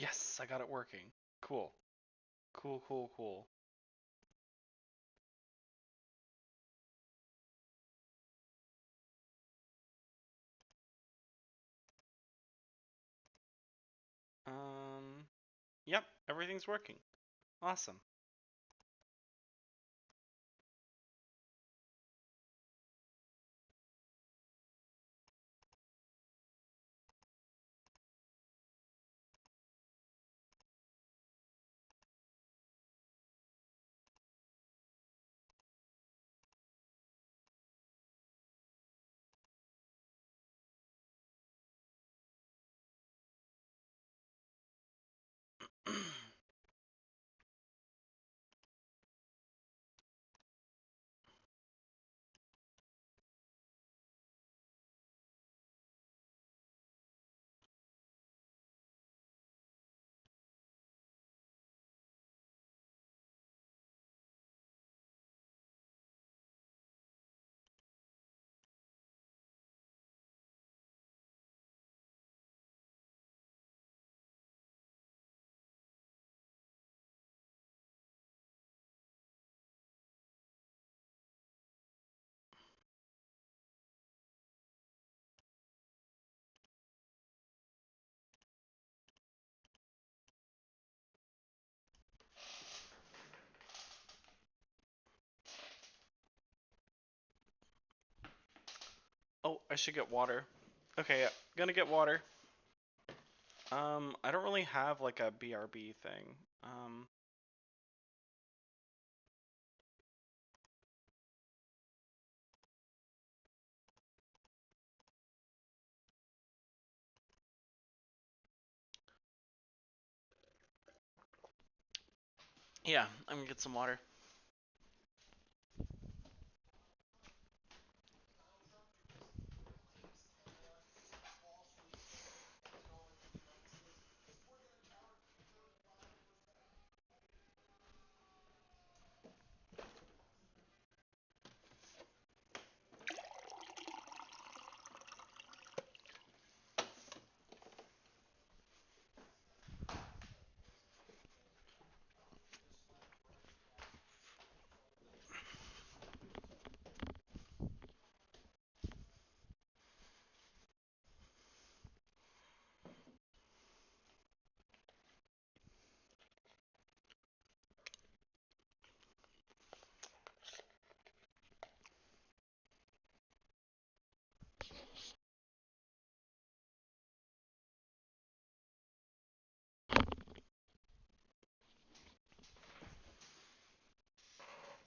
Yes, I got it working. Cool. Cool, cool, cool. Um, yep, everything's working. Awesome. Oh, I should get water. Okay, yeah, gonna get water. I don't really have like a BRB thing. Yeah, I'm gonna get some water.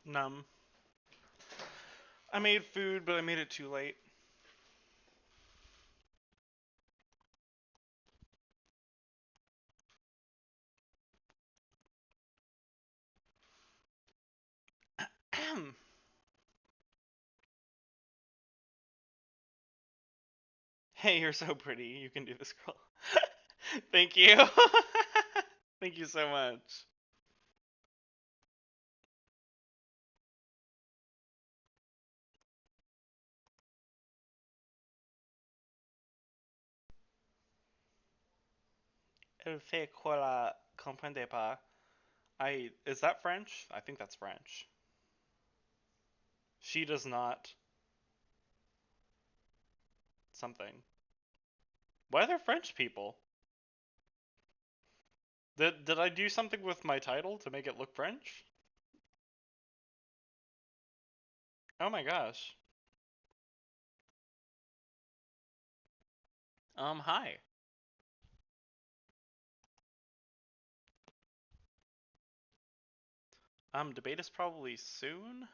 Num. I made food, but I made it too late. Hey, you're so pretty. You can do this, girl. Thank you. Thank you so much. Elle fait quoi la comprendez pas? Is that French? I think that's French. She does not something. Why are there French people? Did I do something with my title to make it look French? Oh my gosh. Hi. Debate is probably soon.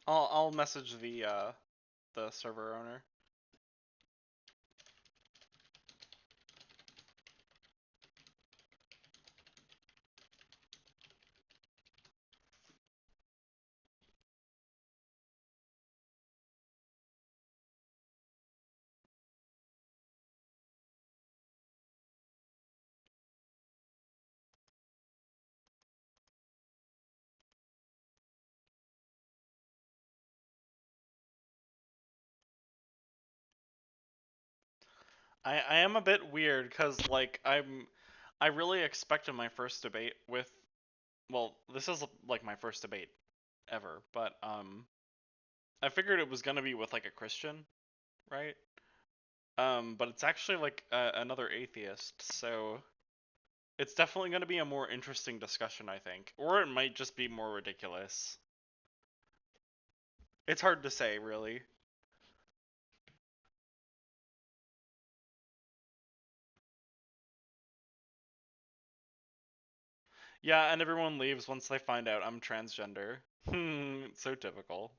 I'll message the server owner. I am a bit weird because like I really expected my first debate with, well, this is like my first debate ever, but I figured it was gonna be with like a Christian, right? But it's actually like another atheist, so it's definitely gonna be a more interesting discussion, I think, or it might just be more ridiculous. It's hard to say, really. Yeah, and everyone leaves once they find out I'm transgender. Hmm, it's so typical.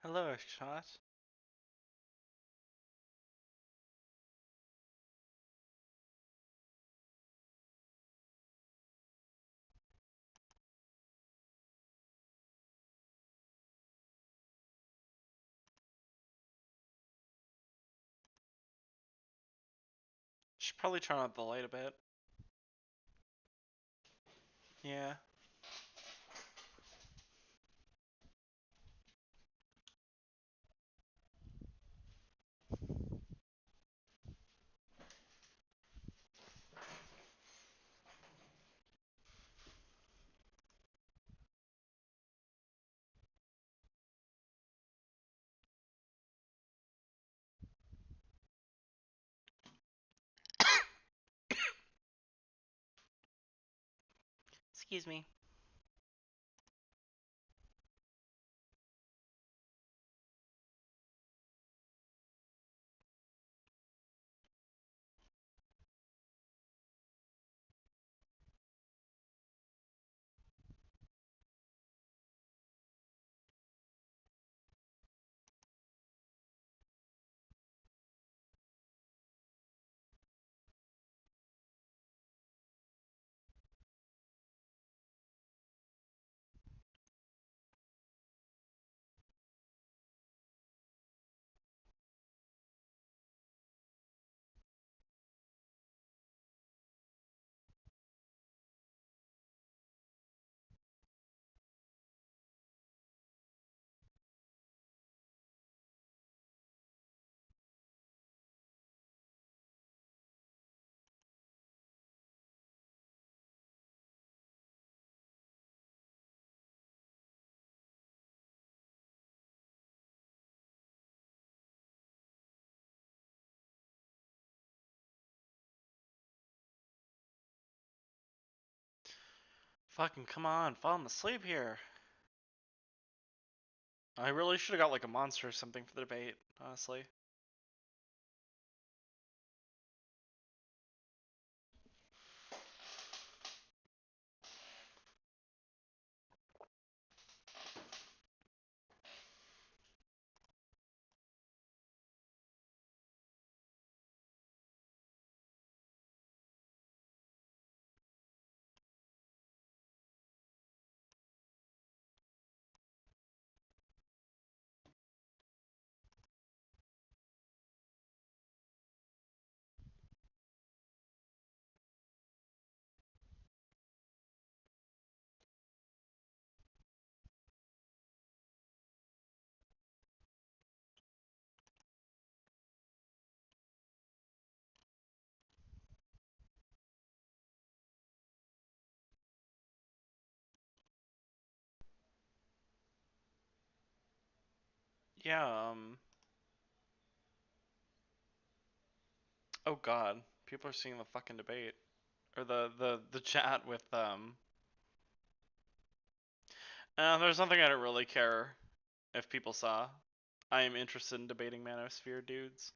Hello, Shot. Should probably turn out the light a bit. Yeah. Excuse me. Fucking come on, falling asleep here. I really should have got like a monster or something for the debate, honestly. yeah, oh god, people are seeing the fucking debate or the chat with there's something I don't really care if people saw. I am interested in debating Manosphere dudes.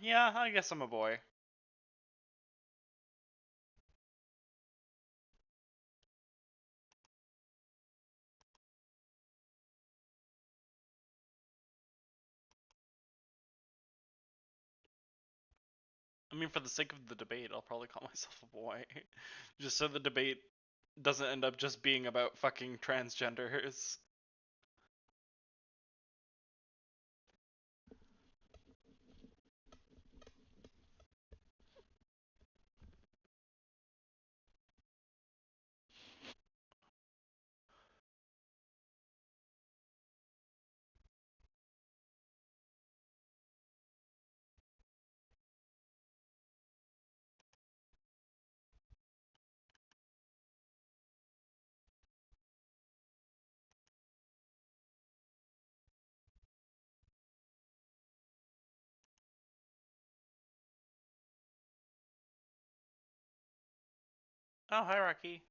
Yeah, I guess I'm a boy. I mean, for the sake of the debate, I'll probably call myself a boy. Just so the debate doesn't end up just being about fucking transgenders. Oh, hierarchy.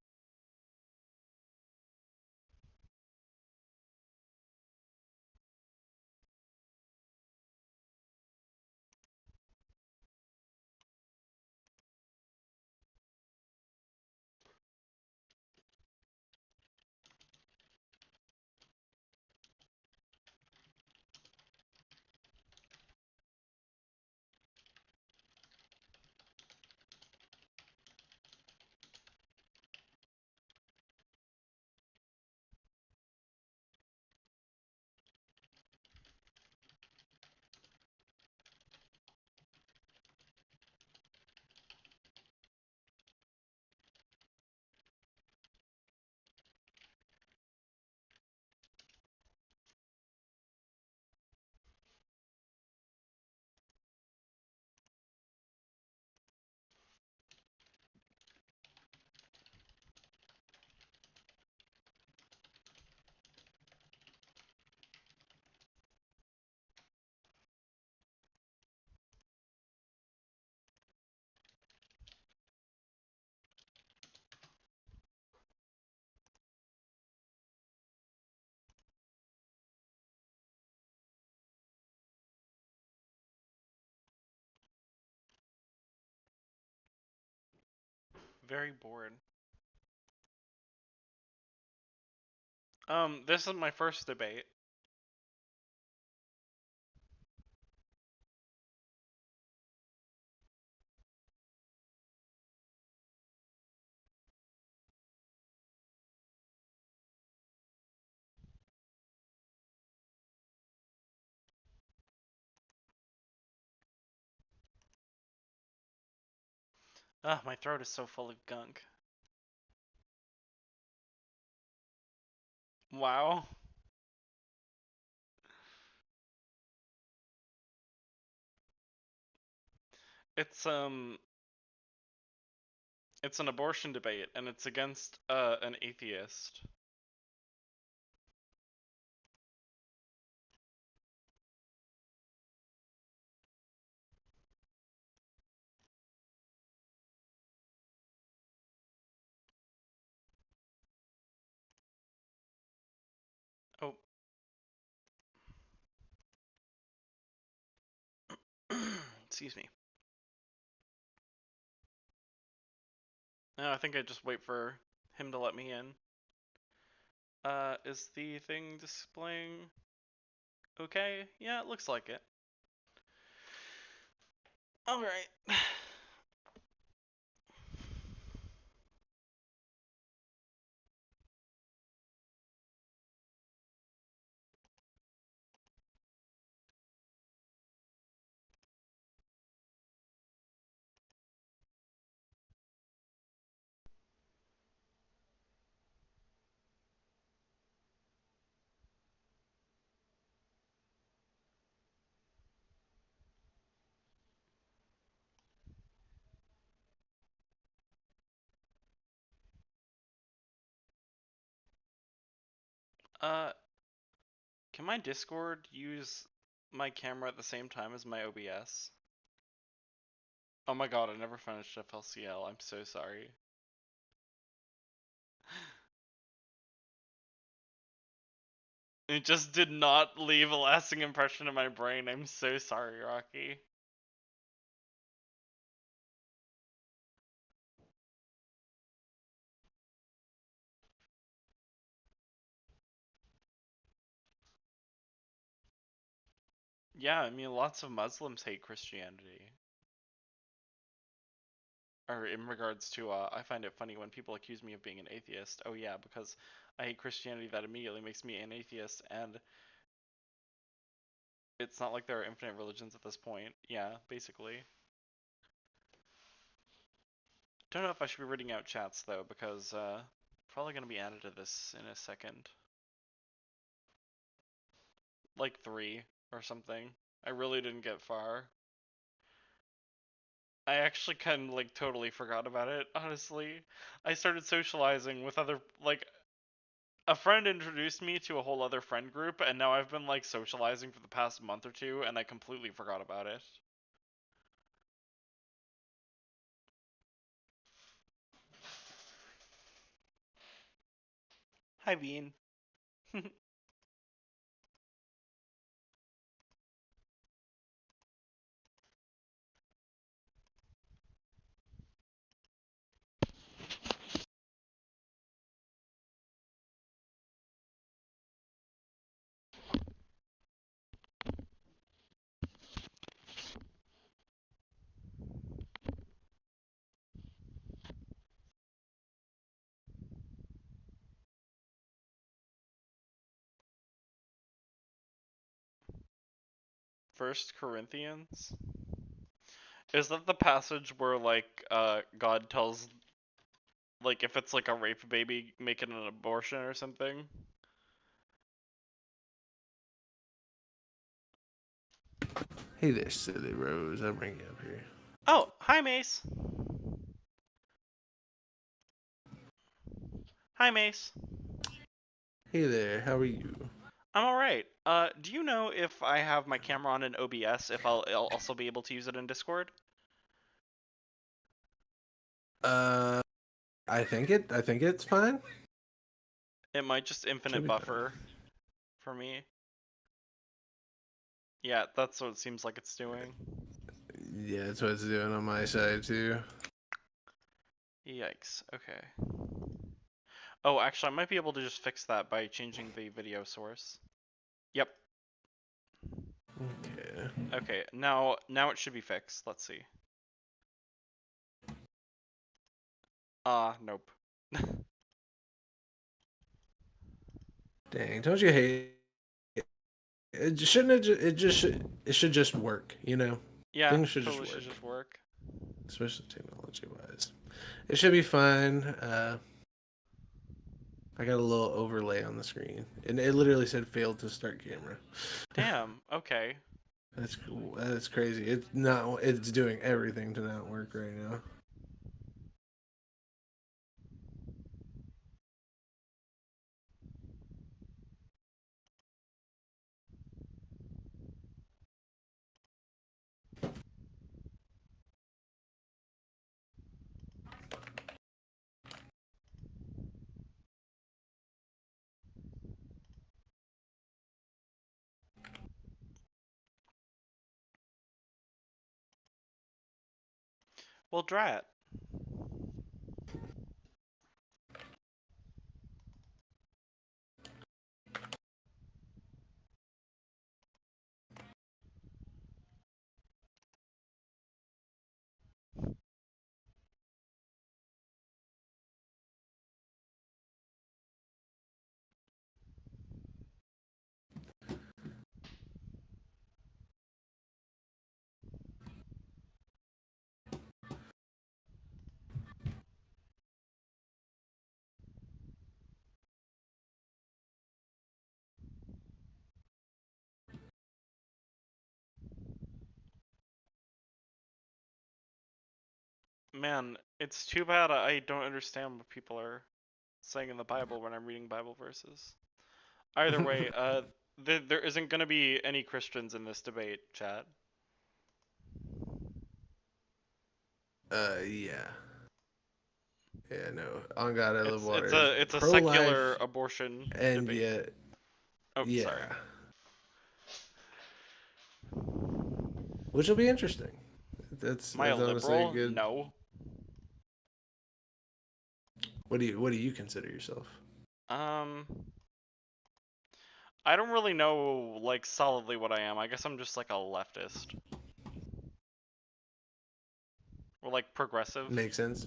Very bored. This is my first debate. Ah, my throat is so full of gunk. Wow. It's it's an abortion debate and it's against an atheist. Oh, excuse me. No, I think I just wait for him to let me in. Is the thing displaying okay? Yeah, it looks like it. Alright. Uh, can my Discord use my camera at the same time as my OBS? Oh my god, I never finished FLCL. I'm so sorry. It just did not leave a lasting impression in my brain. I'm so sorry, Rocky. Yeah, I mean, lots of Muslims hate Christianity. Or in regards to, I find it funny when people accuse me of being an atheist. Oh yeah, because I hate Christianity, that immediately makes me an atheist, and it's not like there are infinite religions at this point. Yeah, basically. Don't know if I should be reading out chats though, because probably gonna be added to this in a second. Like 3 or something. I really didn't get far. I actually kind of like totally forgot about it, honestly. I started socializing with other, like, a friend introduced me to a whole other friend group, and now I've been like socializing for the past month or two, and I completely forgot about it. Hi, Bean. First Corinthians? Is that the passage where like God tells, like, if it's like a rape baby, make it an abortion or something? Hey there, silly Rose. I'll bring you up here. Oh, hi Mace. Hi Mace. Hey there, how are you? I'm alright. Do you know if I have my camera on in OBS, if I'll also be able to use it in Discord? Uh, I think it's fine. It might just Should infinite be fine. buffer for me. Yeah, that's what it seems like it's doing. Yeah, that's what it's doing on my side too. Yikes. Okay. Oh, actually, I might be able to just fix that by changing the video source. Yep. Okay. Okay. Now it should be fixed. Let's see. Nope. Dang, don't you hate? It shouldn't. It should just work. You know, Yeah, things should just totally should work, just work. especially technology wise. It should be fine. I got a little overlay on the screen, and it literally said "failed to start camera." Damn. Okay. That's cool. That's crazy. It's not. It's doing everything to not work right now. Well, drat. Man, it's too bad I don't understand what people are saying in the Bible when I'm reading Bible verses. Either way, there isn't gonna be any Christians in this debate, chat. Yeah. Yeah, no. On God I Live It's Water is a secular pro-life, abortion and debate. yet, Oh, sorry. yeah, which will be interesting. Am I a That's honestly a liberal? good. No. What do you consider yourself? Um, I don't really know like solidly what I am. I guess I'm just like a leftist or like progressive. Makes sense.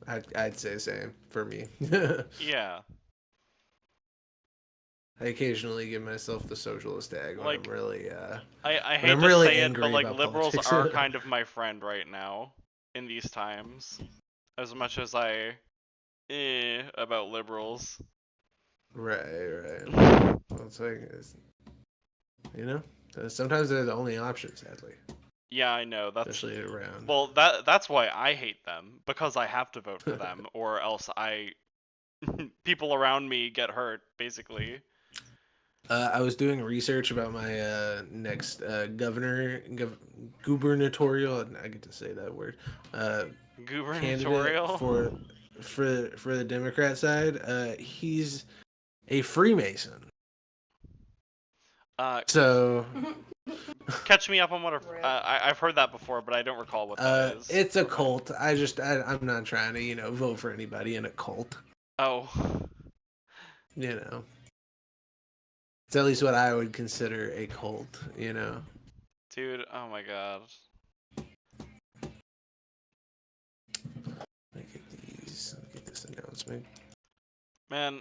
I'd say same for me. Yeah. I occasionally give myself the socialist tag Like I when hate I'm to really say it, but angry like about liberals politics. are kind of my friend right now in these times. As much as I about liberals. Right. Well, you know, sometimes they're the only option, sadly, Yeah, I know. especially around. Well, that's why I hate them because I have to vote for them or else I people around me get hurt basically. I was doing research about my next gubernatorial. I get to say that word. Uh, Candidate Gubernatorial. for the Democrat side. He's a Freemason. Uh, So catch me up on what I've heard that before, but I don't recall what that is. it's a cult. I'm not trying to vote for anybody in a cult. Oh, You know, it's at least what I would consider a cult. dude. Oh my god. Let me get these. Let me get this announcement. Man,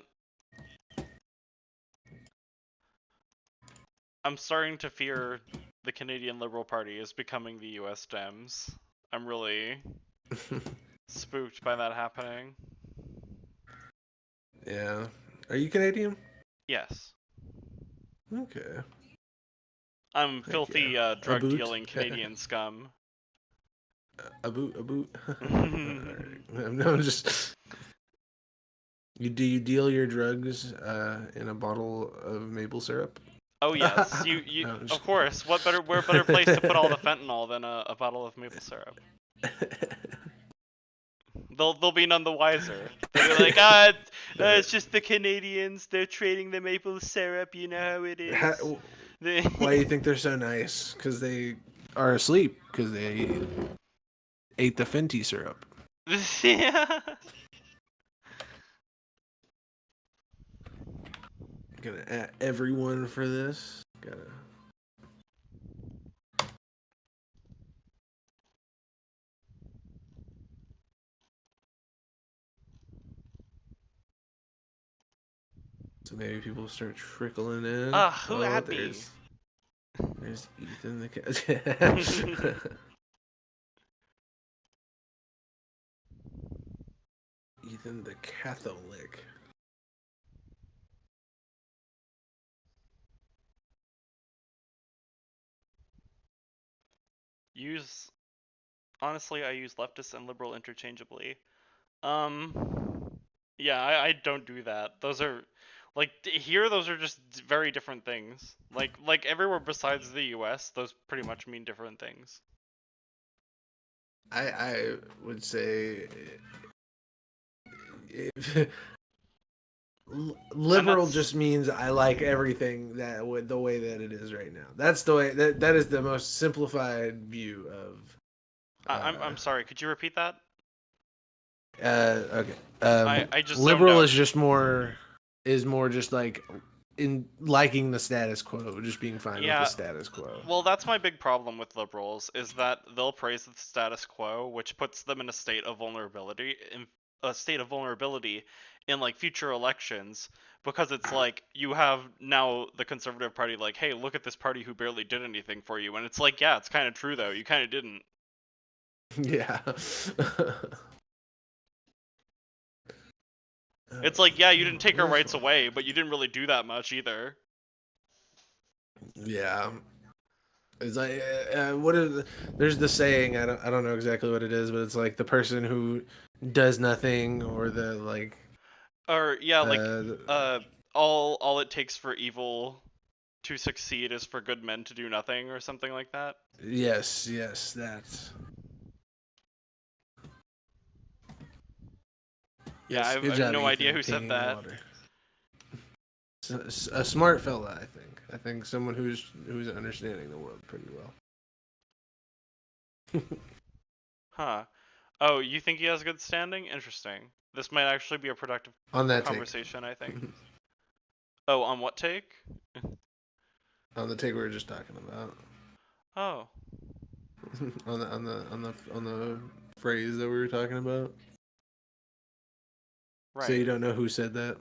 I'm starting to fear the Canadian Liberal Party is becoming the US Dems. I'm really spooked by that happening. Yeah. Are you Canadian? Yes. Okay. I'm Heck yeah. filthy A drug boot. dealing Canadian scum. A boot. A boot. Alright. No, just. You deal your drugs in a bottle of maple syrup? Oh yes, you No, of course. Where better place to put all the fentanyl than a bottle of maple syrup? They'll be none the wiser. They'll be like, it's just the Canadians. They're trading the maple syrup. You know how it is. Why do you think they're so nice? Because they are asleep. Because they ate the Fenty syrup. Yeah. Gonna at everyone for this. Gotta. So maybe people start trickling in. Who Oh, at me? there's Ethan the cat. Ethan the Catholic. Use honestly, I use leftist and liberal interchangeably. Um, yeah, I don't do that. Those are like here. Those are just very different things. Like everywhere besides the U.S., those pretty much mean different things. I would say if, And liberal that's just means I like everything the way that it is right now. That's the way that is the most simplified view of. I'm sorry. Could you repeat that? Okay. I just zoned Liberal out. is more just like in liking the status quo, just being fine with the Yeah, status quo. well, that's my big problem with liberals is that they'll praise the status quo, which puts them in a state of vulnerability in like future elections because it's like you have now the conservative party like, "Hey, look at this party who barely did anything for you." And it's like, "Yeah, it's kind of true though. You kind of didn't." Yeah. It's like, "Yeah, you didn't take our Where's rights away, but you didn't really do that much either." Yeah. It's like what is there's the saying I don't know exactly what it is, but it's like the person who does nothing or the like Or yeah, like uh all it takes for evil to succeed is for good men to do nothing or something like that. Yes, yes, that's Yeah, yes. Good I have job, no idea Ethan, who said peeing in that. water. A smart fella, I think. I think someone who's understanding the world pretty well. Huh. Oh, you think he has good standing? Interesting. This might actually be a productive On that take. conversation, I think. Oh, on what take? On the take we were just talking about. Oh, on the phrase that we were talking about. So you right. don't know who said that?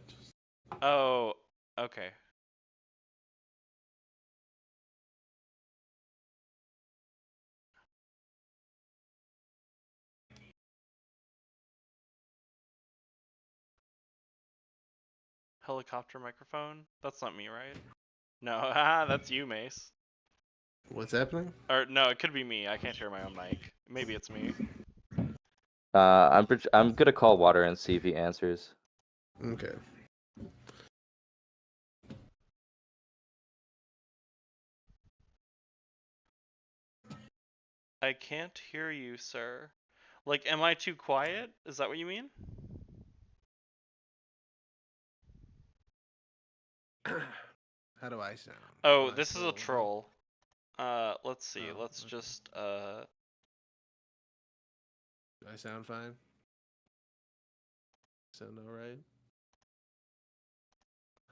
Oh, okay. Helicopter microphone? That's not me, right? No, haha, that's you, Mace. What's happening? Or no, it could be me. I can't hear my own mic. Maybe it's me. I'm gonna call Water and see if he answers. Okay. I can't hear you, sir. Like, am I too quiet? Is that what you mean? How do I sound? Am Oh, I this is still a okay? troll. Let's see. Oh, Let's okay. just Do I sound fine? Sound all right?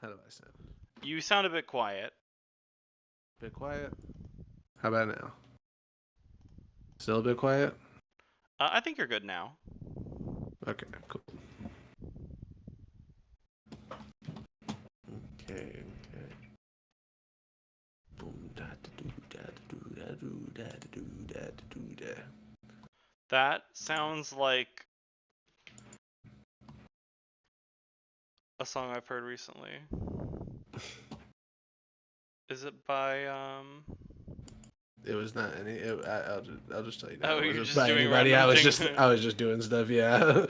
How do I sound? you sound a bit quiet. Bit quiet. How about now? Still a bit quiet. I think you're good now. Okay, cool. Okay, okay. Boom da da do da da do da do da da do da da do da. That sounds like a song I've heard recently. Is it by It was not any. I'll just tell you now. Oh, It you're wasn't just by doing anybody. random thing. I was just doing stuff. Yeah.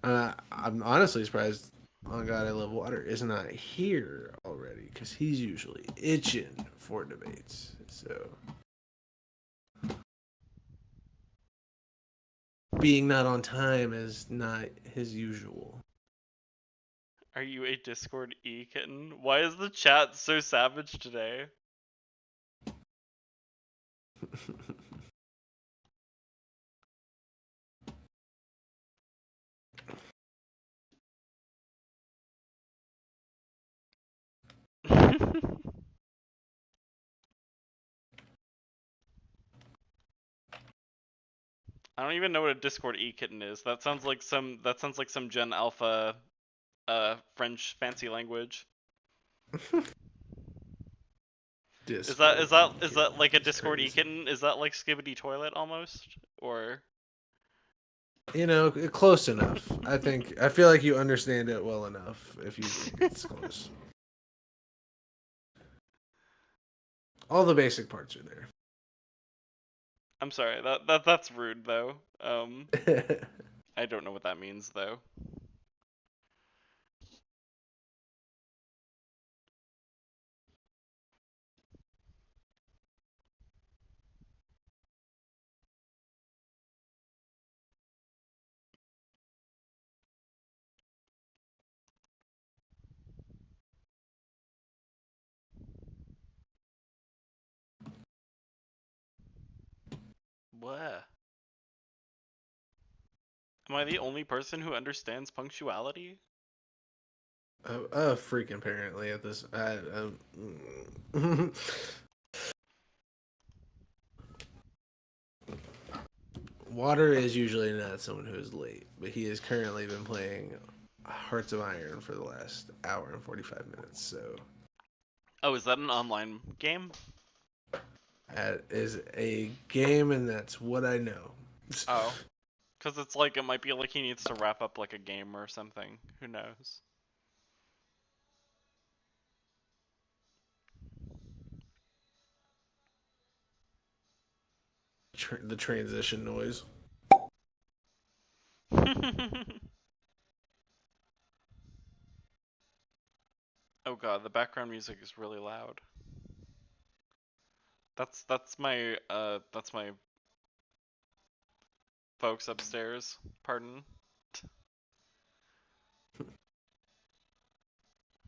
I'm honestly surprised. On God, I Love Water is not here already because he's usually itching for debates. So being not on time is not his usual. Are you a Discord kitten? Why is the chat so savage today? I don't even know what a Discord kitten is. That sounds like some Gen Alpha French fancy language. Discord Is that kitten like a is Discord crazy. kitten? Is that like Skibbity Toilet almost? Or Close enough. I feel like you understand it well enough if you think it's close. All the basic parts are I'm sorry, that's rude though. there. I don't know what that means though. What? Am I the only person who understands punctuality? A freak apparently at this. Water is usually not someone who is late, but he has currently been playing Hearts of Iron for the last hour and 45 minutes. So Oh, is that an online game? that is a game, and that's what I know. Oh. Because it's like, it might be like he needs to wrap up like a game or something. Who knows? The transition noise. Oh god, the background music is really loud. That's my folks upstairs. Pardon.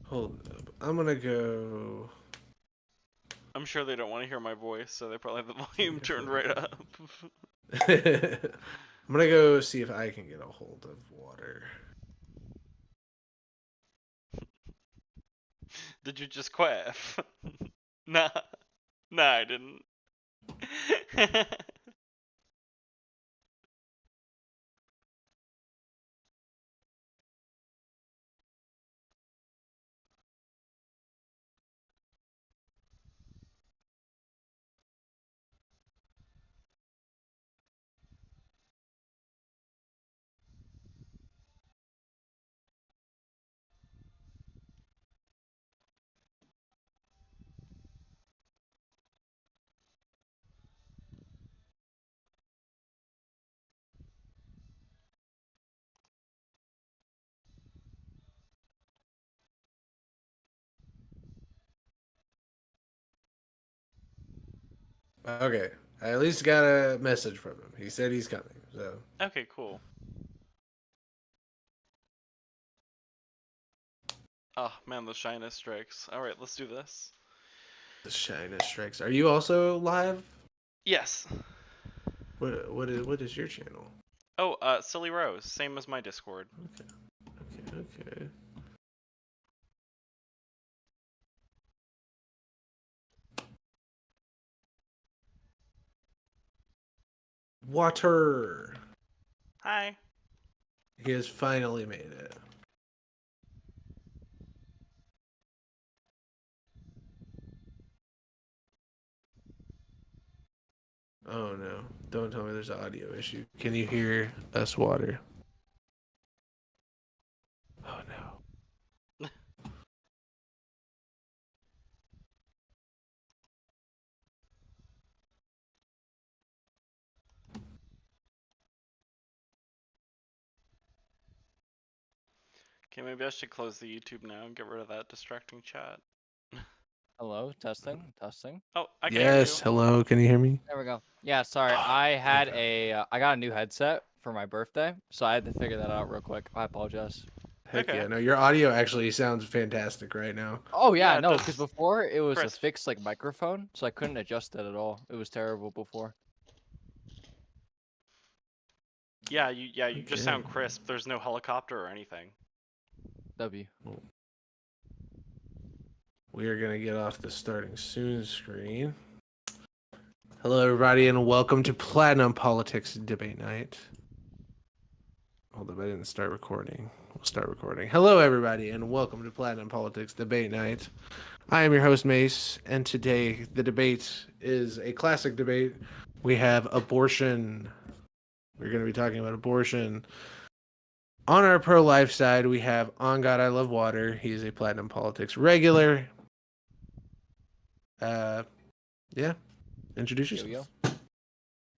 Hold up. I'm gonna go. I'm sure they don't want to hear my voice, so they probably have the volume turned right up. I'm gonna go see if I can get a hold of water. Did you just quaff? Nah. Nah, I didn't. Okay, I at least got a message from him. He said he's coming. So Okay, cool. Oh man, the shyness strikes. Alright, let's do this. the shyness strikes. Are you also live? Yes. What is your channel? Oh, Silly Rose, same as my Discord. Okay. Water. Hi. He has finally made it. Oh no. Don't tell me there's an audio issue. Can you hear us, water? Oh no. Okay, maybe I should close the YouTube now and get rid of that distracting chat. Hello, testing, testing. Oh, I can hear you. Yes, hello, can you hear me? There we go. Yeah, sorry. I had I got a new headset for my birthday, so I had to figure that out real quick. I apologize. Heck Okay. yeah, no, your audio actually sounds fantastic right now. Oh yeah, Yeah, no, just because before it was a crisp. fixed like microphone, so I couldn't adjust it at all. It was terrible before. Yeah, you just sound Okay. crisp. There's no helicopter or anything. W. We are gonna get off the starting soon screen. Hello everybody and welcome to Platinum Politics Debate Night. Hold up, I didn't start recording. We'll start recording. Hello everybody and welcome to Platinum Politics Debate Night. I am your host Mace, and today the debate is a classic debate. We have abortion. We're going to be talking about abortion. On our pro-life side, we have On God I Love Water. He is a Platinum Politics regular. Yeah. Introduce Yo yourself. yo.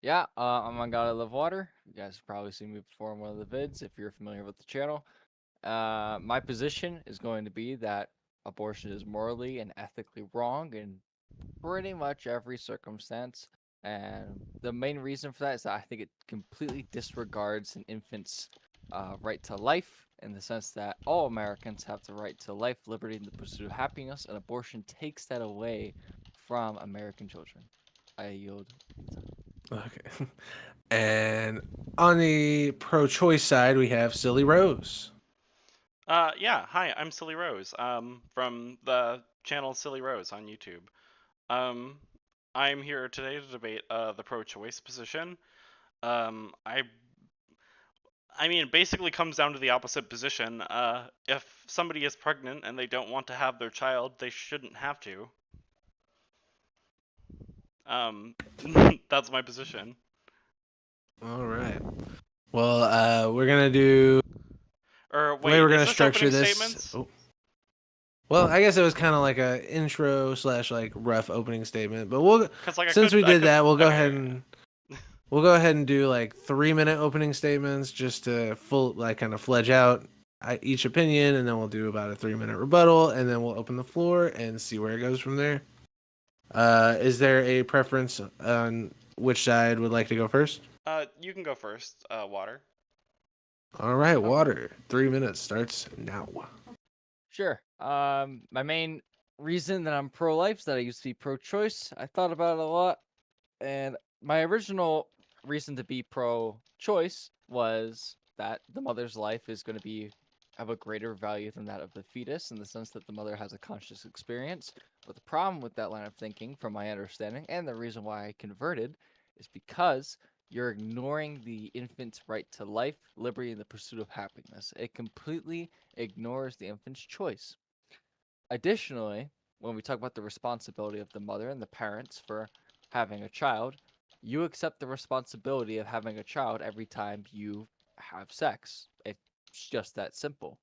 Yeah, I'm on God I Love Water. You guys have probably seen me before in one of the vids if you're familiar with the channel. My position is going to be that abortion is morally and ethically wrong in pretty much every circumstance. And the main reason for that is that I think it completely disregards an infant's right to life in the sense that all Americans have the right to life, liberty, and the pursuit of happiness, and abortion takes that away from American children. I yield. Okay. And on the pro-choice side, we have Silly Rose. Yeah, hi, I'm Silly Rose. From the channel Silly Rose on YouTube. I'm here today to debate the pro-choice position. I mean, it basically comes down to the opposite position. If somebody is pregnant and they don't want to have their child, they shouldn't have to. That's my position. All right. Well, we're going to do Or the way wait, we're is going to this structure opening this. statements? Oh. Well, I guess it was kind of like a intro / like rough opening statement, but we'll 'Cause, like, since we did that, we'll go okay. ahead and we'll go ahead and do like 3-minute opening statements just to kind of fledge out each opinion, and then we'll do about a 3-minute rebuttal, and then we'll open the floor and see where it goes from there. Is there a preference on which side would like to go first? You can go first, Water. All right, All right. Water. 3 minutes starts now. Sure. My main reason that I'm pro-life is that I used to be pro-choice. I thought about it a lot, and my original reason to be pro-choice was that the mother's life is going to be have a greater value than that of the fetus, in the sense that the mother has a conscious experience. But the problem with that line of thinking, from my understanding, and the reason why I converted, is because you're ignoring the infant's right to life, liberty, and the pursuit of happiness. It completely ignores the infant's choice. Additionally, when we talk about the responsibility of the mother and the parents for having a child, you accept the responsibility of having a child every time you have sex. It's just that simple.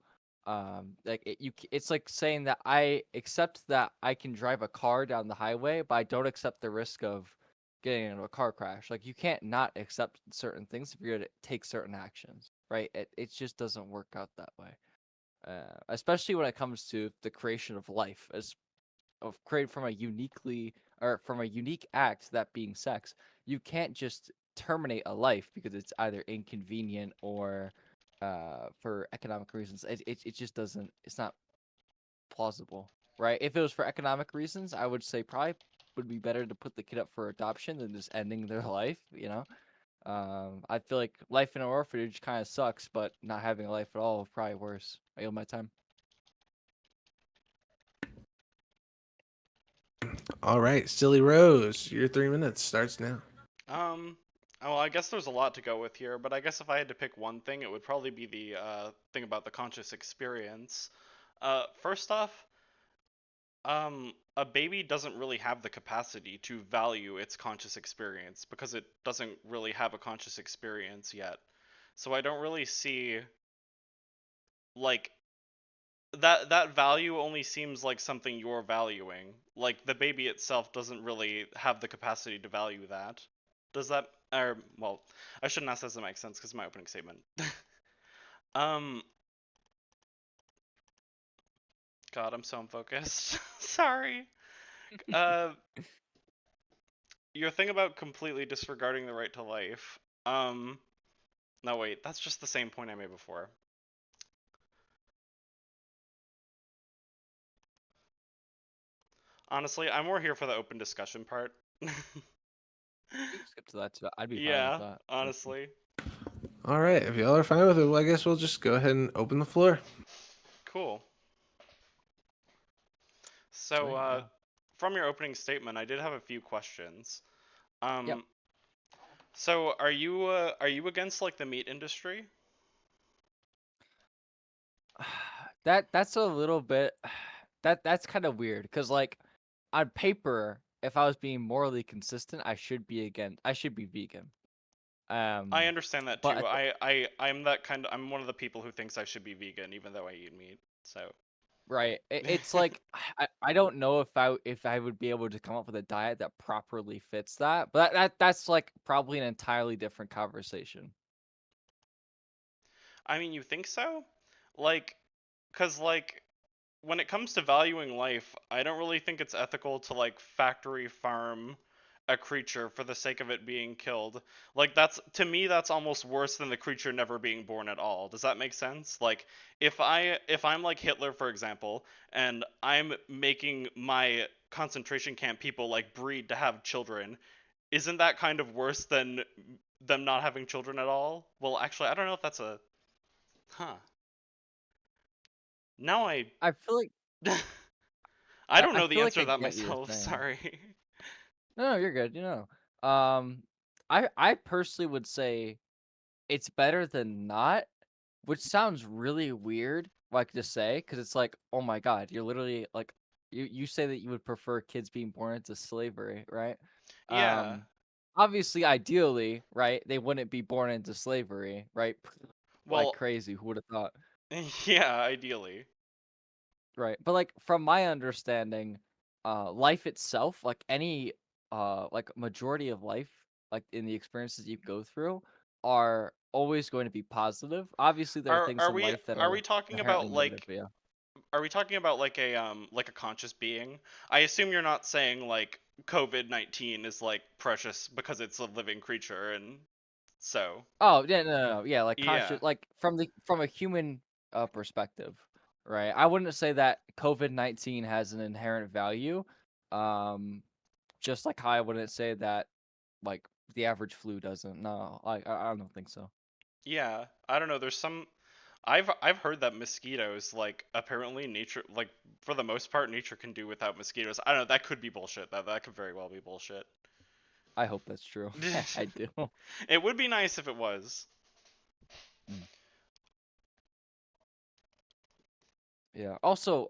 It's like saying that I accept that I can drive a car down the highway, but I don't accept the risk of getting into a car crash. Like, you can't not accept certain things if you're going to take certain actions, right? It just doesn't work out that way. Especially when it comes to the creation of life, as of created from a unique act, that being sex. You can't just terminate a life because it's either inconvenient or for economic reasons. It just doesn't. It's not plausible, right? If it was for economic reasons, I would say probably would be better to put the kid up for adoption than just ending their life. I feel like life in an orphanage kind of sucks, but not having a life at all is probably worse. I yield my time. All right, Silly Rose, your 3 minutes starts now. Well, I guess there's a lot to go with here, but I guess if I had to pick one thing, it would probably be the thing about the conscious experience. First off, a baby doesn't really have the capacity to value its conscious experience because it doesn't really have a conscious experience yet. So I don't really see like that value only seems like something you're valuing. Like the baby itself doesn't really have the capacity to value that. Does that or well, I shouldn't ask, does that make sense because my opening statement. um God, I'm so unfocused. Sorry. Uh your thing about completely disregarding the right to life. No wait, that's just the same point I made before. Honestly, I'm more here for the open discussion part. You can skip to that too. I'd be fine with Yeah, that. Personally. honestly. All right, if y'all are fine with it, well, I guess we'll just go ahead and open the floor. Cool. So, Sweet, yeah. from your opening statement, I did have a few questions. Yep. So are you against like the meat industry? That's a little bit that's kind of weird because, like, on paper, if I was being morally consistent, I should be vegan. I Um, understand that but too. I'm that kind of I'm one of the people who thinks I should be vegan even though I eat meat. So, right, it's like I don't know if I would be able to come up with a diet that properly fits that, but that's like probably an entirely different conversation. I mean, you think so? Like, cause like when it comes to valuing life, I don't really think it's ethical to like factory farm a creature for the sake of it being killed. Like that's to me that's almost worse than the creature never being born at all. Does that make sense? Like if I'm like Hitler for example and I'm making my concentration camp people like breed to have children, isn't that kind of worse than them not having children at all? Well, actually, I don't know if that's a huh. Now I I feel like I don't I know the feel like answer I to that get what you're myself. saying. Sorry. No, you're good. Um, I personally would say it's better than not, which sounds really weird, like, to say, because it's like, oh my god, you're literally like, you say that you would prefer kids being born into slavery, right? Yeah. Um, Obviously, ideally, right, they wouldn't be born into slavery, right? Like Well, crazy, who would have thought? yeah, ideally. Right. But like, from my understanding, life itself, like like majority of life, like in the experiences you go through, are always going to be positive. Obviously, there are things in life that are are we talking inherently about negative. like But yeah. are we talking about like a conscious being? I assume you're not saying like COVID-19 is like precious because it's a living creature and so Oh yeah, no. Yeah, like yeah. conscious, like from a human perspective, right? I wouldn't say that COVID-19 has an inherent value. Um, just like how I wouldn't say that like the average flu doesn't. No, I don't think so. Yeah, I don't know. There's some I've heard that mosquitoes like apparently nature like for the most part nature can do without mosquitoes. I don't know. That could be bullshit. That could very well be bullshit. I hope that's true. I do. It would be nice if it was. Mm. Yeah. Also,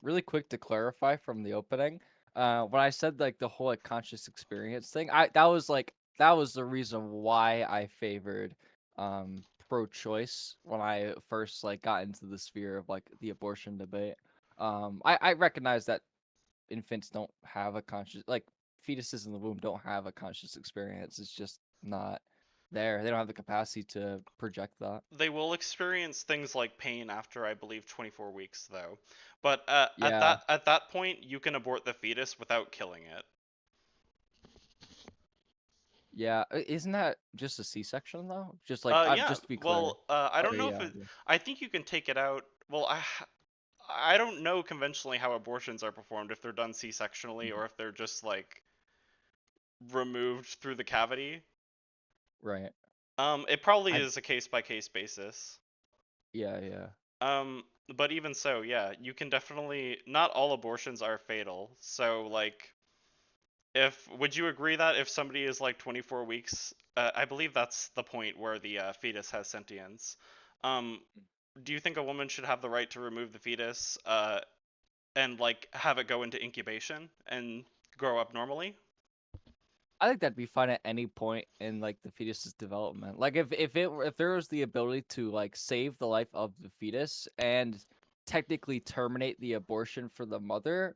really quick to clarify from the opening, when I said like the whole like conscious experience thing, that was the reason why I favored pro-choice when I first like got into the sphere of like the abortion debate. I recognize that infants don't have a conscious like fetuses in the womb don't have a conscious experience. It's just not there. They don't have the capacity to project that. They will experience things like pain after I believe 24 weeks though. But Yeah. at that point you can abort the fetus without killing it. Yeah, isn't that just a C-section though? Just like Yeah. just to be clear. Well, I don't Okay, know if yeah. it. I think you can take it out. Well, I don't know conventionally how abortions are performed if they're done C-sectionally Mhm. or if they're just like removed through the cavity. Right. It probably I is a case by case basis. yeah, yeah. Um, but even so, yeah, you can definitely. Not all abortions are fatal. So like, if would you agree that if somebody is like 24 weeks, I believe that's the point where the fetus has sentience. Um, do you think a woman should have the right to remove the fetus, and like have it go into incubation and grow up normally? I think that'd be fine at any point in like the fetus's development. Like if there was the ability to like save the life of the fetus and technically terminate the abortion for the mother,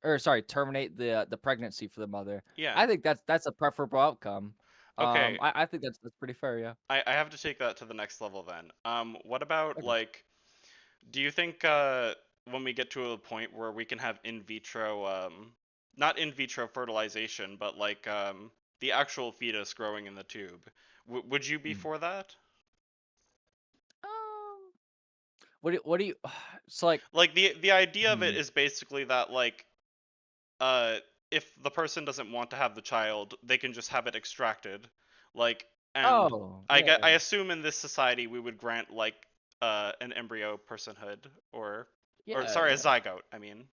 or sorry, terminate the pregnancy for the mother. Yeah. I think that's a preferable outcome. Okay. I think that's pretty fair, yeah. I have to take that to the next level then. What about Okay. like, do you think when we get to a point where we can have in vitro, not in vitro fertilization, but like the actual fetus growing in the tube, would you be Mm. for that? Um, what do you so like Like the idea of it hmm. is basically that like uh if the person doesn't want to have the child, they can just have it extracted. Like and Oh, I yeah. assume in this society we would grant like an embryo personhood or Yeah, sorry, a yeah. zygote, I mean.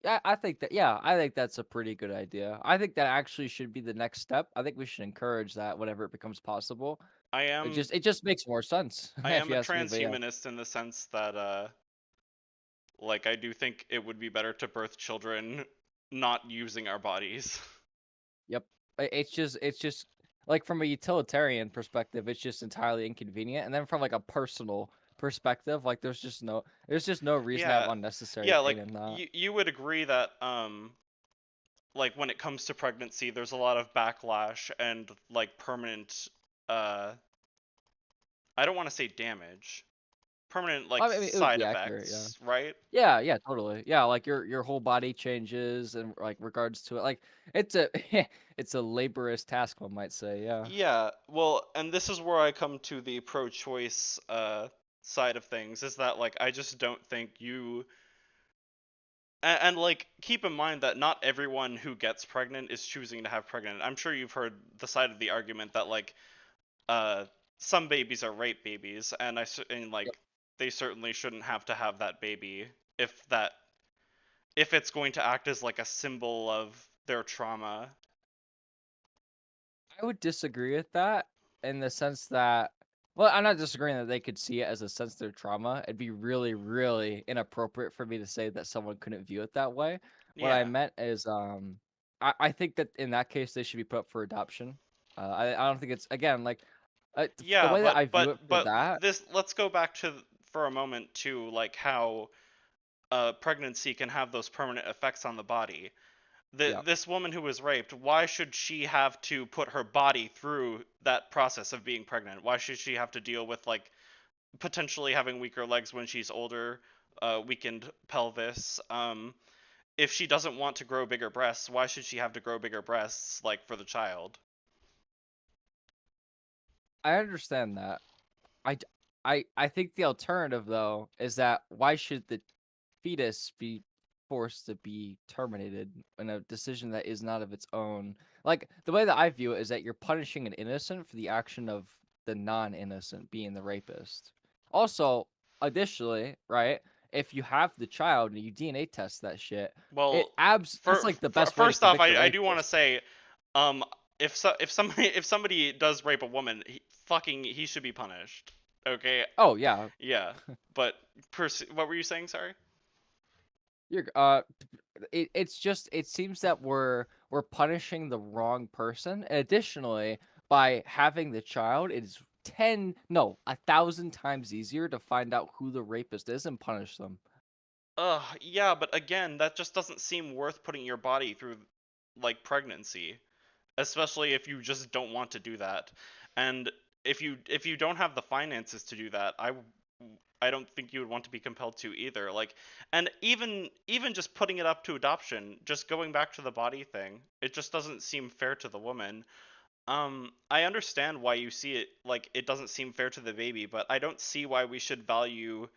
Yeah, I think that yeah, I think that's a pretty good idea. I think that actually should be the next step. I think we should encourage that whenever it becomes possible. I am It just makes more sense I if am you a ask me, but yeah. transhumanist in the sense that like I do think it would be better to birth children not using our bodies. Yep. It's just like from a utilitarian perspective, it's just entirely inconvenient. And then from like a personal perspective, like there's just no reason to have Yeah. unnecessary Yeah, pain like in that. you would agree that like when it comes to pregnancy, there's a lot of backlash and like permanent uh I don't want to say damage, permanent like I mean, it would side be accurate, yeah. effects, right? Yeah, yeah, totally. Yeah, like your whole body changes and like regards to it. Like it's a it's a laborious task, one might say. Yeah. Yeah, well, and this is where I come to the pro-choice side of things is that like I just don't think you and like keep in mind that not everyone who gets pregnant is choosing to have pregnant. I'm sure you've heard the side of the argument that like uh some babies are rape babies and and Yep. like they certainly shouldn't have to have that baby if that if it's going to act as like a symbol of their trauma. I would disagree with that in the sense that, well, I'm not disagreeing that they could see it as a sensitive trauma. It'd be really, really inappropriate for me to say that someone couldn't view it that way. What I Yeah. meant is, I think that in that case they should be put up for adoption. I don't think it's again like the Yeah, way that I view it for but that. this let's go back to for a moment to like how pregnancy can have those permanent effects on the body. Yeah. This woman who was raped, why should she have to put her body through that process of being pregnant? Why should she have to deal with like potentially having weaker legs when she's older, weakened pelvis? If she doesn't want to grow bigger breasts, why should she have to grow bigger breasts like for the child? I understand that. I think the alternative though is that why should the fetus be forced to be terminated in a decision that is not of its own? Like the way that I view it is that you're punishing an innocent for the action of the non-innocent being the rapist. Also, additionally, right? If you have the child and you DNA test that shit, Well, that's like the best way to first off, convict the I do want to rapist. say, um, if somebody does rape a woman, he should be punished. Okay, Oh yeah, yeah, but what were you saying? Sorry. you're it's just it seems that we're punishing the wrong person. And additionally, by having the child, it is 1,000 times easier to find out who the rapist is and punish them. Yeah, but again, that just doesn't seem worth putting your body through, like pregnancy, especially if you just don't want to do that. And if you don't have the finances to do that, I don't think you would want to be compelled to either. Like, and even just putting it up to adoption, just going back to the body thing, it just doesn't seem fair to the woman. I understand why you see it like it doesn't seem fair to the baby, but I don't see why we should value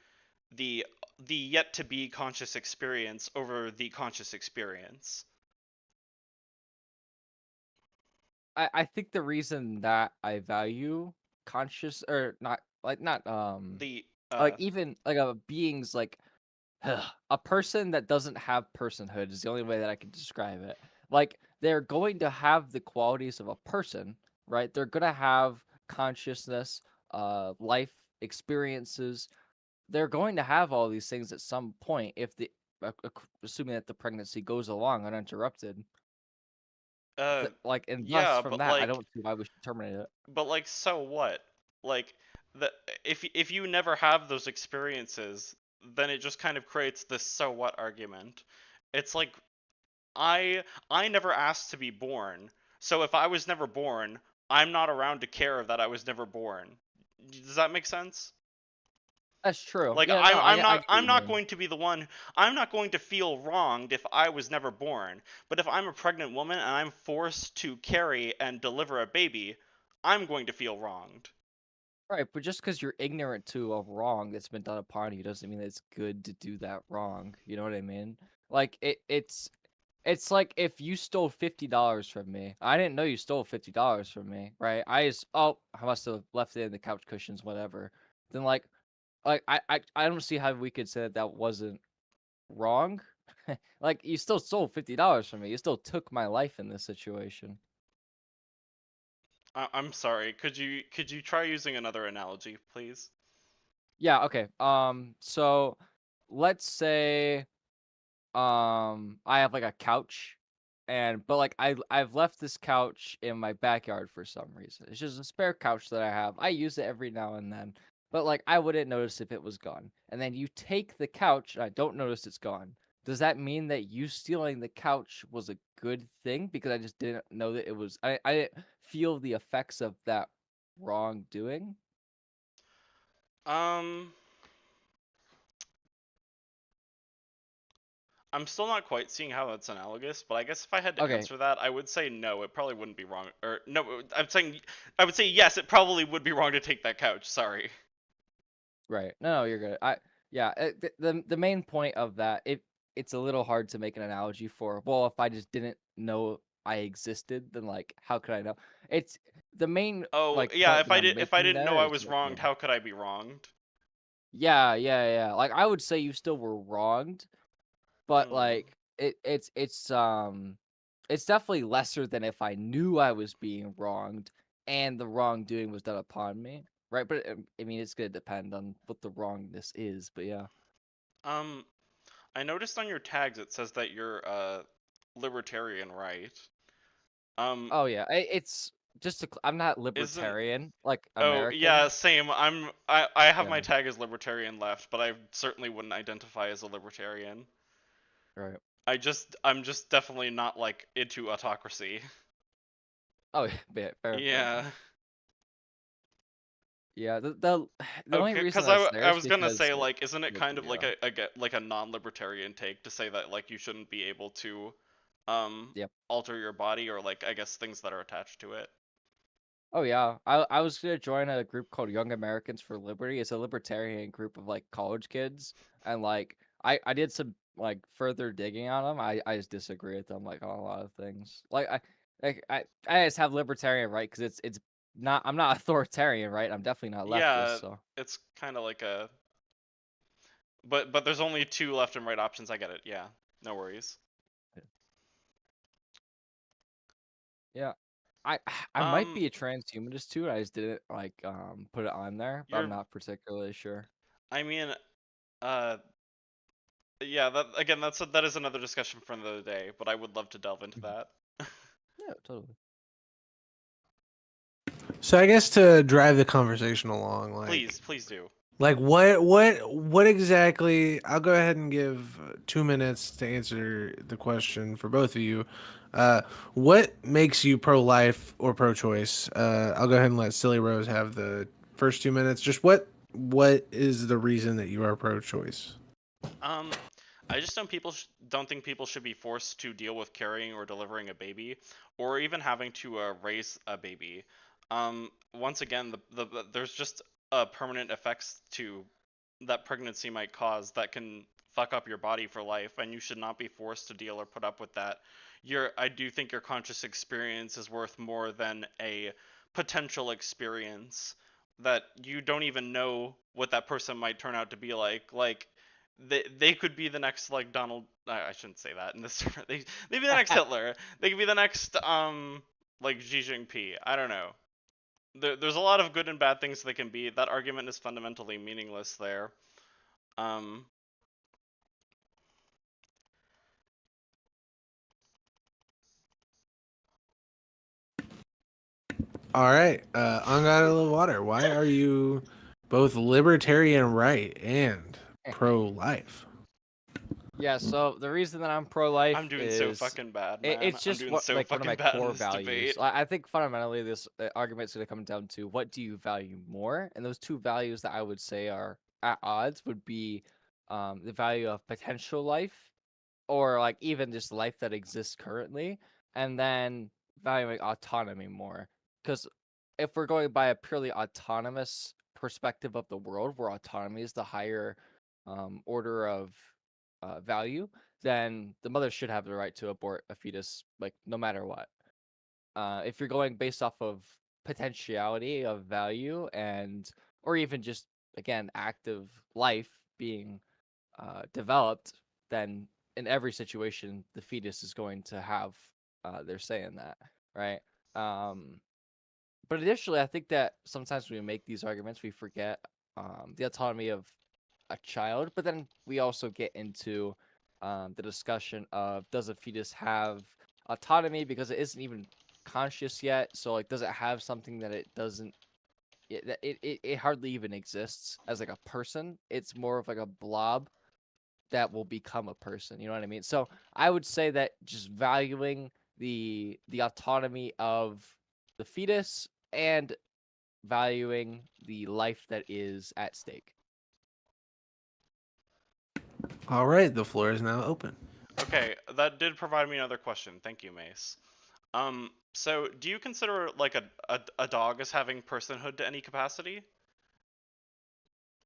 the the yet to be conscious experience over the conscious experience. I think the reason that I value conscious or not The like even like a being's like a person that doesn't have personhood is the only way that I can describe it. Like they're going to have the qualities of a person, right? They're gonna have consciousness, life experiences. They're going to have all these things at some point if assuming that the pregnancy goes along uninterrupted. uh Like and thus yeah, from that, I don't see why we should terminate it. but like so what? Like the if you never have those experiences, then it just kind of creates this so what argument. It's like I never asked to be born. So if I was never born, I'm not around to care that I was never born. Does that make sense? That's true. Like Yeah, no, I get what I'm you not mean. going to be the one. I'm not going to feel wronged if I was never born. But if I'm a pregnant woman and I'm forced to carry and deliver a baby, I'm going to feel wronged. Right, but just because you're ignorant to a wrong that's been done upon you doesn't mean that it's good to do that wrong. You know what I mean? Like it's like if you stole $50 from me. I didn't know you stole $50 from me, right? I must have left it in the couch cushions, whatever. Then I don't see how we could say that that wasn't wrong. Like you still stole $50 from me. You still took my life in this situation. I'm sorry. Could you try using another analogy, please? Yeah, okay. So let's say I have like a couch but like I've left this couch in my backyard for some reason. It's just a spare couch that I have. I use it every now and then. But like I wouldn't notice if it was gone. And then you take the couch and I don't notice it's gone. Does that mean that you stealing the couch was a good thing because I just didn't know that it was I didn't feel the effects of that wrongdoing? Um, I'm still not quite seeing how that's analogous, but I guess if I had to Okay, answer that, I would say no, it probably wouldn't be wrong. Or no, I would say yes, it probably would be wrong to take that couch. Sorry. right. No, you're good. Yeah, the main point of that it's a little hard to make an analogy for. Well, if I just didn't know I existed, then like how could I know? It's the main Oh, like yeah, point that I'm if I making didn't know there I is was that wronged, how could I be wronged? yeah. Like I would say you still were wronged, but Hmm. like it's definitely lesser than if I knew I was being wronged and the wrongdoing was done upon me, right? But I mean, it's gonna depend on what the wrongness is, but yeah. Um, I noticed on your tags it says that you're libertarian, right? Um, Oh yeah, it's just I'm not isn't libertarian like Oh, yeah, American. same. I have my Yeah, tag as libertarian left, but I certainly wouldn't identify as a libertarian. right. I'm just definitely not like into autocracy. Oh, yeah, fair. Yeah. Yeah, the only Okay, reason because that's there I is was gonna because say like, isn't it kind of like yeah. like a non-libertarian take to say that like you shouldn't be able to Yep. alter your body or like I guess things that are attached to it? Oh yeah, I was gonna join a group called Young Americans for Liberty. It's a libertarian group of like college kids, and like I did some like further digging on them. I just disagree with them like on a lot of things. I just have libertarian right because it's not I'm not authoritarian right. I'm definitely not leftist. Yeah, So it's kind of like a but there's only two left and right options. I get it. Yeah, no worries. yeah, I I might Um, be a transhumanist too. I just didn't like put it on there, but I'm you're not particularly sure. I mean, uh, yeah, that again, that is another discussion for another day. But I would love to delve into Mhm. that. Yeah, totally. So I guess to drive the conversation along, Please, please do. like what exactly? I'll go ahead and give 2 minutes to answer the question for both of you. What makes you pro-life or pro-choice? I'll go ahead and let Silly Rose have the first 2 minutes. Just what is the reason that you are pro-choice? Um, I just don't think people should be forced to deal with carrying or delivering a baby, or even having to raise a baby. Once again, there's just permanent effects to that pregnancy might cause that can fuck up your body for life, and you should not be forced to deal or put up with that. I do think your conscious experience is worth more than a potential experience that you don't even know what that person might turn out to be like. Like they could be the next like Donald. I shouldn't say that in this. They be the next Hitler. They could be the next like Xi Jinping. I don't know. There's a lot of good and bad things they can be. That argument is fundamentally meaningless there. Um, All right, ongodilovewater. Why are you both libertarian right and pro-life? Yeah, so the reason that I'm pro-life I'm doing so is fucking bad, man. it's I'm just doing what so like one of fucking my bad in core this debate. values. I think fundamentally this argument's going to come down to what do you value more, and those two values that I would say are at odds would be the value of potential life, or like even just life that exists currently, and then valuing autonomy more. Because if we're going by a purely autonomous perspective of the world, where autonomy is the higher order of value, then the mother should have the right to abort a fetus, like no matter what. If you're going based off of potentiality of value and or even just again active life being developed, then in every situation the fetus is going to have their say in that, right? Um, but additionally, I think that sometimes when we make these arguments, we forget the autonomy of a child, but then we also get into the discussion of does a fetus have autonomy because it isn't even conscious yet? So, like, does it have something that it doesn't? It hardly even exists as like a person. It's more of like a blob that will become a person. You know what I mean? So I would say that just valuing the autonomy of the fetus and valuing the life that is at stake. All right, the floor is now open. Okay, that did provide me another question. Thank you, Mace. So do you consider like a dog as having personhood to any capacity?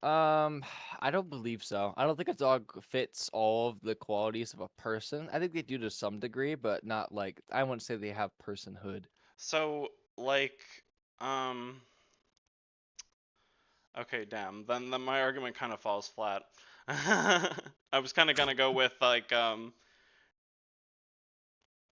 Um, I don't believe so. I don't think a dog fits all of the qualities of a person. I think they do to some degree, but not like I wouldn't say they have personhood. So like, um, okay, damn. Then my argument kind of falls flat. I was kind of gonna go with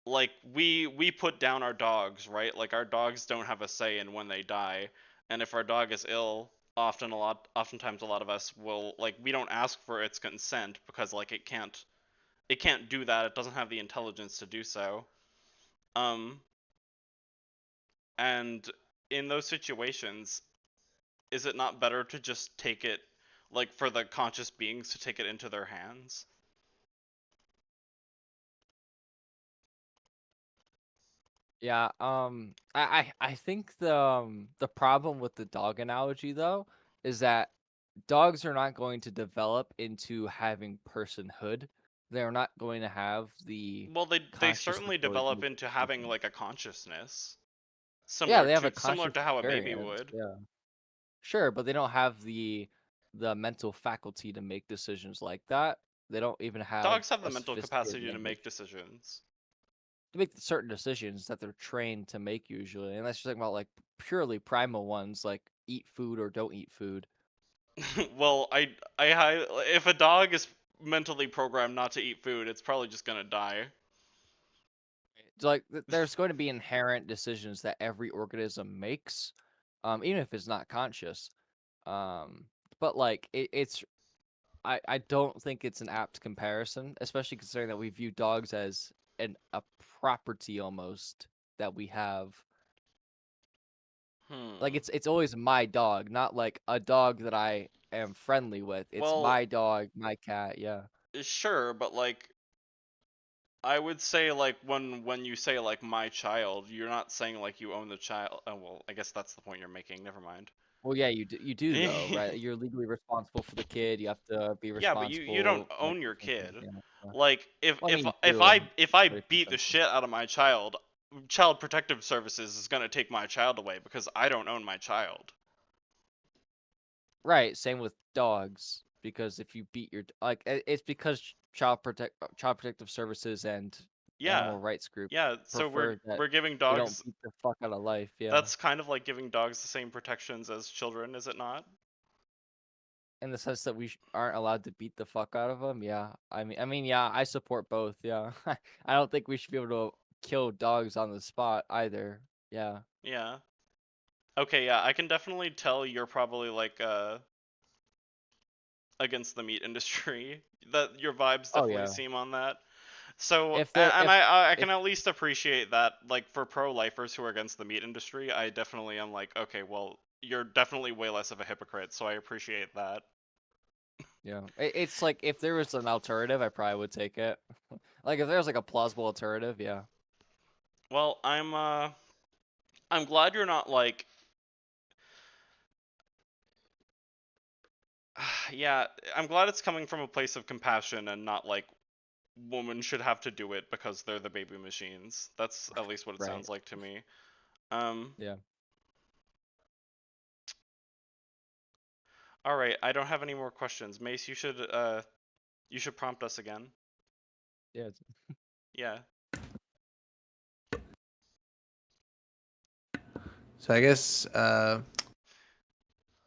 like we put down our dogs, right? Like our dogs don't have a say in when they die, and if our dog is ill, oftentimes a lot of us will like we don't ask for its consent because like it can't do that. It doesn't have the intelligence to do so. Um, and in those situations, is it not better to just take it, like for the conscious beings to take it into their hands? Yeah, I think the problem with the dog analogy though is that dogs are not going to develop into having personhood. They're not going to have the Well, they conscious certainly ability to develop make into having decisions. like a consciousness, Yeah, similar they have to a conscious how a baby experience. would. Yeah, sure, but they don't have the mental faculty to make decisions like that. They don't even have Dogs have the a mental sophisticated capacity to make language decisions. to make certain decisions that they're trained to make usually. And that's just talking about like purely primal ones, like eat food or don't eat food. Well, if a dog is mentally programmed not to eat food, it's probably just gonna die. It's like there's going to be inherent decisions that every organism makes, even if it's not conscious. Um, but like it's I don't think it's an apt comparison, especially considering that we view dogs as a property almost that we have. Like Hmm. it's always my dog, not like a dog that I am friendly with. It's Well, my dog, my cat. Yeah. sure, but like I would say like when you say like my child, you're not saying like you own the child. Oh, well, I guess that's the point you're making. Never mind. Well, yeah, you do though, right? You're legally responsible for the kid. You have to be Yeah, but you don't responsible, like own your for things, kid. yeah. Like if Well, I if mean, you if do, I if I but if you beat the sense shit out of my child, Child Protective Services is gonna take my child away because I don't own my child. right. Same with dogs, because if you beat your like, it's because child protective services and Yeah, animal rights groups yeah. So prefer that we're giving we don't dogs. beat the fuck out of life. Yeah, That's kind of like giving dogs the same protections as children, is it not? in the sense that we aren't allowed to beat the fuck out of them. Yeah, yeah, I support both. Yeah, I don't think we should be able to kill dogs on the spot either. Yeah. Yeah. Okay, yeah, I can definitely tell you're probably like against the meat industry. That your vibes Oh definitely yeah. seem on that. So, If they're and I if can at least appreciate that, like for pro-lifers who are against the meat industry, I definitely am like, okay, well, you're definitely way less of a hypocrite, so I appreciate that. Yeah, it's like if there was an alternative, I probably would take it. Like if there was like a plausible alternative, yeah. Well, I'm glad you're not like, yeah, I'm glad it's coming from a place of compassion and not like women should have to do it because they're the baby machines. That's at least what it Right. sounds like to me. Um, Yeah. all right, I don't have any more questions. Mace, you should prompt us again. Yeah. Yeah. So I guess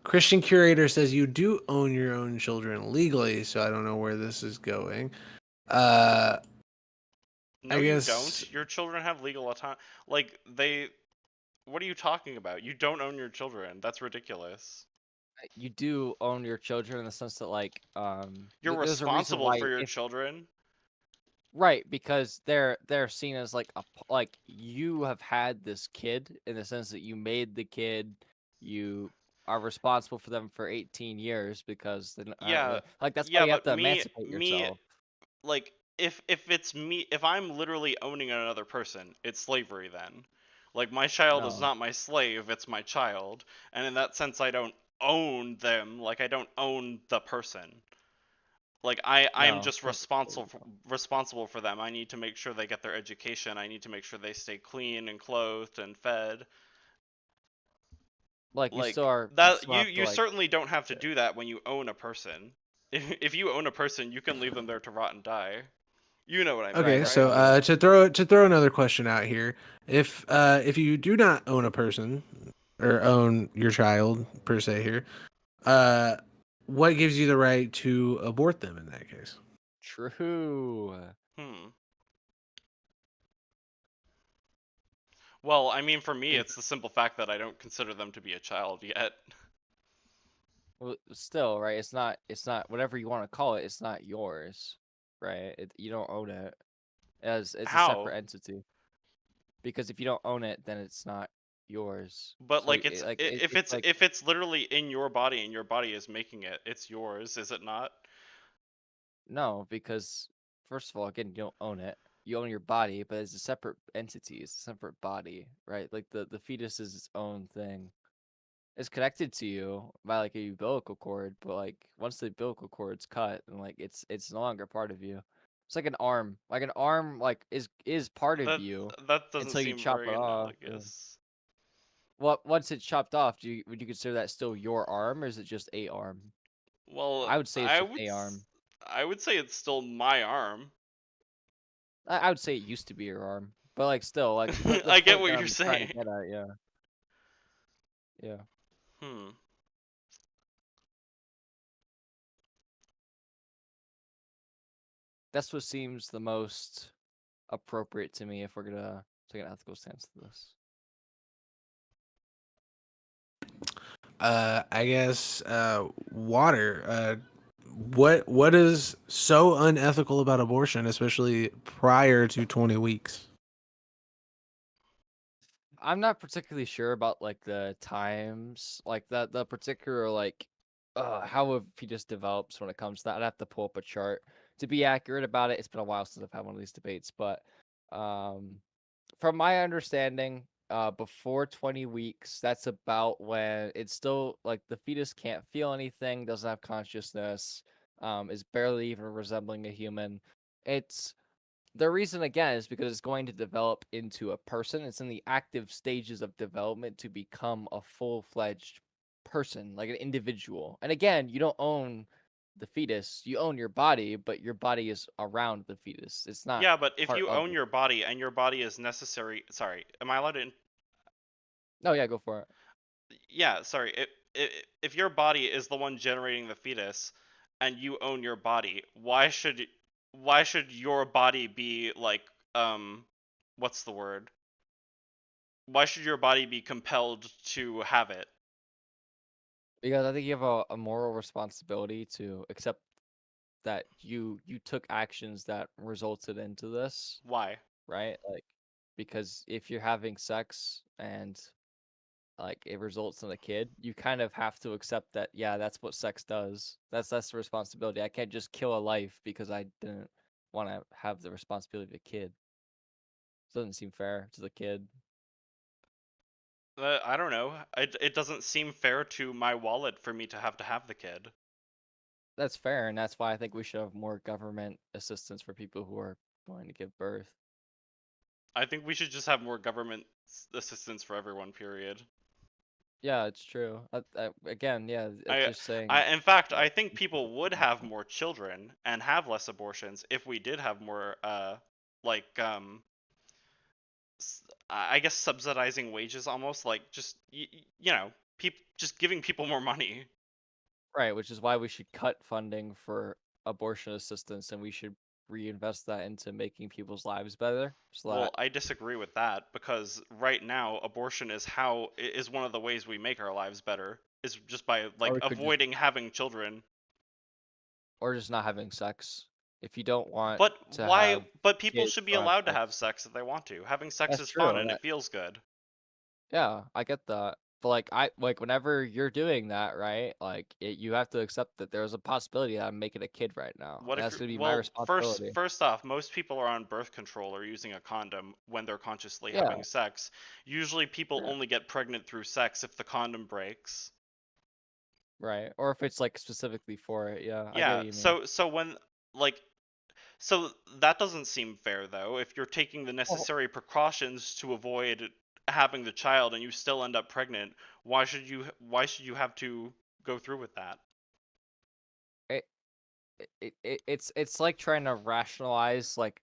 Christian Curator says you do own your own children legally, so I don't know where this is going. Uh, No, I you guess don't. Your children have legal autonomy. Like they. What are you talking about? You don't own your children. That's ridiculous. You do own your children in the sense that like You're there's a reason responsible why for your if children. right because they're seen as like like you have had this kid in the sense that you made the kid, you are responsible for them for 18 years because they aren't Yeah, really like that's why yeah, you have but to emancipate me, yourself. like if it's me, if I'm literally owning another person, it's slavery then. Like my child is No. not my slave, it's my child, and in that sense, I don't own them. Like I don't own the person. Like I'm No. just responsible for them. I need to make sure they get their education. I need to make sure they stay clean and clothed and fed. Like you still Like are you that still have to you like certainly don't have to do that when you own a person. If you own a person, you can leave them there to rot and die. You know what I mean, okay. right. right? So to throw another question out here, if you do not own a person or own your child per se here, uh, what gives you the right to abort them in that case? True. Hmm. Well, I mean for me Is it's the simple fact that I don't consider them to be a child yet. well, still right. It's not whatever you want to call it. It's not yours, right? You don't own it as it's a separate How? entity. Because if you don't own it, then it's not yours. But So like it's like if it's literally in your body and your body is making it, it's yours, is it not? no, because first of all, again, you don't own it. you own your body, but it's a separate entity, it's a separate body, right? Like the fetus is its own thing. It's connected to you by like a umbilical cord, but like once the umbilical cord's cut, and like it's no longer part of you. It's like an arm. Like an arm like is part of That you that doesn't until you seem chop it very off. Yeah. analogous. Well, once it's chopped off, would you consider that still your arm, or is it just a arm? Well, I would say it's just a arm. I would say it's still my arm. I would say it used to be your arm, but like still, like the I get point what that you're I'm trying to saying. get at, yeah, yeah. Hmm. That's what seems the most appropriate to me if we're gonna take an ethical stance to this. I guess water. What is so unethical about abortion, especially prior to 20 weeks? I'm not particularly sure about like the times, like the particular like how a fetus develops when it comes to that. I'd have to pull up a chart to be accurate about it. It's been a while since I've had one of these debates, but um from my understanding, before 20 weeks, that's about when it's still like the fetus can't feel anything, doesn't have consciousness, is barely even resembling a human. It's the reason again is because it's going to develop into a person. It's in the active stages of development to become a full-fledged person, like an individual. And again, you don't own the fetus. You own your body, but your body is around the fetus. It's not Yeah, but if part you of own it. your body and your body is necessary, sorry, am I allowed to? No, yeah, go for it. Yeah, sorry. If your body is the one generating the fetus, and you own your body, why should your body be like what's the word? Why should your body be compelled to have it? Because I think you have a moral responsibility to accept that you took actions that resulted into this, Why? right? Like because if you're having sex and like it results in a kid, you kind of have to accept that yeah, that's what sex does. That's the responsibility. I can't just kill a life because I didn't want to have the responsibility of a kid. Doesn't seem fair to the kid. I don't know. It doesn't seem fair to my wallet for me to have the kid. That's fair, and that's why I think we should have more government assistance for people who are going to give birth. I think we should just have more government assistance for everyone, period. Yeah, it's true. Again, yeah, it's I, just saying. in fact, Like, I think people would have more children and have less abortions if we did have more, like, I guess subsidizing wages almost, like just you know, just giving people more money. right, which is why we should cut funding for abortion assistance and we should reinvest that into making people's lives better so Well, that, I disagree with that because right now abortion is one of the ways we make our lives better is just by or like we could just, avoiding having children. or just not having sex. If you don't want But to why? have But people kids, should be don't have allowed to have sex. sex if they want to. Having sex That's is fun true. and it feels good. Yeah, I get that. But like whenever you're doing that, right? Like you have to accept that there's a possibility that I'm making a kid right now. What And if that's you're, gonna be my well, responsibility. first off, most people are on birth control or using a condom when they're consciously Yeah, having sex. Usually people sure. only get pregnant through sex if the condom breaks. Right. Or if it's like specifically for it. Yeah, I get Yeah, what you mean. so when like so that doesn't seem fair though. If you're taking the Well, necessary precautions to avoid having the child and you still end up pregnant, why should you have to go through with that? it, it's like trying to rationalize like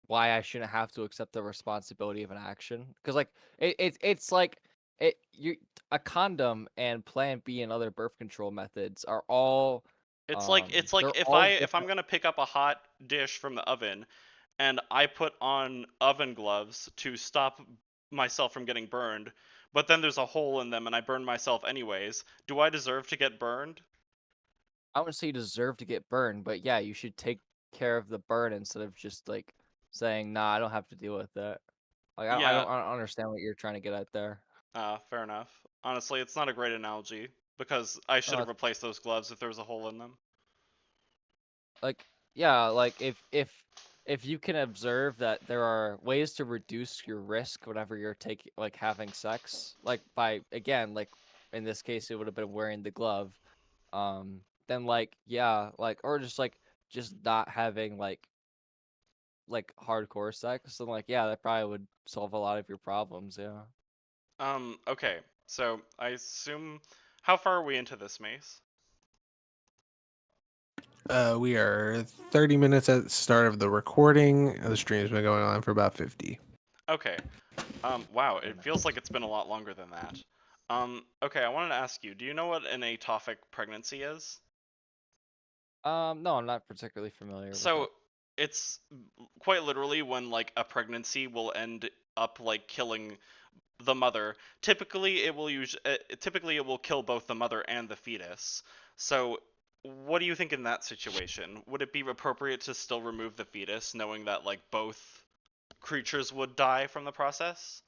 why I shouldn't have to accept the responsibility of an action. Because like it's like it you a condom and Plan B and other birth control methods are all It's like they're all if I'm different. going to pick up a hot dish from the oven and I put on oven gloves to stop myself from getting burned, but then there's a hole in them and I burn myself anyways, do I deserve to get burned? I wouldn't say you deserve to get burned, but yeah, you should take care of the burn instead of just like saying, "Nah, I don't have to deal with it." Like Yeah, I don't understand what you're trying to get at there. fair enough. Honestly, it's not a great analogy because I should No, have replaced those gloves if there was a hole in them. like yeah, like if if you can observe that there are ways to reduce your risk whenever you're taking like having sex, like by again, like in this case, it would have been wearing the glove. Then like yeah, like or just not having like hardcore sex. Then like yeah, that probably would solve a lot of your problems. Yeah. Okay. So I assume, how far are we into this, Mace? We are 30 minutes at the start of the recording. The stream's been going on for about 50. Okay. Wow, it feels like it's been a lot longer than that. Okay, I wanted to ask you, do you know what an atophic pregnancy is? No, I'm not particularly familiar with it. So it's quite literally when like a pregnancy will end up like killing the mother. Typically it will kill both the mother and the fetus. So what do you think in that situation? Would it be appropriate to still remove the fetus, knowing that like both creatures would die from the process?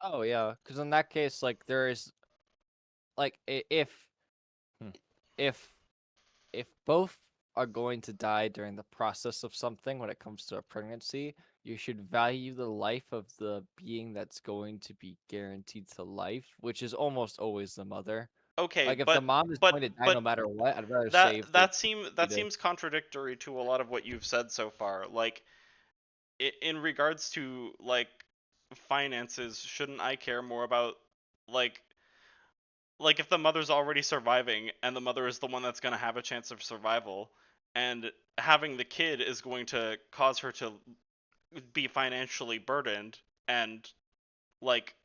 Oh yeah, because in that case, like there is like hmm, if if both are going to die during the process of something when it comes to a pregnancy, you should value the life of the being that's going to be guaranteed to life, which is almost always the mother. Okay, Like if the mom is but going to die but no matter what, I'd rather that save the that seem that fetus. seems contradictory to a lot of what you've said so far. Like in regards to like finances, shouldn't I care more about like if the mother's already surviving and the mother is the one that's going to have a chance of survival, and having the kid is going to cause her to be financially burdened, and like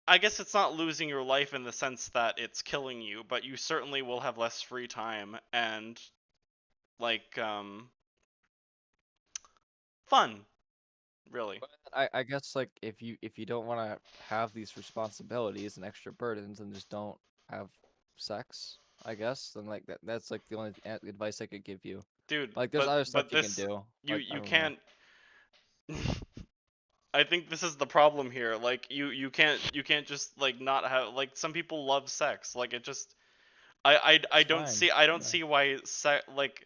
I guess it's not losing your life in the sense that it's killing you, but you certainly will have less free time and like fun, really. But I guess like if you don't want to have these responsibilities and extra burdens, then just don't have sex. I guess then like that's like the only advice I could give you. Dude, Like there's but other stuff but you can this do. you Like I you don't know. can't I think this is the problem here. Like you can't just like not have like some people love sex. Like it just I It's don't fine. see I don't Yeah. see why like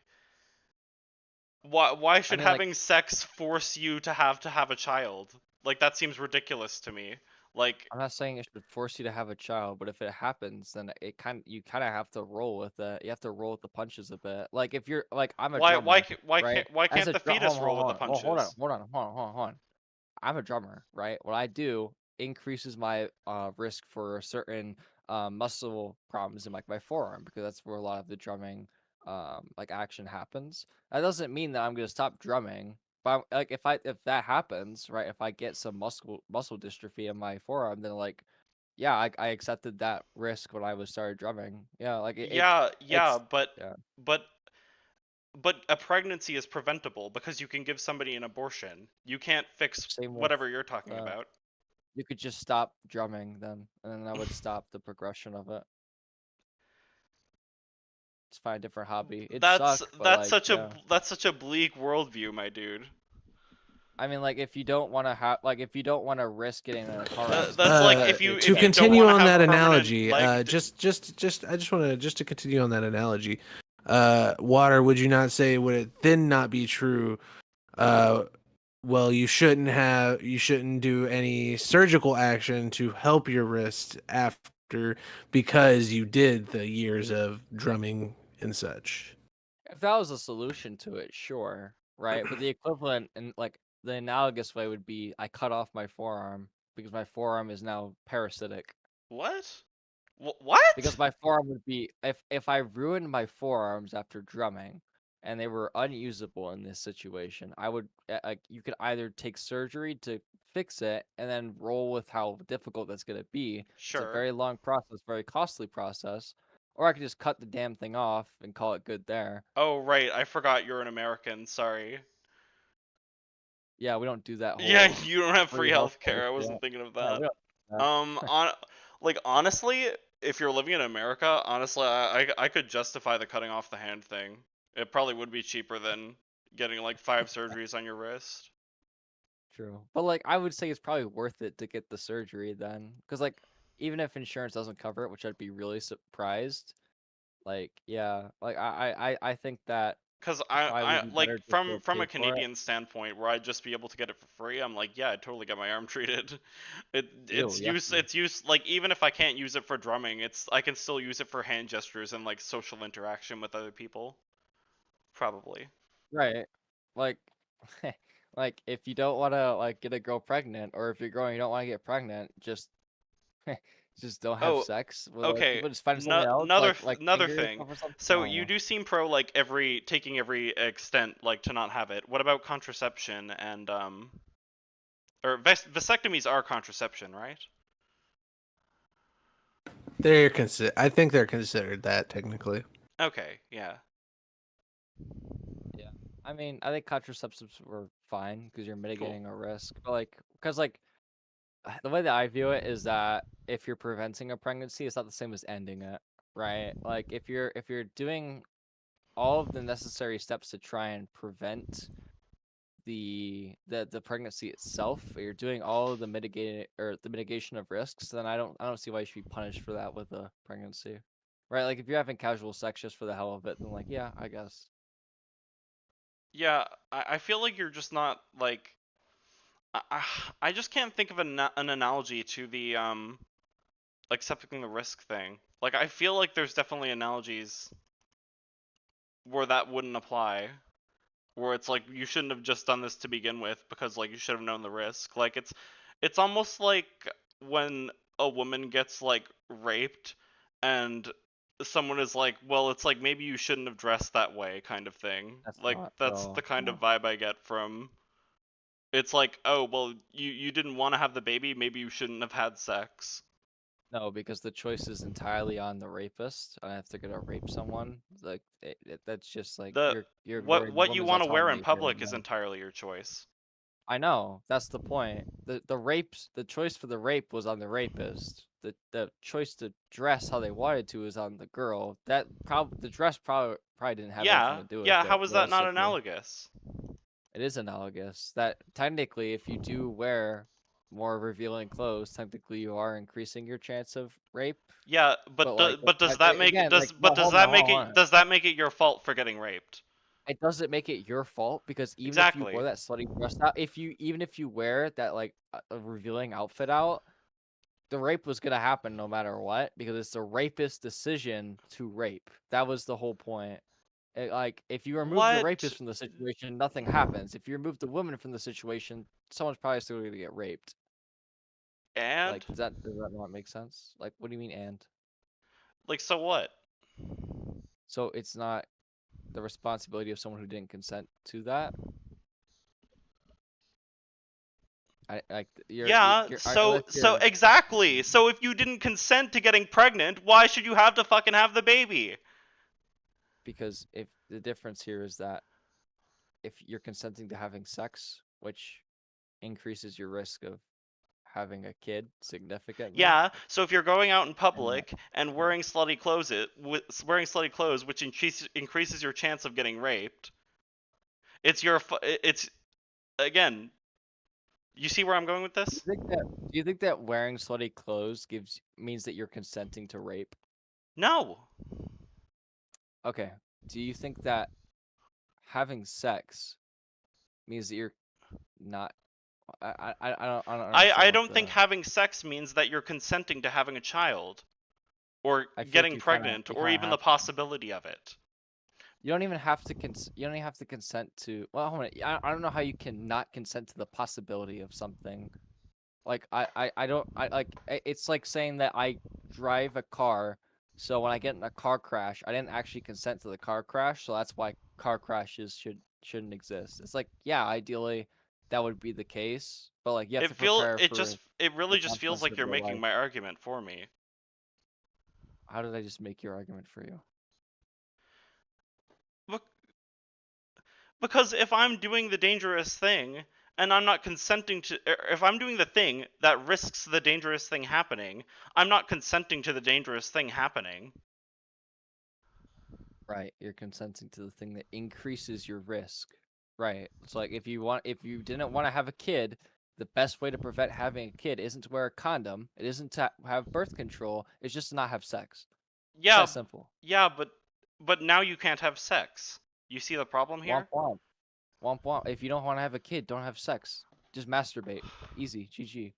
why I should mean like having sex force you to have a child? Like that seems ridiculous to me. Like I'm not saying it should force you to have a child, but if it happens, then you kind of have to roll with it. You have to roll with the punches a bit. Like if you're like I'm a drummer, right? why As can't a the drum, fetus roll with the hold on, punches? hold on. I'm a drummer, right? What I do increases my risk for certain muscle problems in like my forearm because that's where a lot of the drumming like action happens. That doesn't mean that I'm gonna stop drumming. But like if that happens, right? If I get some muscle dystrophy in my forearm, then like yeah, I accepted that risk when I was started drumming. Yeah, like Yeah, yeah, it's but yeah, but but a pregnancy is preventable because you can give somebody an abortion. You can't fix same with whatever you're talking uh about. you could just stop drumming then, and then that would stop the progression of it. Just find a different hobby. It'd suck, but like, yeah. that's such a bleak worldview, my dude. I mean, like, if you don't want to have, like, if you don't want to risk getting in a car accident, That's then like like, To if you yeah, don't continue want to on have that permanent analogy, leg. I just want to just to continue on that analogy. Water, would you not say would it then not be true? Uh, well, you shouldn't do any surgical action to help your wrist after because you did the years of drumming and such. if that was a solution to it, sure, right? But the equivalent and like the analogous way would be I cut off my forearm because my forearm is now parasitic. What? What? Because my forearm would be if I ruined my forearms after drumming and they were unusable in this situation, I would like you could either take surgery to fix it and then roll with how difficult that's going to be. It's a Sure. very long process, very costly process, or I could just cut the damn thing off and call it good there. Oh, right. I forgot you're an American. Sorry. Yeah, we don't do that Yeah, whole you don't have free free healthcare healthcare. I shit. wasn't thinking of Yeah, that. we don't do that. On like honestly, if you're living in America, honestly, I could justify the cutting off the hand thing. It probably would be cheaper than getting like 5 surgeries on your wrist. True. But like I would say it's probably worth it to get the surgery then. Cuz like even if insurance doesn't cover it, which I'd be really surprised, like yeah, like I think that Because Probably would I be like better just to from pay a for it. Canadian standpoint, where I'd just be able to get it for free. I'm like, yeah, I'd totally get my arm treated. Ew, yucky. It's use like even if I can't use it for drumming, I can still use it for hand gestures and like social interaction with other people. Probably. Right. Like, like if you don't want to like get a girl pregnant, or if you're growing, you don't want to get pregnant, just don't have Oh, sex with other okay. people. Just find No, something else, like another finger thing. yourself or something. I So don't you know. do seem pro like taking every extent like to not have it. What about contraception and or vasectomies are contraception, right? I think they're considered that technically. Okay, yeah. Yeah. I mean, I think contraceptives were fine because you're Cool. mitigating a risk, but like, because like the way that I view it is that if you're preventing a pregnancy, it's not the same as ending it, right? Like if you're doing all of the necessary steps to try and prevent the pregnancy itself, or you're doing all of the mitigation of risks, then I don't see why you should be punished for that with a pregnancy, right? Like if you're having casual sex just for the hell of it, then like yeah, I guess. Yeah, I feel like you're just not like I just can't think of an analogy to the accepting the risk thing. Like I feel like there's definitely analogies where that wouldn't apply, where it's like you shouldn't have just done this to begin with because like you should have known the risk. Like it's almost like when a woman gets like raped and someone is like, well, it's like maybe you shouldn't have dressed that way kind of thing. That's Like not at that's the all. kind No. of vibe I get from it's like, oh, well, you didn't want to have the baby, maybe you shouldn't have had sex. No, because the choice is entirely on the rapist. I have to gonna rape someone. Like that's just like The you're ignoring the what you woman's want to wear in autonomy here. public is entirely your choice. I know, that's the point. The choice for the rape was on the rapist. The choice to dress how they wanted to is on the girl. The dress probably didn't have anything Yeah, to do with yeah, it, how is that not realistically. analogous? It is analogous. That technically if you do wear more revealing clothes, technically you are increasing your chance of rape. Yeah, But like but does that make again, like no, does hold on, that hold make on. does that make it your fault for getting raped? It doesn't make it your fault because even if you Exactly. wore that slutty dress out, even if you wear that like a revealing outfit out, the rape was gonna happen no matter what because it's the rapist's decision to rape. That was the whole point. Like if you remove the What? rapist from the situation, nothing happens. If you remove the woman from the situation, someone's probably still gonna get raped. And Like does that not make sense? Like what do you mean and? like so what? So it's not the responsibility of someone who didn't consent to that. I like Yeah, unless so you're exactly. So if you didn't consent to getting pregnant, why should you have to fucking have the baby? because if the difference here is that if you're consenting to having sex, which increases your risk of having a kid significantly, Yeah, so if you're going out in and that public and wearing slutty clothes, which increases your chance of getting raped, it's again. You see where I'm going with this? do you think that wearing slutty clothes means that you're consenting to rape? No. Okay. Do you think that having sex means that you're not? I don't I understand what don't think the. having sex means that you're consenting to having a child or I feel like getting pregnant you or kind of even the have. possibility of it. You don't even have to you don't even have to consent to. Well, hold on. I don't know how you can not consent to the possibility of something. Like I don't I like it's like saying that I drive a car, so when I get in a car crash, I didn't actually consent to the car crash, so that's why car crashes shouldn't exist. It's like yeah, ideally that would be the case, but like you have to prepare for It the really just feels consequences like of you're your making life. my argument for me. How did I just make your argument for you? Bec- Because if I'm doing the dangerous thing and I'm not consenting to if I'm doing the thing that risks the dangerous thing happening, I'm not consenting to the dangerous thing happening. Right, you're consenting to the thing that increases your risk. Right. It's like if you didn't want to have a kid, the best way to prevent having a kid isn't to wear a condom. It isn't to have birth control. It's just to not have sex. It's Yeah, that simple. yeah, but now you can't have sex. You see the problem Womp here? womp. Womp womp. If you don't want to have a kid, don't have sex. Just masturbate. Easy. GG.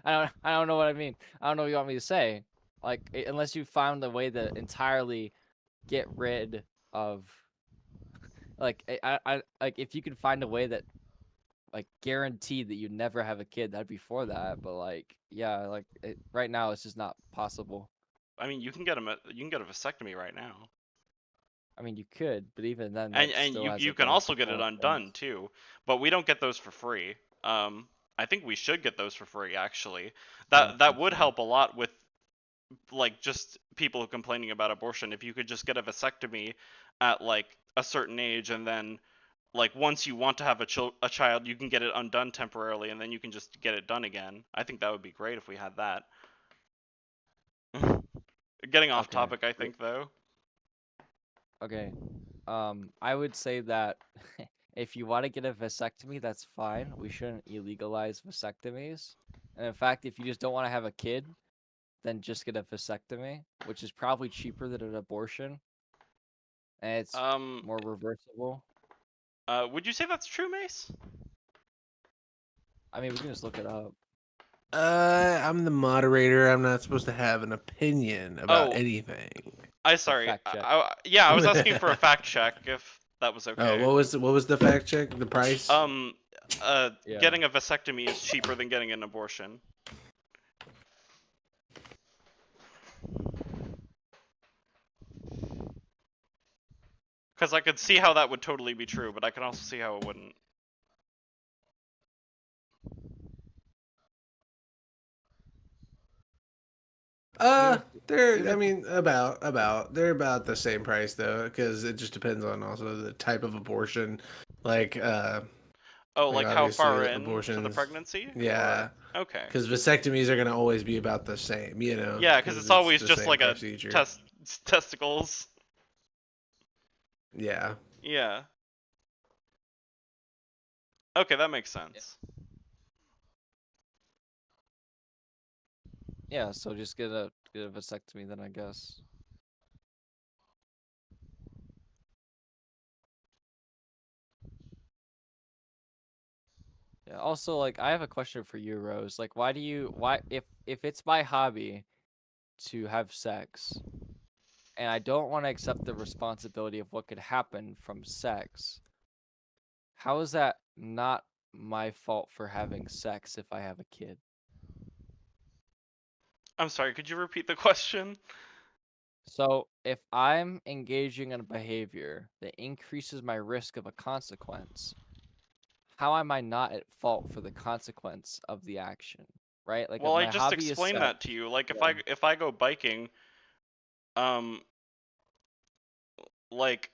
I don't know what I mean. I don't know what you want me to say. Like unless you found a way to entirely get rid of like I like if you could find a way that like guaranteed that you'd never have a kid, that'd be for that. But like yeah, like right now it's just not possible. I mean, you can get a vasectomy right now. I mean, you could, but even then, And that still has you like can a also get it couple of things. undone too, but we don't get those for free. I think we should get those for free actually. I don't That think would so. help a lot with like just people complaining about abortion. If you could just get a vasectomy at like a certain age, and then like once you want to have a child, you can get it undone temporarily, and then you can just get it done again. I think that would be great if we had that. Getting off Okay. topic, I think though. Okay. I would say that if you want to get a vasectomy, that's fine. We shouldn't illegalize vasectomies. And in fact, if you just don't want to have a kid, then just get a vasectomy, which is probably cheaper than an abortion, and it's Um, more reversible. would you say that's true, Mace? I mean, we can just look it up. I'm the moderator. I'm not supposed to have an opinion about Oh, anything. It's a sorry. fact check. Yeah, I was asking for a fact check if that was Oh, okay. what was the fact check? The price? Um, Yeah. getting a vasectomy is cheaper than getting an abortion. Because I could see how that would totally be true, but I can also see how it wouldn't. They're even I if mean about they're about the same price though, because it just depends on also the type of abortion. Like Oh, like like how far obviously in to the abortions, pregnancy? Or yeah, okay. because vasectomies are gonna always be about the same, you know, Yeah, because because it's it's always the just same like a procedure. test testicles. Yeah. Yeah. Okay, that makes sense. yeah, so just get a vasectomy then, I guess. Yeah. Also, like, I have a question for you, Rose. Like, why if it's my hobby to have sex, and I don't want to accept the responsibility of what could happen from sex, how is that not my fault for having sex if I have a kid? I'm sorry, could you repeat the question? So, if I'm engaging in a behavior that increases my risk of a consequence, how am I not at fault for the consequence of the action? Right? Like, if Well, I my just hobby is explained sex, that to you. Like yeah, if I go biking, um, like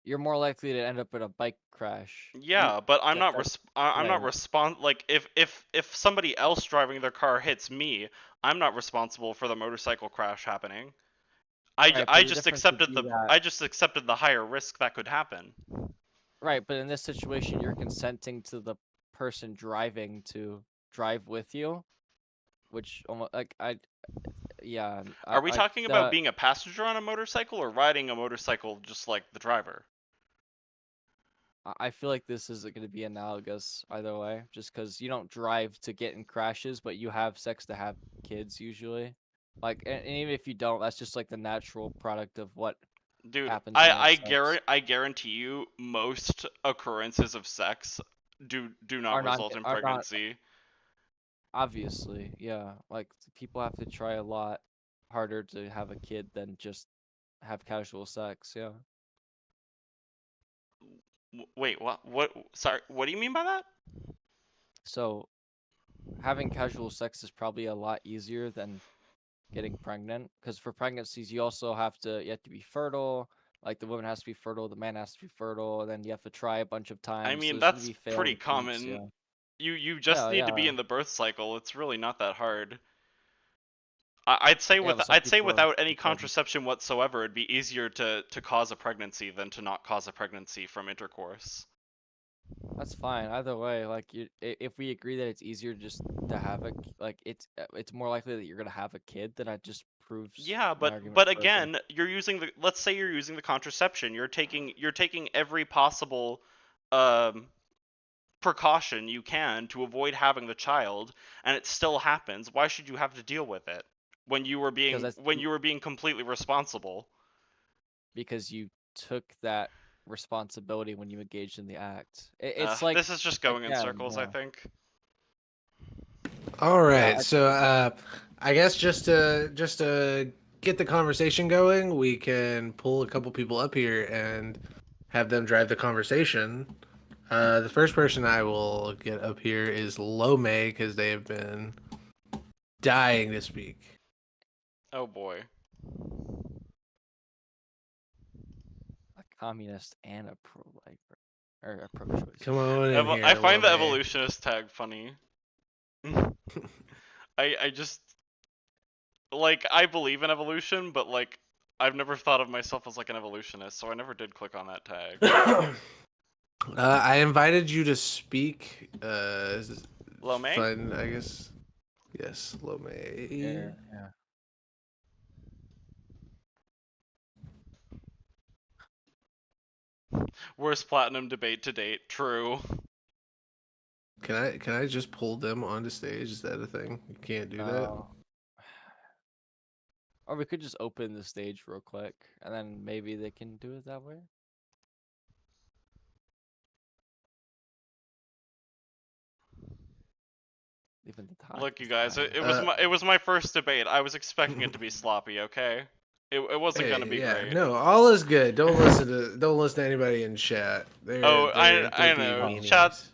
you're more likely to end up in a bike crash. yeah, but That's I'm not yeah. like if somebody else driving their car hits me, I'm not responsible for the motorcycle crash happening. Right, but the difference would be that I just accepted the higher risk that could happen. right, but in this situation, you're consenting to the person driving to drive with you, which almost like yeah, Are we like talking about being a passenger on a motorcycle or riding a motorcycle just like the driver? I feel like this isn't going to be analogous either way, just because you don't drive to get in crashes, but you have sex to have kids usually. Like, and even if you don't, that's just like the natural product of what Dude, happens when you have sex. I guarantee you most occurrences of sex do not Are not result in are not pregnancy. obviously, yeah. Like people have to try a lot harder to have a kid than just have casual sex. Yeah. Wait, what? What? Sorry, what do you mean by that? So having casual sex is probably a lot easier than getting pregnant, because for pregnancies you have to be fertile. Like the woman has to be fertile, the man has to be fertile, and then you have to try a bunch of I times. So mean, there's gonna that's be pretty failed attempts. common. Yeah. You just Yeah. need to be Yeah. in the birth cycle. It's really not that hard. Yeah. But some I'd say people are without any retarded. contraception whatsoever, it'd be easier to cause a pregnancy than to not cause a pregnancy from intercourse. That's fine. Either way, like if we agree that it's easier just to have it's more likely that you're gonna have a kid, then that just proves Yeah, my but argument but further. again, you're using the let's say you're using the contraception. You're taking every possible um precaution you can to avoid having the child, and it still happens. Why should you have to deal with it when you were Because being completely responsible? because you took that responsibility when you engaged in the act. It's like This is just going in again, circles, I yeah, think. All yeah. right. So I guess just to get the conversation going, we can pull a couple people up here and have them drive the conversation. The first person I will get up here is Lome because they have been dying to speak. Oh boy. A communist and a pro-lifer or a pro-choice. Come on in I here, find the Lome. evolutionist tag funny. I just like I believe in evolution, but like I've never thought of myself as like an evolutionist, so I never did click on that tag. I invited you to speak. Lome? Fun, I guess. Yes, Lome. Yeah, yeah. Worst platinum debate to date. True. Can I just pull them onto stage? Is that a thing? You can't do that. No. Or we could just open the stage real quick, and then maybe they can do it that way. Even the time Look, you is guys, dying. it was my first debate. I was expecting it to be sloppy, okay? It wasn't gonna Hey, be yeah, great. no, all is good. Don't listen to anybody in chat. Oh, I They're being know. Oh. meanies.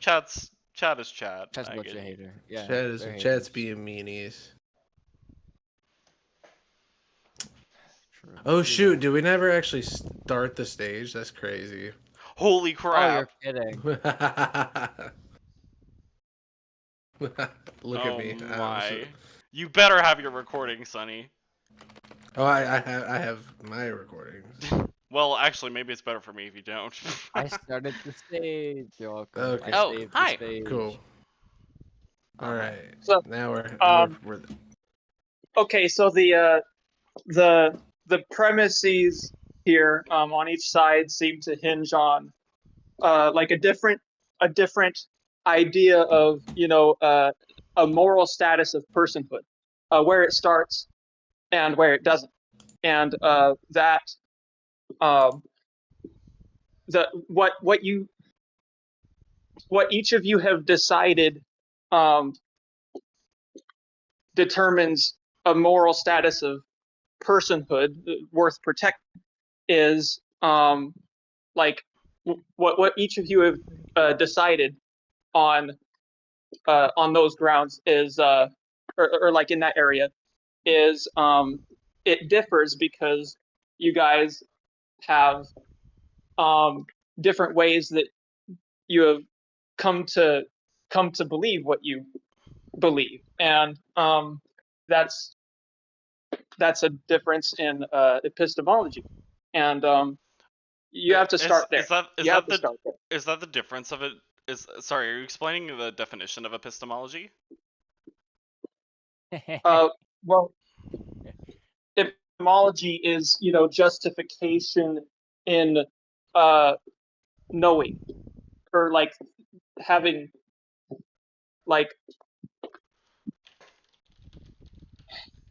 Chat is chat. That's a I bunch get of you. hater. Yeah, they're Chat's haters. being meanies. True. Oh True shoot, that. did we never actually start the stage? That's crazy. Holy Oh, crap! you're kidding. Look at Oh me. my! You better have your recording, Sonny. Oh, I have my recordings. Well, actually, maybe it's better for me if you don't. I started the stage. You're welcome. I Okay, Oh, saved the hi. cool. stage. All Uh-huh. right, So, now we're um, we're okay, so the premises here on each side seem to hinge on like a different idea of a moral status of personhood, where it starts and where it doesn't, and that um, the what each of you have decided um, determines a moral status of personhood worth protecting is like what each of you have decided on those grounds is or like in that area is it differs because you guys have different ways that you have come to believe what you believe, and that's that's a difference in epistemology, and you have to Is start there. is that is You have that to the start there. is that the difference of it? Is sorry, are you explaining the definition of epistemology? Uh, well, epistemology is justification in uh, knowing or like having like.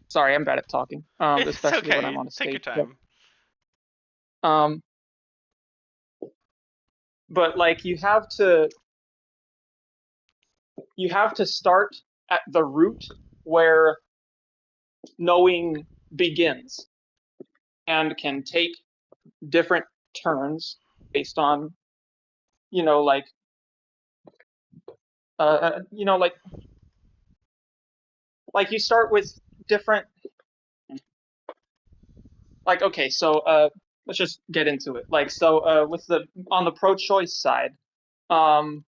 Sorry, I'm bad at talking, It's especially when I'm okay. on a Take your stage. time. Um, but like you have to start at the root where knowing begins and can take different turns based on like like you start with different like okay so let's just get into it like so with the on the pro-choice side um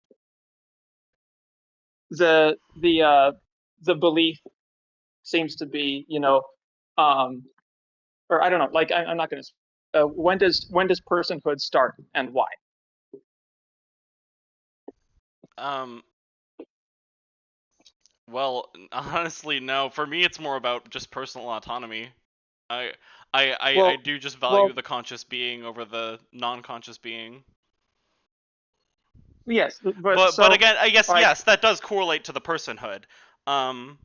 the belief seems to be um or I don't know like I'm not going to. When does personhood start and why? 'Cause, like, okay, so with the on the pro-choice side, the belief seems to be, you know, um, or I don't know, like I'm not going to. When does personhood start and why? 'Cause, like, okay, so with the on the pro-choice side, the belief seems to be, you know, um, or I don't know, like I'm not going to. Um. Well, honestly, no. For me, it's more about just personal autonomy. I, I Well, do just well, value the conscious being over the non-conscious being. yes, but But so again, I guess like yes, that does correlate to the personhood. Um,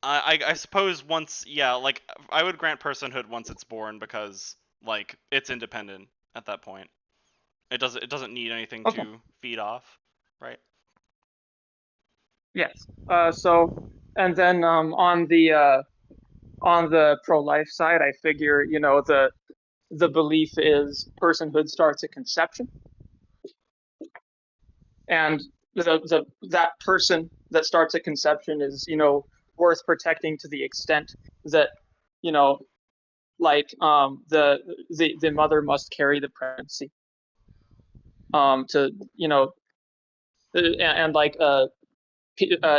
I suppose once, yeah, like I would grant personhood once it's born because like it's independent at that point. It doesn't need anything okay, to feed off, right? yes. So and then on the pro-life side, I figure the belief is personhood starts at conception, and that person that starts at conception is worth protecting to the extent that you know the mother must carry the pregnancy to and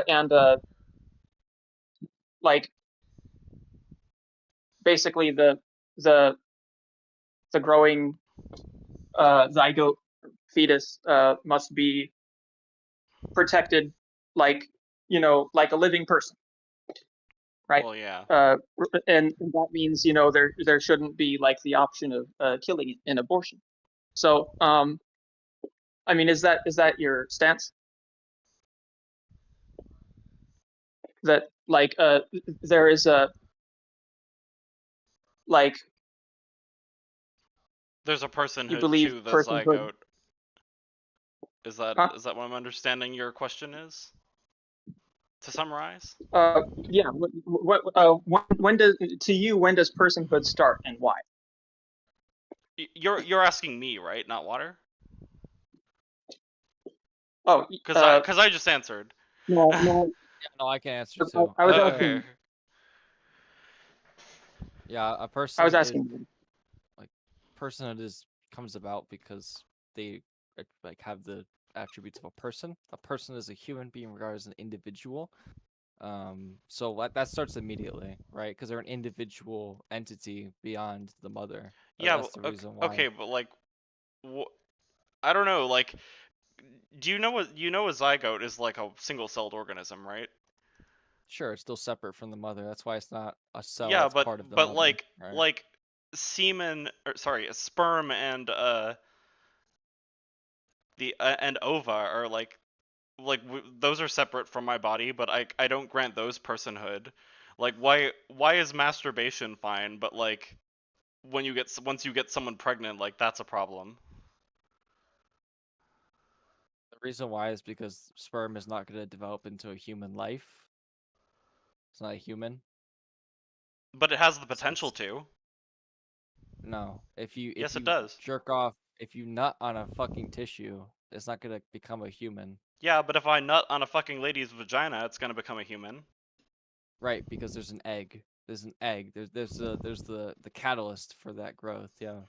and like basically the the growing zygote fetus must be protected like like a living person, right? Well, yeah. uh and that means there shouldn't be like the option of killing an abortion. So I mean, is that your stance, that there is a like There's a you personhood believe to the personhood? zygote. Is that Huh? is that what I'm understanding your question is? To summarize? Yeah. When does to you when does personhood start and why? You're asking me, right? Not Water? Oh, Cause I just answered. no, no. Yeah, no, I can answer I, too. I was Okay. asking. Yeah, a I was person is asking. like personhood is comes about because they like have the attributes of a person. A person is a human being regarded as an individual. So that starts immediately, right? Because they're an individual entity beyond the mother. Yeah, That's the reason why. okay, but like, I don't know. Like, do you know what a zygote is? Like a single-celled organism, right? Sure, it's still separate from the mother. That's why it's not a cell Yeah, that's but part of the but mother, like right? like semen, or sorry, sperm and the and ova are those are separate from my body, but I don't grant those personhood. Like, why is masturbation fine, but like once you get someone pregnant, like that's a problem. The reason why is because sperm is not going to develop into a human life. It's not a human. But it has the So potential it's to. no. If Yes, it you does. jerk off, if you nut on a fucking tissue, it's not going to become a human. Yeah, but if I nut on a fucking lady's vagina, it's gonna become a human. Right, because there's an egg. There's an egg. There's the catalyst for that growth. Yeah.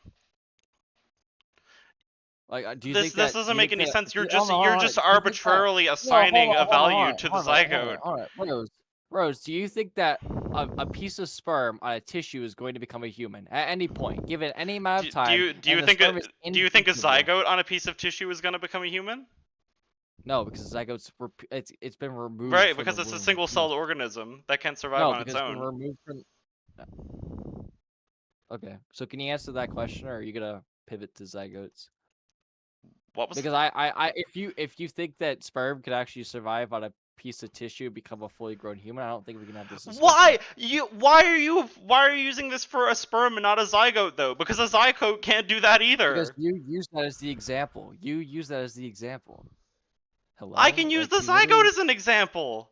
Like, do you This think this that? Do doesn't you make think any that? sense. You're just Hold on, you're hold on. just Do you think that? arbitrarily No, assigning a value to the hold on, zygote. hold on. Rose, do you think that a piece of sperm on a tissue is going to become a human at any point, given any amount of Do, do time, you do and you the think sperm is do you think a invincible? zygote on a piece of tissue is gonna become a human? No, because zygotes it's been removed Right, from the because it's a womb. Yes. single-celled organism that can't survive No, on its because it's been own. removed from. Okay, so can you answer that question, or are you gonna pivot to zygotes? What was? Because if you think that sperm could actually survive on a piece of tissue, become a fully grown human, I don't think we can have this discussion. Why are you using this for a sperm and not a zygote though? Because a zygote can't do that Because either. you use that as the example. You use that as the example. I Hello? can use Like the you zygote literally. as an example.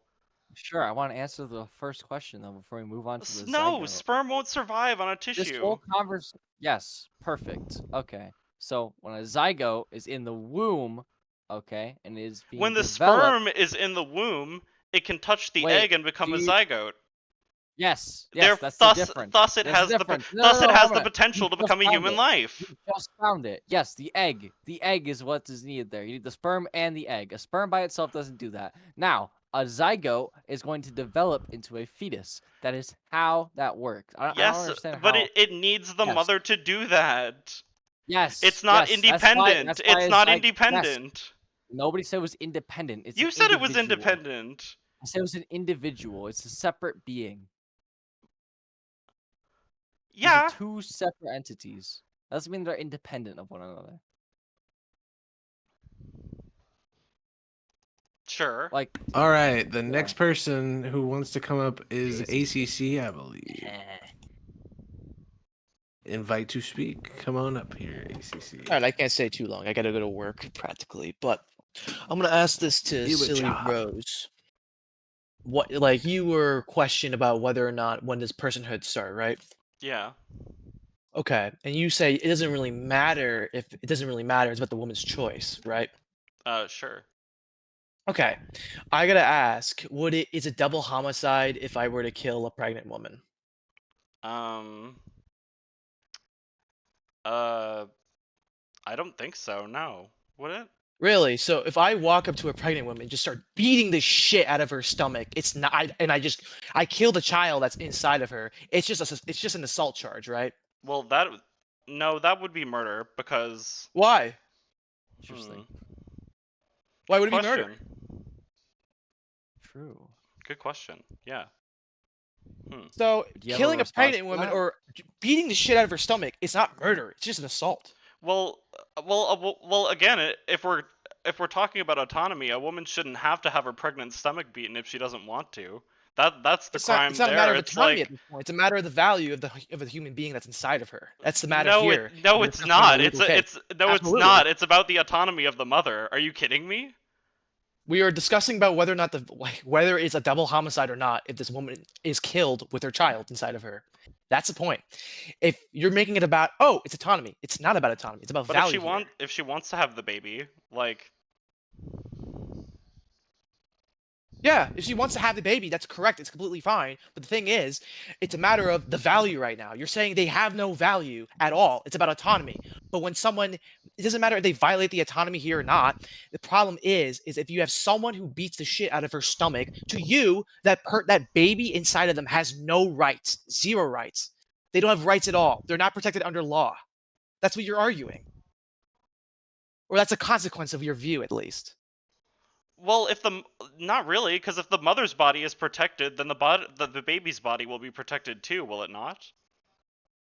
Sure, I want to answer the first question though before we move on to the No, zygote. sperm won't survive on a This tissue. whole conversation. Yes, perfect. Okay. So when a zygote is in the womb, okay, and is being When the developed. sperm is in the womb, it can touch the Wait, egg and do become a you? zygote. Yes, There, that's the thus, difference. thus it There's a has difference. thus it No, has hold the on. You potential to just become a found human it. life. You just found it. Yes, the egg. The egg is what is needed there. You need the sperm and the egg. A sperm by itself doesn't do that. Now, a zygote is going to develop into a fetus. That is how that works. I don't Yes, understand but how. it needs the Yes, mother to do that. It's yes, not yes. independent. That's why It's a not zygote. Yes, independent. Nobody said it was independent. It's You an said it was individual. independent. I said it was an individual. It's a separate being. These are Yeah. 2 separate entities. That doesn't mean they're independent of one another. Sure. Like, All right, the Yeah. next person who wants to come up is ACC. ACC, I believe. Invite to speak. Come on up here, ACC. All right, I can't say too long. I gotta go to work practically, but I'm gonna ask this to Do a Silly job. Rose. What, like, you were questioned about whether or not when does personhood start, right? Yeah. Okay, and you say it doesn't really matter if it doesn't really matter. It's about the woman's choice, right? Sure. Okay, I gotta ask: is it double homicide if I were to kill a pregnant woman? Um. I don't think so. No. Would it? Really? So if I walk up to a pregnant woman and just start beating the shit out of her stomach, it's not, I kill the child that's inside of her. It's just an assault charge, right? Well, no, that would be murder because. Why? interesting. Why would it be murder? Question. True. Good question. Yeah. So Do you have a killing a response pregnant to woman that? or beating the shit out of her stomach, it's not murder. It's just an assault. Well, again, if we're talking about autonomy, a woman shouldn't have to have her pregnant stomach beaten if she doesn't want to. That's the crime It's not there. a matter of It's autonomy like at this point. It's a matter of the value of the human being that's inside of her. That's the matter no, here. no, We're it's discussing the not. legal case. It's Absolutely. not. It's about the autonomy of the mother. Are you kidding me? We are discussing about whether or not whether it's a double homicide or not if this woman is killed with her child inside of her. That's the point. If you're making it about, oh, it's autonomy, it's not about autonomy. It's about But value. if she wants to have the baby, like. Yeah, if she wants to have the baby, that's correct. It's completely fine. But the thing is, it's a matter of the value right now. You're saying they have no value at all. It's about autonomy. But when someone, it doesn't matter if they violate the autonomy here or not. The problem is if you have someone who beats the shit out of her stomach, to you, that baby inside of them has no rights, 0 rights. They don't have rights at all. They're not protected under law. That's what you're arguing. Or that's a consequence of your view, at least. Well, not really, because if the mother's body is protected, then the baby's body will be protected too, will it not?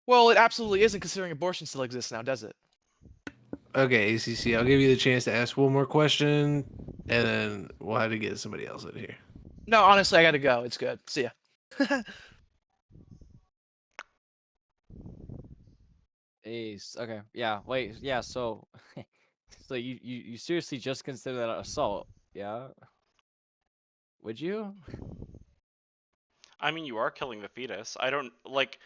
Well, it absolutely isn't, considering abortion still exists now, does it? Okay, ACC, I'll give you the chance to ask one more question, and then we'll have to get somebody else in here. No, honestly, I gotta go. It's good. See ya. Ace. Okay. Yeah. Wait. Yeah. So, so you seriously just consider that assault? Yeah. Would you? I mean, you are killing the fetus. I don't like.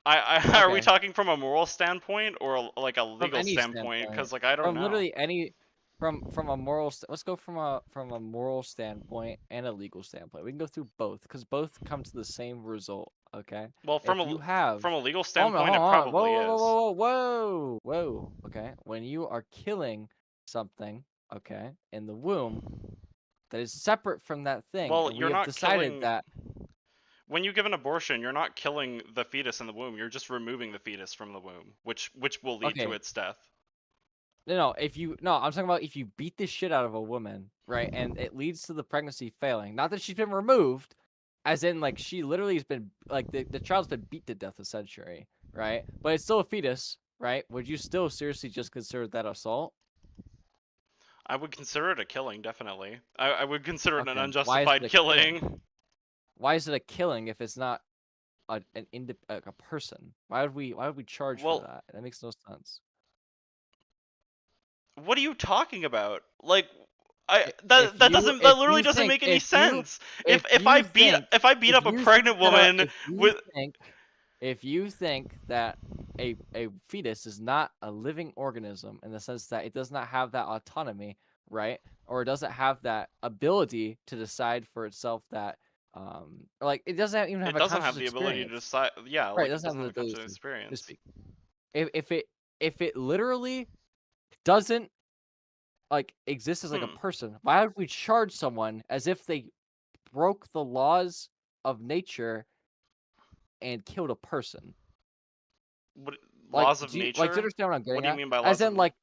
Are we Okay. talking from a moral standpoint or like a From legal any standpoint? Because like I don't From know. literally any, from a moral. Let's go from a moral standpoint and a legal standpoint. We can go through both because both come to the same result. Okay. Well, from If you have from a legal Hold on, standpoint, hold it on. probably Whoa, is. whoa, whoa, whoa, whoa, whoa. Okay. When you are killing something, okay, in the womb that is separate from that thing, Well, and we you're have not decided killing. that When you give an abortion, you're not killing the fetus in the womb. You're just removing the fetus from the womb, which will lead to Okay. its death. no, I'm talking about if you beat the shit out of a woman, right, and it leads to the pregnancy failing. Not that she's been removed, as in like she literally has been like the child's been beat to death essentially, right? But it's still a fetus, right? Would you still seriously just consider that assault? I would consider it a killing, definitely. I would consider it an Okay, why is it unjustified a killing. Why is it a killing if it's not a person? Why would we charge Well, for that? That makes no sense. What are you talking about? Like, If that literally you doesn't think make any if sense. if If I you think if I beat if up a you pregnant think that woman with if you think that a fetus is not a living organism in the sense that it does not have that autonomy, right? Or it doesn't have that ability to decide for itself that like it doesn't even have it a doesn't conscious have the ability to experience. decide. Yeah, Right, like it it doesn't have doesn't the have a ability conscious to experience. speak. If it literally doesn't like exist as like a person, why would we charge someone as if they broke the laws of nature and killed a person? What, Like, laws of do you nature? understand what I'm getting What do you at? mean by As laws in, of? like,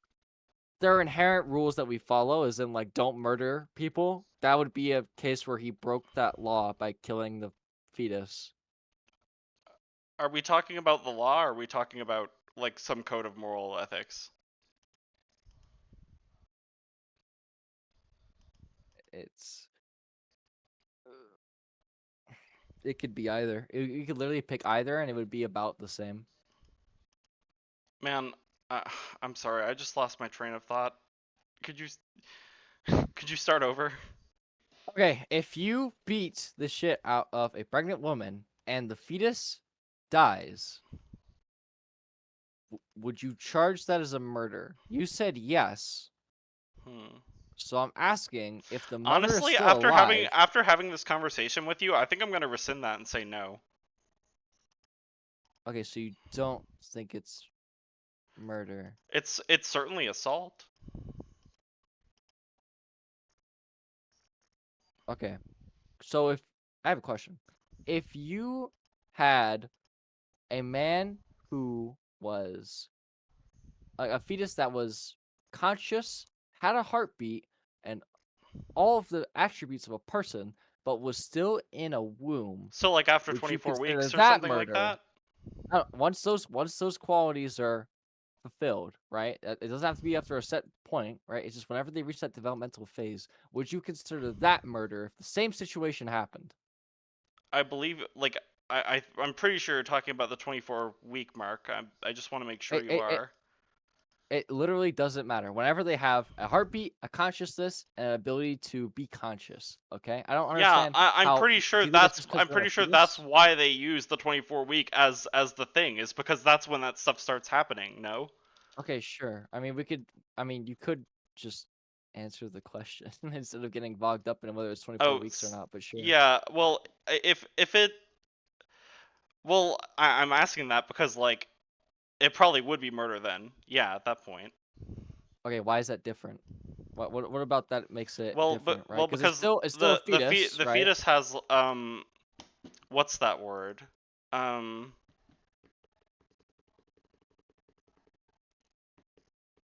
there are inherent rules that we follow, as in like don't murder people. That would be a case where he broke that law by killing the fetus. Are we talking about the law, or are we talking about like some code of moral ethics? It could be either. You could literally pick either, and it would be about the same. Man, I'm sorry. I just lost my train of thought. Could you could you start over? Okay, if you beat the shit out of a pregnant woman and the fetus dies, would you charge that as a murder? You said yes. So I'm asking if the mother Honestly, is still alive. after having this conversation with you, I think I'm gonna rescind that and say no. Okay, so you don't think it's murder? It's certainly assault. Okay, so if I have a question, if you had a man who was a fetus that was conscious, had a heartbeat, and all of the attributes of a person, but was still in a womb, So like after would you 24 consider weeks or that something like murder? that? Once those qualities are fulfilled, right? It doesn't have to be after a set point, right? It's just whenever they reach that developmental phase. Would you consider that murder if the same situation happened? I believe like I'm pretty sure you're talking about the 24-week mark. I just want to make sure It, you it, it, are. it literally doesn't matter. Whenever they have a heartbeat, a consciousness, and an ability to be conscious. Okay, I don't Yeah, understand I'm how. pretty sure Do you think that's just 'cause I'm they're a pretty sure that's fetus? why they use the 24-week as the thing, is because that's when that stuff starts happening. No. Okay, sure. I mean, we could. I mean, you could just answer the question instead of getting bogged up in whether it's 24 Oh, weeks or not. But sure. yeah. Well, if it well, I'm asking that because like it probably would be murder then. Yeah, at that point. Okay, why is that different? What about that makes it Well, different, right? Because because it's still a fetus, the right? fetus has what's that word? Um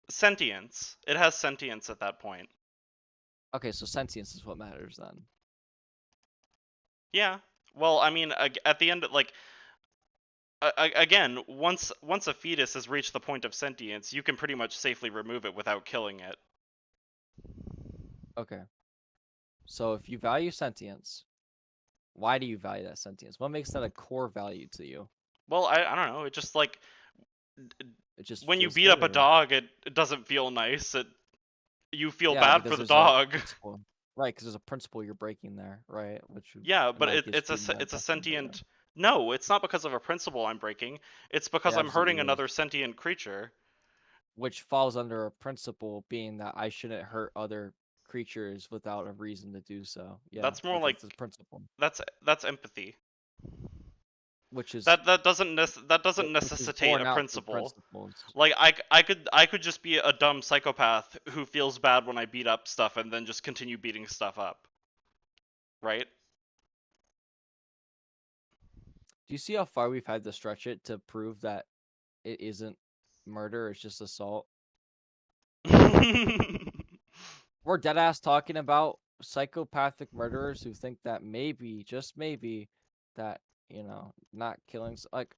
Sentience. It has sentience at that point. Okay, so sentience is what matters then. Yeah. Well, I mean, at the end, like, again, once a fetus has reached the point of sentience, you can pretty much safely remove it without killing it. Okay. So if you value sentience, why do you value that sentience? What makes that a core value to you? Well, I don't know. It just like It just when you feels beat good, up a or dog, it doesn't feel nice. You feel yeah, bad for because the there's a dog. principle, right? Because there's a principle you're breaking there, right? Which Yeah, and but that gives it's beating that a definitely better. sentient. No, it's not because of a principle I'm breaking. It's It because I'm hurting absolutely another is. sentient creature. Which falls under a principle being that I shouldn't hurt other creatures without a reason to do so. Yeah, That's more like that's the principle. that's empathy. Which is That doesn't which is necessitate borne a out through principle. principles. Like I could just be a dumb psychopath who feels bad when I beat up stuff and then just continue beating stuff up. Right? Do you see how far we've had to stretch it to prove that it isn't murder, it's just assault? We're dead ass talking about psychopathic murderers who think that maybe, just maybe, that, not killing like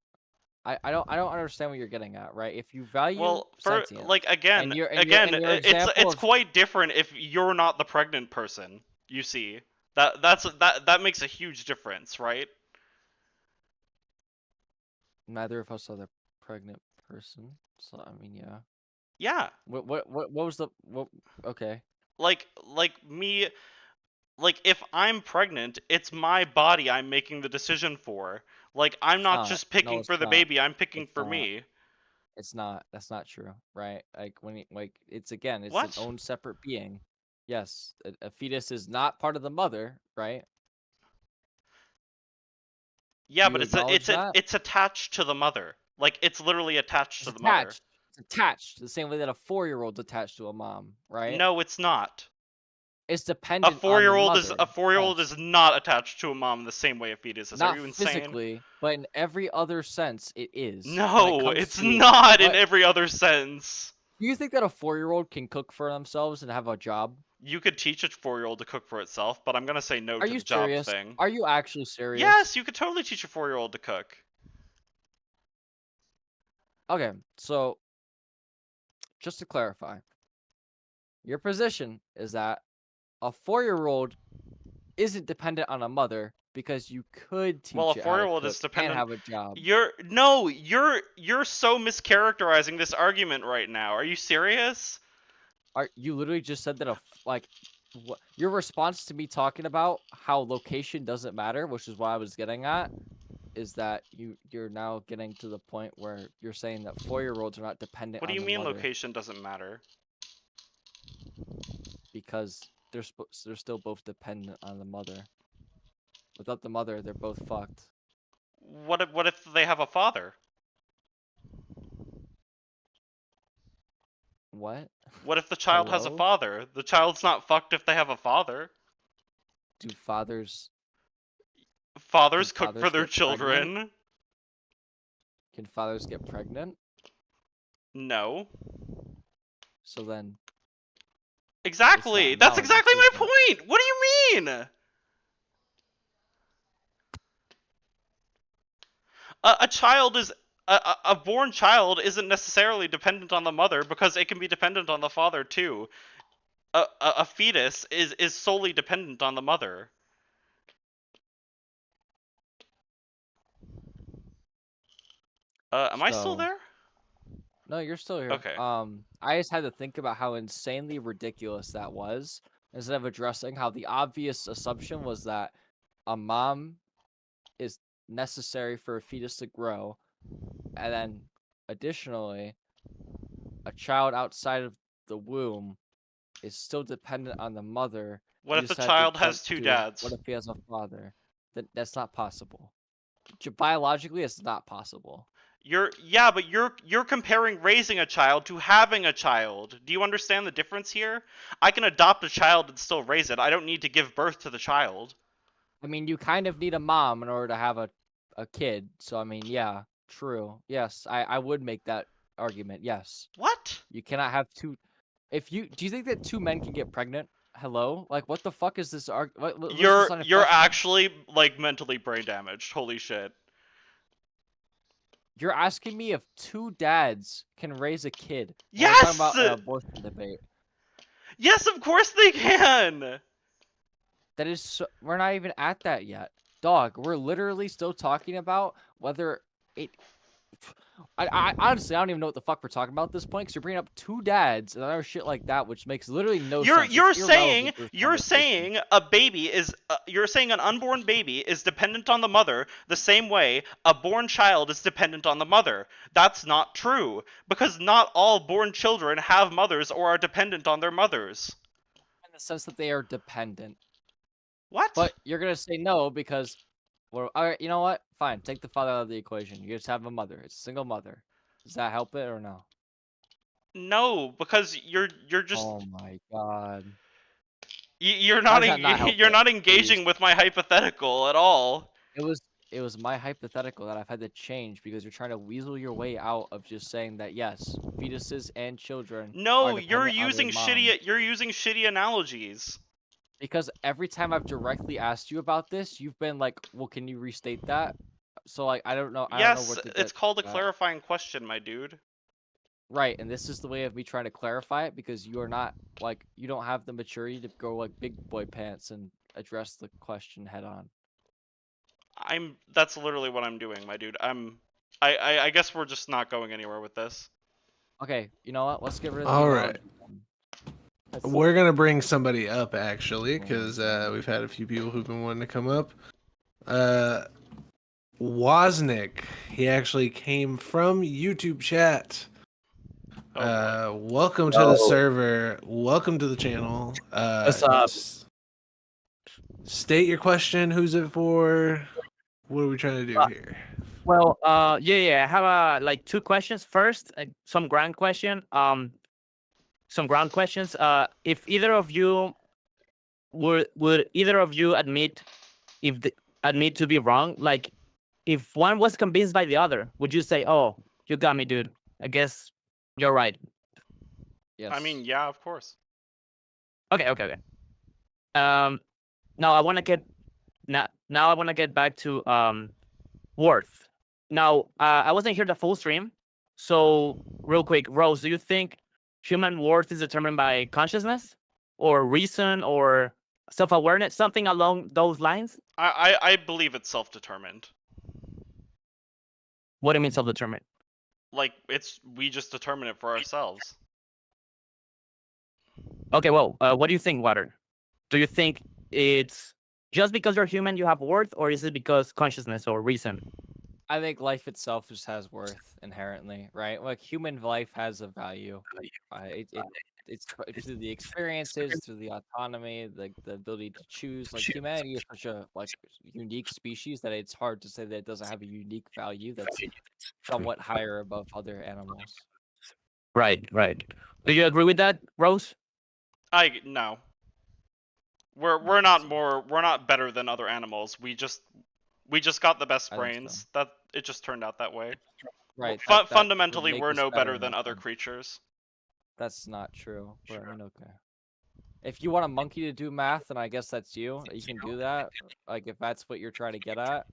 I don't understand what you're getting at, right? If you value Well, for sentience like again, and your again, example it's of quite different if you're not the pregnant person. You see, that makes a huge difference, right? neither of us are the pregnant person, so I mean, yeah. Yeah. What was the what? Okay. Like me, like if I'm pregnant, it's my body I'm making the decision for. Like I'm It's not not. just No, picking it's for the not. baby, I'm picking It's for not. me. It's not. That's not true, right? Like when like it's again, it's an What? own separate being. Yes, a fetus is not part of the mother, right? Yeah, Do but you acknowledge that? it's attached to the mother. Like it's literally attached It's to the mother. attached. It's attached the same way that a 4-year-old's attached to a mom, right? No, it's not. It's dependent on the mother. A 4-year-old Yes. is not attached to a mom in the same way a fetus is. Are Not you insane? physically, but in every other sense, it is. When it No, comes it's to not in what every other sense. Do you think that a 4-year-old can cook for themselves and have a job? You could teach a 4-year-old to cook for itself, but I'm gonna say no Are to you the job serious? thing. Are you actually serious? Yes, you could totally teach a 4-year-old to cook. Okay, so just to clarify, your position is that a 4-year-old isn't dependent on a mother because you could Well, a teach it how to 4-year-old cook is and dependent. have a job. You're so mischaracterizing this argument right now. Are you serious? You literally just said that what your response to me talking about how location doesn't matter, which is what I was getting at, is that you're now getting to the point where you're saying that 4-year-olds are not dependent What do on you the mean mother location doesn't matter? because they're still both dependent on the mother. Without the mother, they're both fucked. What if they have a father? What? What if the child has a Hello? father? The child's not fucked if they have a father. Do fathers Fathers Can cook for fathers their get pregnant? children. Can fathers get pregnant? No. So then Exactly. not a That's no, exactly this my isn't. point. What do you mean? A child is a born child isn't necessarily dependent on the mother because it can be dependent on the father too. A fetus is solely dependent on the mother. Am I still So there? no, you're still here. Okay. I just had to think about how insanely ridiculous that was instead of addressing how the obvious assumption was that a mom is necessary for a fetus to grow, and then additionally, a child outside of the womb is still dependent on the mother. What You if the just had to child jump has two to dads? what if he has a father? That's not possible. Biologically, it's not possible. But you're comparing raising a child to having a child. Do you understand the difference here? I can adopt a child and still raise it. I don't need to give birth to the child. I mean, you kind of need a mom in order to have a kid. So I mean, yeah, true. Yes, I would make that argument. Yes, What? you cannot have two. Do you think that two men can get pregnant? Hello, like what the fuck is this? What is this on a You're question? actually like mentally brain damaged. Holy shit. You're asking me if two dads can raise a kid when we're talking Yes! about an abortion debate. Yes, of course they can. That is so, we're not even at that yet. Dog, we're literally still talking about whether it I honestly I don't even know what the fuck we're talking about at this point because you're bringing up two dads and other shit like that, which makes literally no sense. It's irrelevant to this You're conversation. saying a baby is you're saying an unborn baby is dependent on the mother the same way a born child is dependent on the mother. That's not true because not all born children have mothers or are dependent on their mothers. In the sense that they are dependent. What? But you're gonna say no because, well, all right, you know what? Fine, take the father out of the equation. You just have a mother. It's a single mother. Does that help it or no? No, because you're just Oh my god. you're How not does that not help you're it? not Please. engaging with my hypothetical at all. It was my hypothetical that I've had to change because you're trying to weasel your way out of just saying that yes, fetuses and children are No, dependent on their moms. you're using shitty analogies. Because every time I've directly asked you about this, you've been like, "Well, can you restate that?" So like, I don't know Yes, where to it's get called a that. clarifying question, my dude. Right, and this is the way of me trying to clarify it because you are not like you don't have the maturity to go like big boy pants and address the question head on. That's literally what I'm doing, my dude. I guess we're just not going anywhere with this. Okay, you know what? Let's get rid of the All right. analogy then. We're gonna bring somebody up actually, because we've had a few people who've been wanting to come up. Wozniak, he actually came from YouTube chat. Welcome to the server. Welcome to the channel. What's up? State your question. Who's it for? What are we trying to do here? Well, yeah. I have like two questions. First, some ground questions. If either of you would either of you admit admit to be wrong? Like, if one was convinced by the other, would you say, "Oh, you got me, dude. I guess you're right." Yes. I mean, yeah, of course. Okay. Now I want to get now I want to get back to worth. Now I wasn't here the full stream, so real quick, Rose, do you think human worth is determined by consciousness or reason or self-awareness, something along those lines? I believe it's self-determined. What do you mean self-determined? Like we just determine it for ourselves. Okay, well, what do you think, Water? Do you think it's just because you're human you have worth, or is it because consciousness or reason? I think life itself just has worth inherently, right? Like human life has a value. It's through the experiences, through the autonomy, the ability to choose. Like humanity is such a unique species that it's hard to say that it doesn't have a unique value that's somewhat higher above other animals. Right. Do you agree with that, Rose? No. We're not better than other animals. We just got the best I think so. brains. That it just turned out that way. Right. Well, that would fundamentally, make we're us no better in than that other sense. creatures. That's not true. But I mean, okay. If you want a monkey to do math, then I guess that's you. You can do that. Like if that's what you're trying to get at.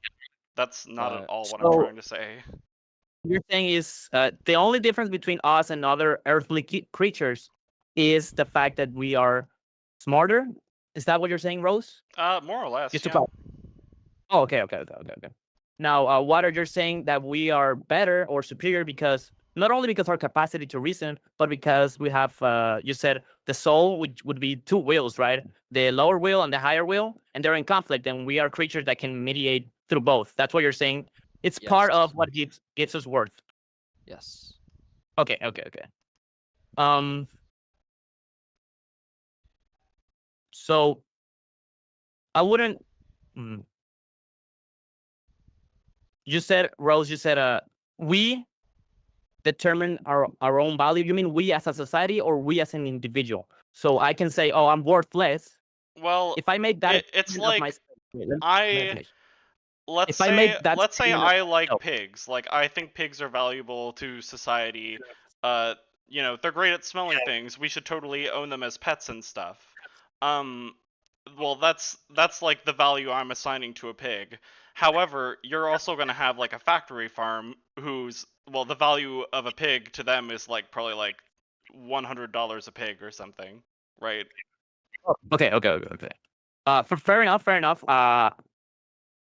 That's not at But- all what I'm So- trying to say. You're saying is the only difference between us and other earthly creatures is the fact that we are smarter. Is that what you're saying, Rose? More or less. Just to Yeah. clarify. Oh, okay. Now, Water, you're saying that we are better or superior because not only because our capacity to reason, but because we have, you said the soul, which would be two wills, right? The lower will and the higher will, and they're in conflict, and we are creatures that can mediate through both. That's what you're saying. It's part Yes. of what gives us worth. Yes. Okay. So I wouldn't. You said, Rose. You said, we determine our own value. You mean we as a society or we as an individual? So I can say, oh, I'm worthless. Well, If I make that, it's statement of like myself- wait, let me I finish. let's If I say make that let's say statement I of like myself- pigs. Like I think pigs are valuable to society. They're great at smelling things. We should totally own them as pets and stuff. Well, that's like the value I'm assigning to a pig. However, you're also going to have like a factory farm the value of a pig to them is like probably like $100 a pig or something, right? Okay. Fair enough.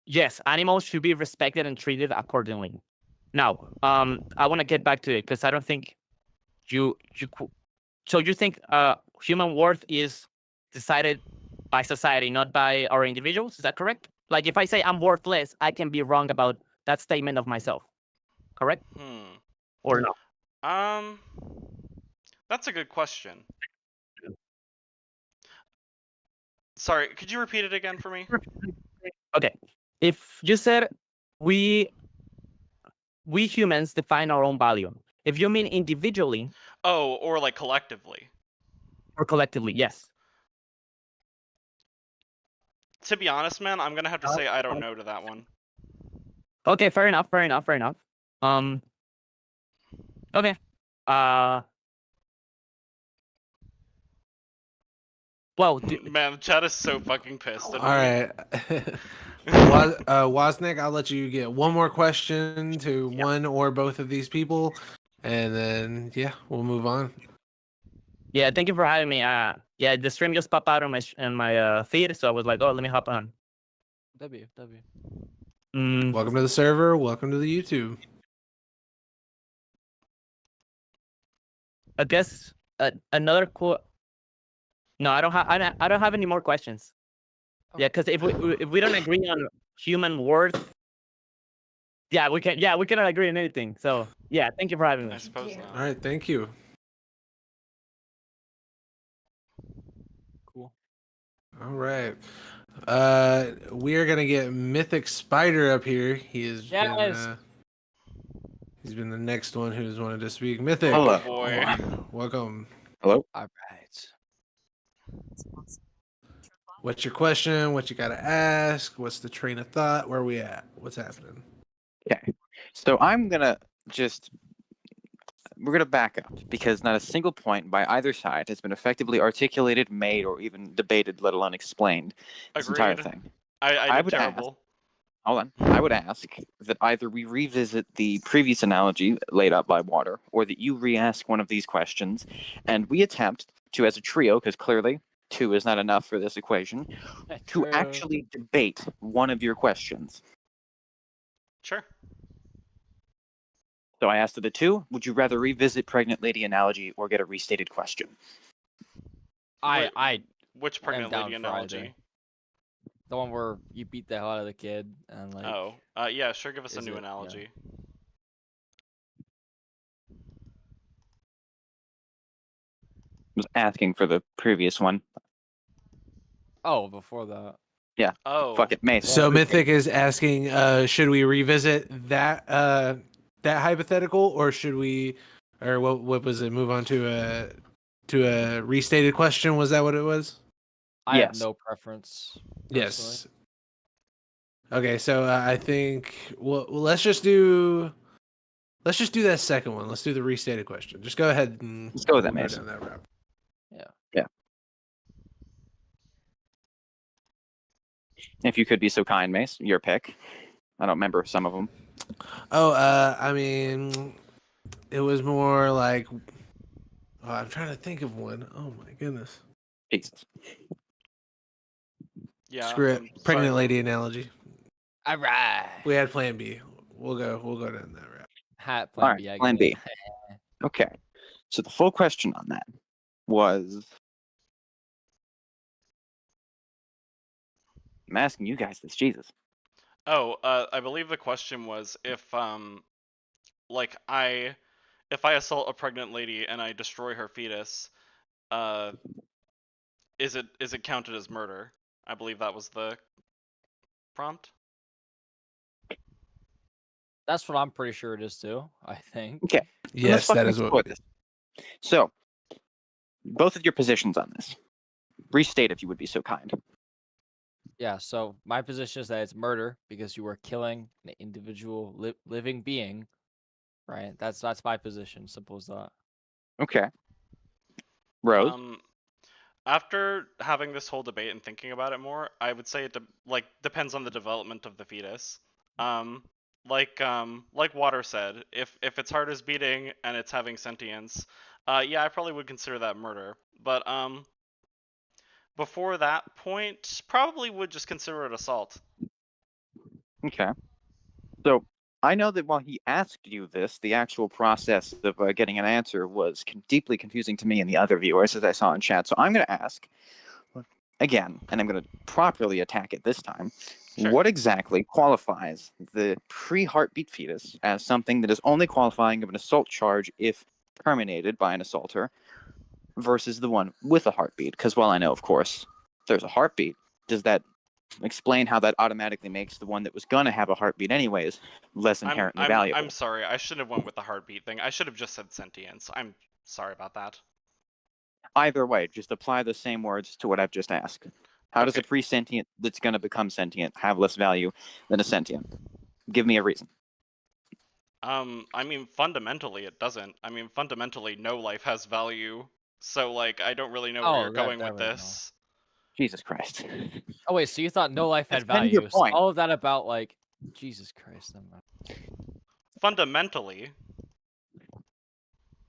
Yes, animals should be respected and treated accordingly. Now, I want to get back to it because I don't think so you think human worth is decided by society, not by our individuals? Is that correct? Like if I say I'm worthless, I can be wrong about that statement of myself. Correct? Or no? That's a good question. Sorry, could you repeat it again for me? Okay. If you said we humans define our own value. If you mean individually Oh, or like collectively. or collectively, yes. To be honest, man, I'm gonna have to say I don't know to that one. Okay, fair enough. Okay. Well, Man, the chat is so fucking pissed at All me. right. Wozniak, I'll let you get one more question to one or both of these people, and then we'll move on. yeah, thank you for having me. Yeah, the stream just popped out on my feed, so I was like, oh, let me hop on. W. Welcome to the server. Welcome to the YouTube. I guess another cool. No, I don't have any more questions. Yeah, because if we don't agree on human worth, we cannot agree on anything. So yeah, thank you for having me. I suppose not. All right, thank you. Cool. All right. We are gonna get Mythic Spider up here. He's been the next one who's wanted to speak. Mythic. Hello. Oh boy. Welcome. Hello. All right. What's your question? What you gotta ask? What's the train of thought? Where are we at? What's happening? Okay. So I'm gonna just we're gonna back up because not a single point by either side has been effectively articulated, made, or even debated, let alone explained. This entire Agreed. thing. I I did would ask. terrible. Hold on. I would ask that either we revisit the previous analogy laid out by Water, or that you re-ask one of these questions, and we attempt to, as a trio, because clearly 2 is not enough for this equation, to True. actually debate one of your questions. Sure. So I asked of the 2, would you rather revisit pregnant lady analogy or get a restated question? Wait, I Which am pregnant down lady for analogy? either. The one where you beat the hell out of the kid and like. Oh, yeah, sure. Give us a Is new it- yeah. analogy. I was asking for the previous one. Oh, before that. Yeah. Oh. Fuck it, Mace. So Mythic is asking, should we revisit that that hypothetical, or should we, or what was it? Move on to a restated question. Was that what it was? I have Yes. no preference. Yes. Okay, so I think let's just do that second one. Let's do the restated question. Just go ahead and Let's go with that, we'll Mace. down that route. If you could be so kind, Mace, your pick. I don't remember some of them. Oh, I mean, it was more like, I'm trying to think of one. Oh my goodness. Jesus. Yeah. Screw it. I'm Pregnant sorry. lady analogy. All right. We had Plan B. We'll go down that route. Hat plan All right, B. I plan get it. B. Okay. So the full question on that was, I'm asking you guys this, Jesus. Oh, I believe the question was if like if I assault a pregnant lady and I destroy her fetus, is it counted as murder? I believe that was the prompt. That's what I'm pretty sure it is too. I think. Okay. Yes, that is explore what. this. So, both of your positions on this. Restate if you would be so kind. Yeah. So my position is that it's murder because you were killing an individual living being. Right. That's my position. Simple as that. Okay. Rose. After having this whole debate and thinking about it more, I would say it depends on the development of the fetus. Like Water said, if its heart is beating and it's having sentience, yeah, I probably would consider that murder. But before that point, probably would just consider it assault. Okay. So, I know that while he asked you this, the actual process of getting an answer was deeply confusing to me and the other viewers, as I saw in chat. So I'm going to ask again, and I'm going to properly attack it this time. Sure. What exactly qualifies the pre-heartbeat fetus as something that is only qualifying of an assault charge if terminated by an assaulter versus the one with a heartbeat? Because while I know, of course, there's a heartbeat, does that explain how that automatically makes the one that was gonna have a heartbeat anyways less inherently valuable? I'm sorry. I should have went with the heartbeat thing. I should have just said sentience. I'm sorry about that. Either way, just apply the same words to what I've just asked. How does a Okay. pre-sentient that's gonna become sentient have less value than a sentient? Give me a reason. I mean, fundamentally, it doesn't. I mean, fundamentally, no life has value. So, like, I don't really know where you're going with this. Jesus Christ. Oh wait, so you thought no life had That's kind of your value? So point. all of that about like Jesus Christ. Fundamentally,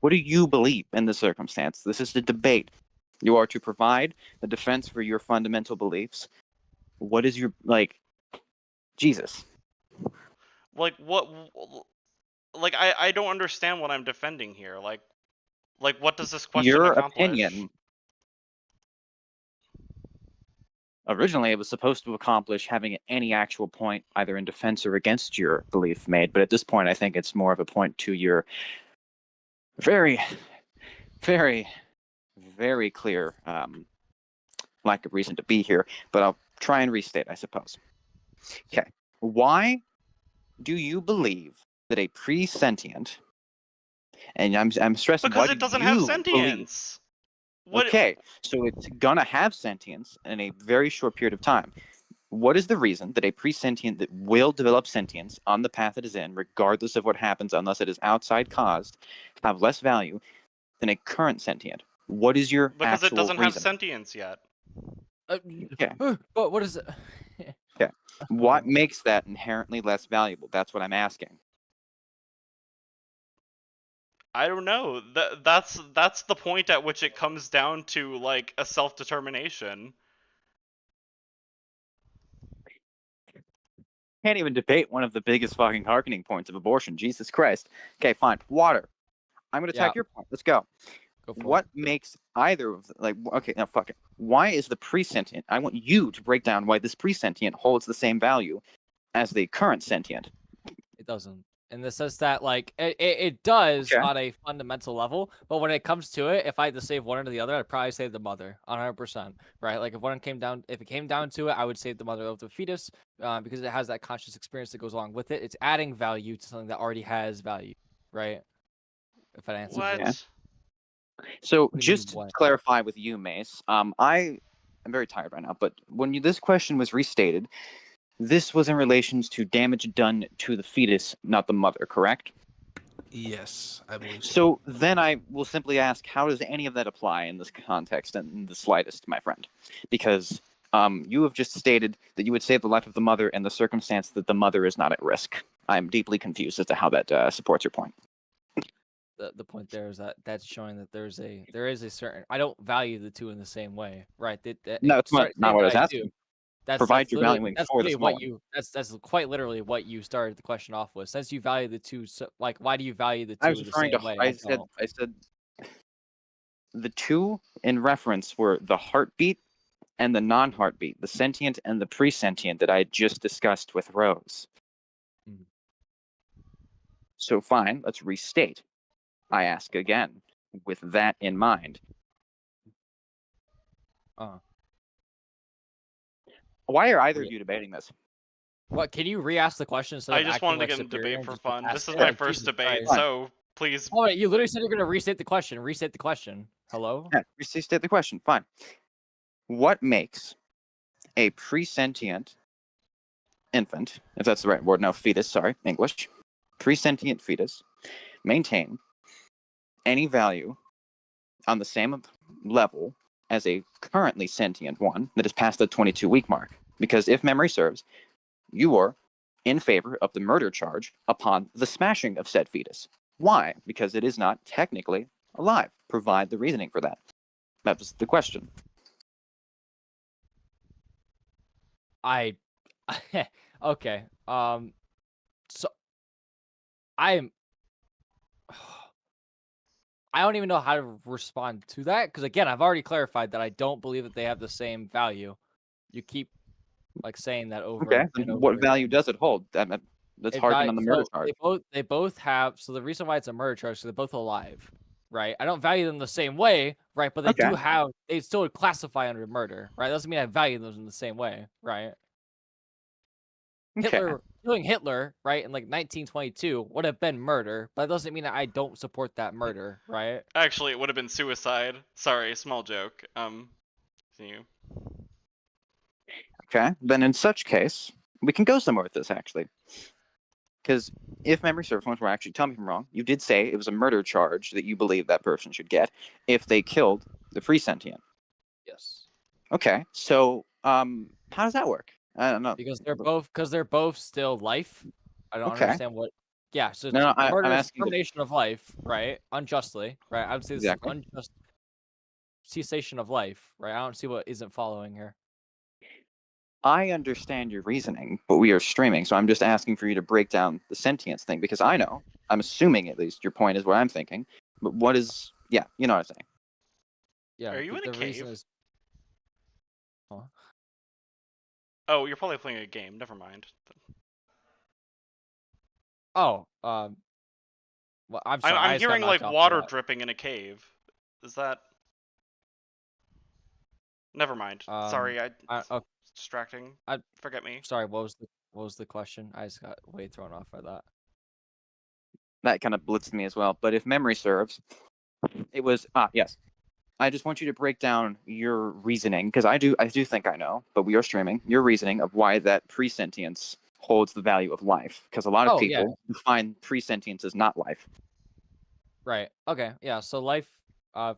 What do you believe in the circumstance? This is the debate. You are to provide a defense for your fundamental beliefs. What is your, Jesus. like, what? Like, I don't understand what I'm defending here. Like, what does this question Your accomplish? opinion. Originally, it was supposed to accomplish having any actual point either in defense or against your belief made, but at this point, I think it's more of a point to your very, very, very clear lack of reason to be here. But I'll try and restate, I suppose. Okay. Why do you believe that a pre-sentient, and I'm stressing, Because why it do doesn't you have believe? sentience. What? Okay, so it's gonna have sentience in a very short period of time. What is the reason that a pre-sentient that will develop sentience on the path it is in, regardless of what happens, unless it is outside caused, have less value than a current sentient? What is your Because it actual doesn't have reason? sentience yet. Okay. But what is it? Okay. What makes that inherently less valuable? That's what I'm asking. I don't know. That's the point at which it comes down to like a self-determination. Can't even debate one of the biggest fucking harkening points of abortion. Jesus Christ. Okay, fine. Water. I'm gonna Yeah. attack your point. Let's go. Go for What makes either of like okay, now fuck it. Why is the pre-sentient? I want you to break down why this pre-sentient holds the same value as the current sentient. It doesn't. In the sense that, like, it does Okay. on a fundamental level, but when it comes to it, if I had to save one or the other, I'd probably save the mother, 100%. Right? Like, if it came down to it, I would save the mother of the fetus, because it has that conscious experience that goes along with it. It's adding value to something that already has value, right? If that answers What? your So What do you just mean, to what? clarify with you, Mace, I am very tired right now, but when this question was restated, this was in relations to damage done to the fetus, not the mother, correct? Yes, I believe so. So then I will simply ask, how does any of that apply in this context in the slightest, my friend? Because you have just stated that you would save the life of the mother in the circumstance that the mother is not at risk. I'm deeply confused as to how that supports your point. The point there is that that's showing that there is a certain, I don't value the two in the same way, right? No, that's not Saying what I that was I asking. do. That's Provide your literally valuing that's for the literally small what one. you that's quite literally what you started the question off with. Since you value the two, so, like, why do you value the I two was the referring to. same way? I I said. don't. I said the two in reference were the heartbeat and the non-heartbeat, the sentient and the pre-sentient that I just discussed with Rose. Mhm. So fine, let's restate. I ask again, with that in mind. Uh, Why are either re- of you debating this? what? Can you re-ask the question instead I of just acting wanted to like get in superior debate and for just fun. ask This is it? my Like, first Jesus debate, Christ. Fine. so please. Oh, wait, you literally said you're gonna restate the question. Restate the question. Hello. Yeah, restate the question. Fine. What makes a pre-sentient infant, if that's the right word, no, fetus, sorry, English, pre-sentient fetus, maintain any value on the same level as a currently sentient one that is past the 22-week mark? Because if memory serves, you are in favor of the murder charge upon the smashing of said fetus. Why? Because it is not technically alive. Provide the reasoning for that. That was the question. I. Okay. So I'm. I don't even know how to respond to that because, again, I've already clarified that I don't believe that they have the same value. You keep like saying that over Okay, then and over what value again. does it hold? Let's harken on the murder So charge. they both have. So the reason why it's a murder charge is they're both alive, right? I don't value them the same way, right? But they Okay. do have. They still classify under murder, right? Doesn't mean I value them in the same way, right? Okay. Killing Hitler, right, in like 1922 would have been murder, but that doesn't mean that I don't support that murder, right? Actually, it would have been suicide. Sorry, small joke. See you. Okay. Then in such case, we can go somewhere with this actually. Because if memory serves once more, actually tell me if I'm wrong, you did say it was a murder charge that you believe that person should get if they killed the pre-sentient. Yes. Okay. So how does that work? I don't know. Because they're both still life. I don't Okay. understand what. Yeah, so No, I'm murder is asking termination of life, right? Unjustly, right? I would say this is exactly. unjust cessation of life, right? I don't see what isn't following here. I understand your reasoning, but we are streaming, so I'm just asking for you to break down the sentience thing because I know, I'm assuming at least your point is what I'm thinking. But what is, yeah, you know what I'm saying. Yeah, Are you in a the reason cave? is. Huh? Oh, you're probably playing a game. Never mind. Oh, well, I'm sorry. I I'm just got hearing knocked like off of water that. dripping in a cave. Is that? Never mind. Um, Sorry, oh, distracting. I Forget me. sorry. What was the question? I just got way thrown off by that. That kind of blitzed me as well. But if memory serves, it was, yes. I just want you to break down your reasoning, because I do think I know, but we are streaming your reasoning of why that presentience holds the value of life, because a lot of Oh, yeah. people define presentience as not life. Right. Okay. Yeah. So life,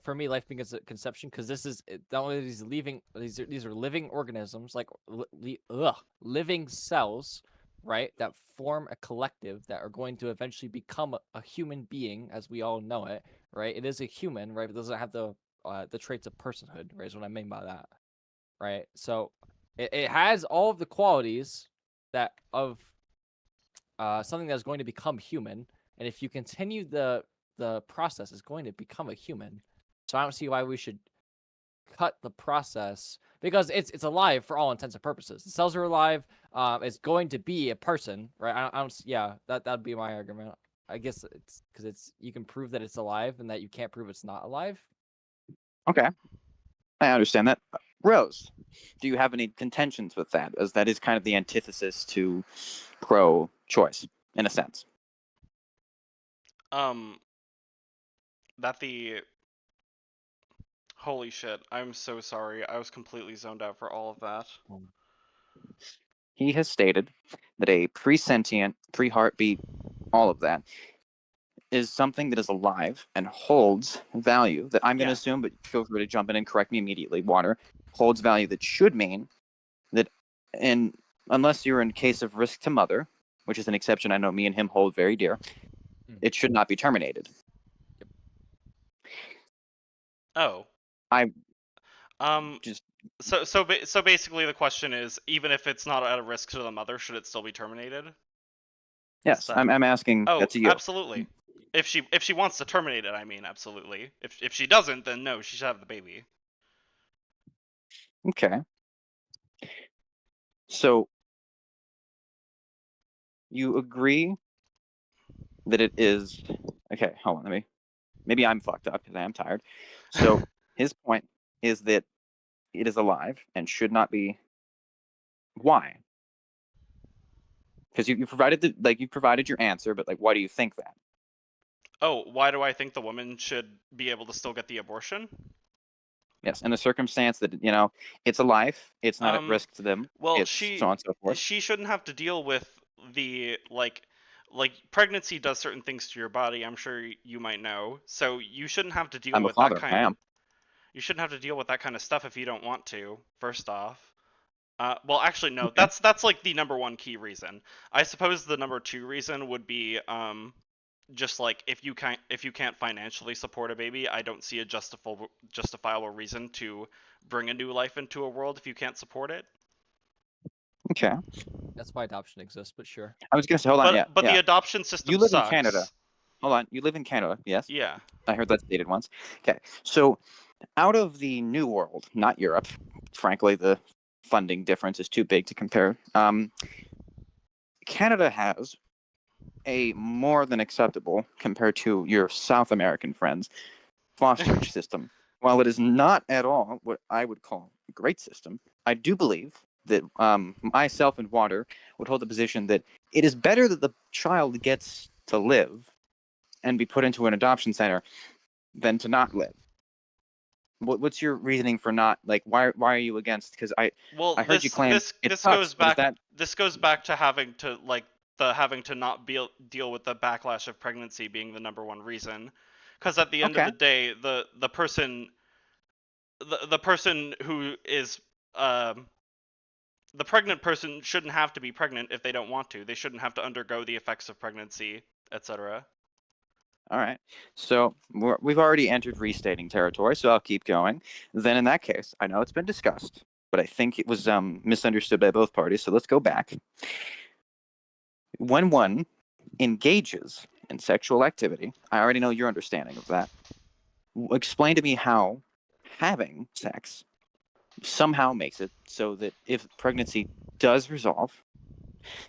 for me, life begins at conception because this is not only these are living organisms, like living cells, right? That form a collective that are going to eventually become a human being as we all know it, right? It is a human, right? But it doesn't have the traits of personhood, right? Is what I mean by that, right? So it has all of the qualities that of something that's going to become human, and if you continue the process, is going to become a human. So I don't see why we should cut the process because it's alive for all intents and purposes. The cells are alive. It's going to be a person, right? I don't. Yeah, that'd be my argument. I guess it's because you can prove that it's alive and that you can't prove it's not alive. Okay, I understand that. Rose, do you have any contentions with that, as that is kind of the antithesis to pro-choice in a sense? That the holy shit! I'm so sorry. I was completely zoned out for all of that. He has stated that a pre-sentient, pre-heartbeat, all of that is something that is alive and holds value that I'm going to Yeah. assume, but feel free to jump in and correct me immediately. Water holds value that should mean that, and unless you're in case of risk to mother, which is an exception I know me and him hold very dear, it should not be terminated. Oh. I just so basically the question is, even if it's not at a risk to the mother, should it still be terminated? Yes, I'm asking that to you. Absolutely. If she wants to terminate it, I mean, absolutely. If she doesn't, then no, she should have the baby. Okay. So you agree that it is okay? Hold on, maybe I'm fucked up because I am tired. So his point is that it is alive and should not be. Why? Because you provided you provided your answer, but why do you think that? Oh, why do I think the woman should be able to still get the abortion? Yes, in the circumstance that it's a life, it's not at risk to them. Well, it's so on and so forth. She shouldn't have to deal with the like pregnancy does certain things to your body. I'm sure you might know. So you shouldn't have to deal I'm a with father. that kind I am. of. You shouldn't have to deal with that kind of stuff if you don't want to. First off. Well, actually, no. Okay. That's like the number one key reason. I suppose the number two reason would be just like if you can't financially support a baby, I don't see a justifiable reason to bring a new life into a world if you can't support it. Okay. That's why adoption exists, but sure. I was gonna say, hold on, but the adoption system you live sucks. in Canada. Hold on, you live in Canada, yes? Yeah. I heard that stated once. Okay, so out of the New World, not Europe, frankly, the funding difference is too big to compare. Canada has a more than acceptable, compared to your South American friends, fosterage system. While it is not at all what I would call a great system, I do believe that myself and Water would hold the position that it is better that the child gets to live and be put into an adoption center than to not live. What's your reasoning for not why are you against? Because I heard you claim it sucks, this goes back to having to not deal with the backlash of pregnancy being the number one reason. Because at the end of the day, the person who is the pregnant person shouldn't have to be pregnant if they don't want to. They shouldn't have to undergo the effects of pregnancy, etc. All right. So we've already entered restating territory, so I'll keep going. Then in that case, I know it's been discussed, but I think it was misunderstood by both parties, so let's go back. When one engages in sexual activity, I already know your understanding of that. Explain to me how having sex somehow makes it so that if pregnancy does resolve,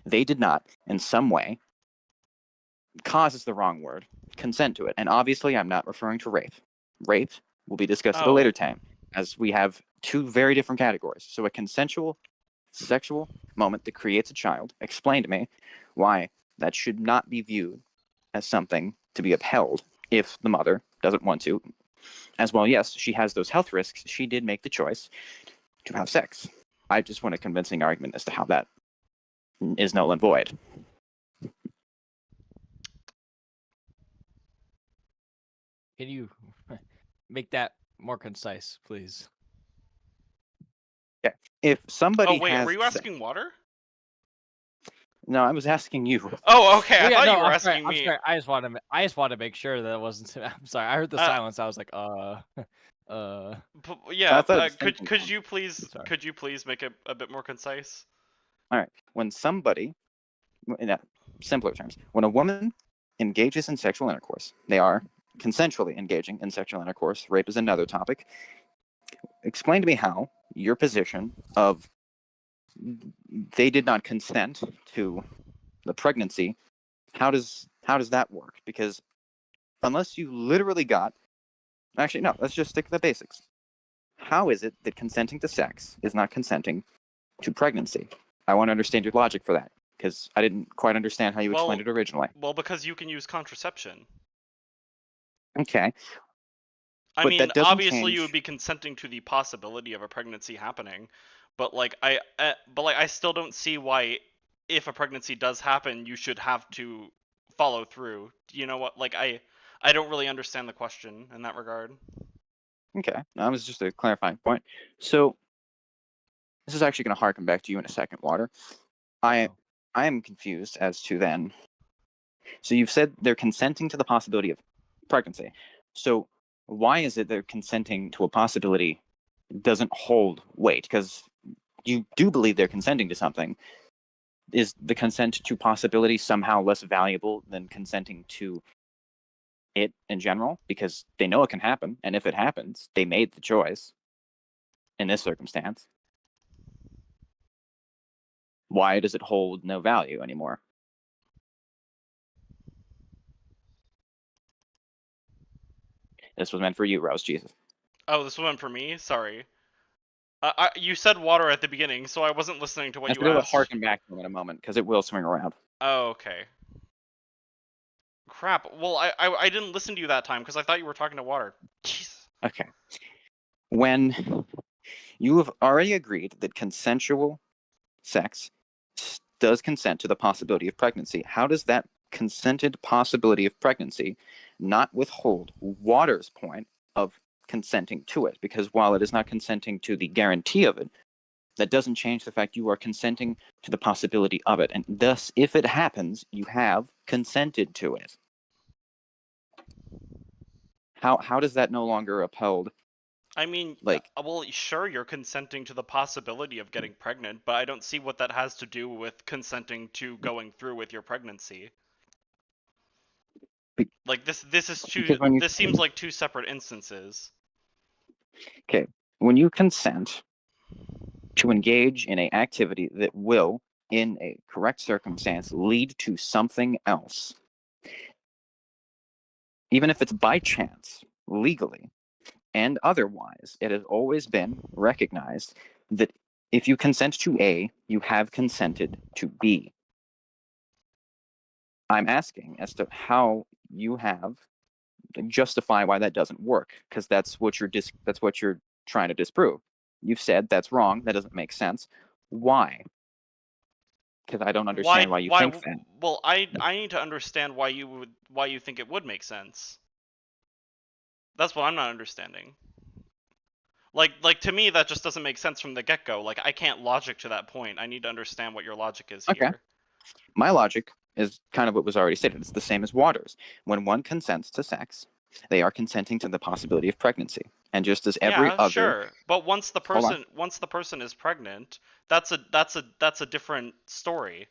they did not, in some way, cause is the wrong word, consent to it. And obviously, I'm not referring to rape. Rape will be discussed at a later time, as we have two very different categories. So a consensual sexual moment that creates a child, explain to me why that should not be viewed as something to be upheld if the mother doesn't want to. as well, yes, she has those health risks. She did make the choice to have sex. I just want a convincing argument as to how that is null and void. Can you make that more concise, please? If Oh somebody wait, has were you sex- asking Water? No, I was asking you. Oh, okay. Well, I yeah, thought no, you were I'm sorry. asking I'm me. sorry. I just wanted to make sure that it wasn't. I'm sorry. I heard the silence. I was like, Yeah. I thought it was Could you please Sorry. make it a bit more concise? All right. When somebody, in simpler terms, when a woman engages in sexual intercourse, they are consensually engaging in sexual intercourse. Rape is another topic. Explain to me how your position of they did not consent to the pregnancy, how does that work? Because unless you literally got, actually no, let's just stick to the basics. How is it that consenting to sex is not consenting to pregnancy? I want to understand your logic for that, because I didn't quite understand how you explained it originally. Well, because you can use contraception. Okay. I But mean, that doesn't obviously you change. would be consenting to the possibility of a pregnancy happening, but like I still don't see why, if a pregnancy does happen, you should have to follow through. You know what? Like I don't really understand the question in that regard. Okay, that was just a clarifying point. So this is actually going to harken back to you in a second, Water. I am confused as to then. So you've said they're consenting to the possibility of pregnancy. So why is it they're consenting to a possibility doesn't hold weight? Because you do believe they're consenting to something. Is the consent to possibility somehow less valuable than consenting to it in general? Because they know it can happen, and if it happens, they made the choice in this circumstance. Why does it hold no value anymore? This was meant for you, Rose Jesus. Oh, this one for me. Sorry. You said Water at the beginning, so I wasn't listening to what I you said it would asked. harken back to him in a moment because it will swing around. Oh, okay. Crap. Well, I didn't listen to you that time because I thought you were talking to Water. Jeez. Okay. When you have already agreed that consensual sex does consent to the possibility of pregnancy, how does that consented possibility of pregnancy not withhold Water's point of consenting to it? Because while it is not consenting to the guarantee of it, that doesn't change the fact you are consenting to the possibility of it. And thus, if it happens, you have consented to it. How does that no longer upheld? I mean, Like, well, sure, you're consenting to the possibility of getting pregnant, but I don't see what that has to do with consenting to going through with your pregnancy. Like this is because when you this seems like two separate instances. okay, when you consent to engage in an activity that will, in a correct circumstance, lead to something else, even if it's by chance, legally and otherwise, it has always been recognized that if you consent to A, you have consented to B. I'm asking as to how you have justify why that doesn't work, because that's what you're trying to disprove. You've said that's wrong. That doesn't make sense. Why? Because I don't understand why you think that. Well, I need to understand why you think it would make sense. That's what I'm not understanding. Like to me that just doesn't make sense from the get-go. Like I can't logic to that point. I need to understand what your logic is Okay. here. My logic is kind of what was already stated. It's the same as Waters. When one consents to sex, they are consenting to the possibility of pregnancy. And just as every Yeah, other sure. But once the Hold on. person is pregnant, that's a different story.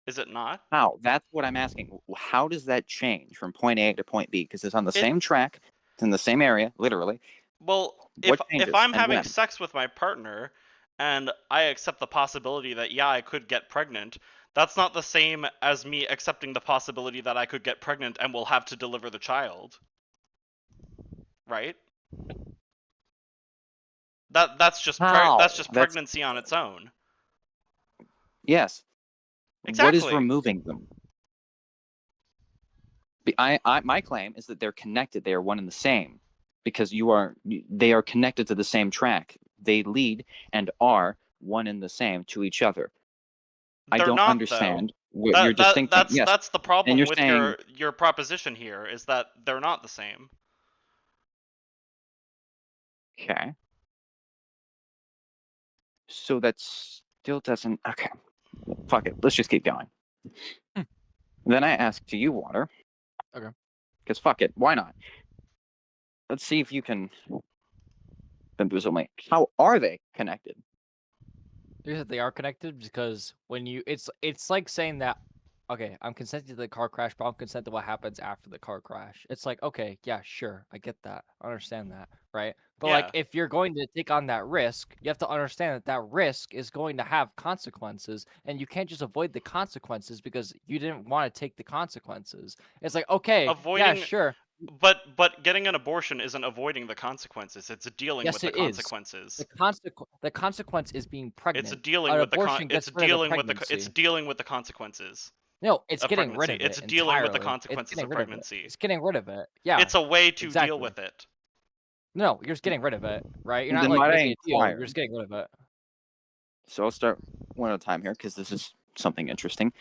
Is it not? How? That's what I'm asking. How does that change from point A to point B? Because it's on the It- same track, it's in the same area, literally. Well, What if changes I'm and having when? sex with my partner and I accept the possibility that yeah, I could get pregnant, that's not the same as me accepting the possibility that I could get pregnant and will have to deliver the child. Right? That's just How? That's pregnancy on its own. yes. What is Exactly. removing them? My claim is that they're connected. They are one and the same. because they are connected to the same track. They lead and are one and the same to each other. I They're don't not, understand though. what you're distincting. Yes, That's the and problem you're with saying your proposition here, is that they're not the same. okay. So that still doesn't. Okay, fuck it. Let's just keep going. Then I ask to you, Water. Okay. Because fuck it, why not? Let's see if you can bamboozle me. How are they connected? Here's that they are connected because when you, it's like saying that, okay, I'm consenting to the car crash, but I'm consenting to what happens after the car crash. It's like, okay, yeah, sure, I get that, I understand that, right? But like, Yeah. if you're going to take on that risk, you have to understand that that risk is going to have consequences, and you can't just avoid the consequences because you didn't want to take the consequences. It's like, okay, yeah, Avoiding, sure, but getting an abortion isn't avoiding the consequences. It's dealing yes, with the it is. consequences. The consequence is being pregnant. It's dealing An with the abortion gets it's rid of the dealing with the pregnancy. it's dealing with the consequences No, it's of getting rid pregnancy. of it It's dealing with the entirely. It's consequences getting of rid of it. pregnancy. It's getting rid of it. Yeah, It's a way to deal exactly. with it. No, you're just getting rid of it, right? You're not Then like might I making a deal. inquire? You're just getting rid of it. So I'll start one at a time here because this is something interesting.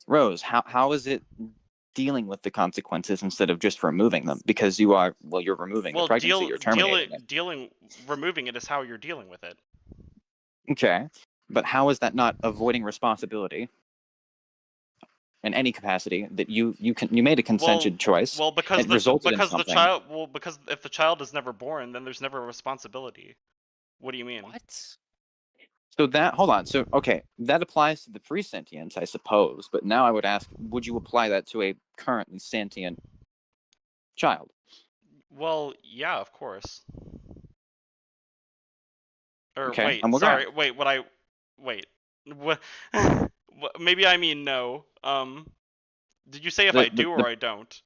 Rose, how is it dealing with the consequences instead of just removing them? Because you're removing the Well, pregnancy, you're terminating it. removing it is how you're dealing with it. Okay, but how is that not avoiding responsibility in any capacity that you made a consented choice? Well, because it resulted in the something. child. Well, because if the child is never born, then there's never a responsibility. What do you mean? What? So that hold on. So okay, that applies to the pre-sentience, I suppose. But now I would ask, would you apply that to a currently sentient child? Well, yeah, of course. Or Okay, wait, and we'll sorry, grab. wait. What? Maybe I mean no. Did you say if I The, the, do the or I don't?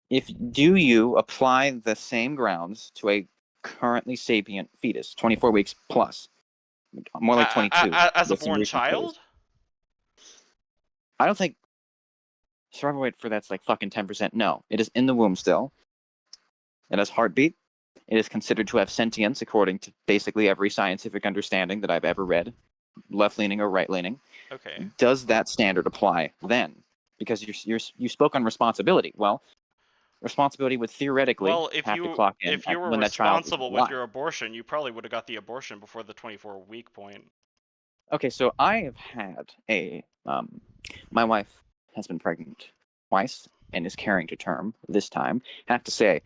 if do you apply the same grounds to a currently sapient fetus, 24 weeks plus, more like 22, As a with some born recent studies? child? I don't think survival rate for that's like fucking 10%. No, it is in the womb still. It has heartbeat. It is considered to have sentience according to basically every scientific understanding that I've ever read, left leaning or right leaning. Okay. Does that standard apply then? Because you spoke on responsibility. Well, responsibility would theoretically Well, have to clock in if you were when that child is responsible with alive. your abortion, you probably would have got the abortion before the 24-week point. Okay, so I have had my wife has been pregnant twice and is carrying to term this time. I have to say,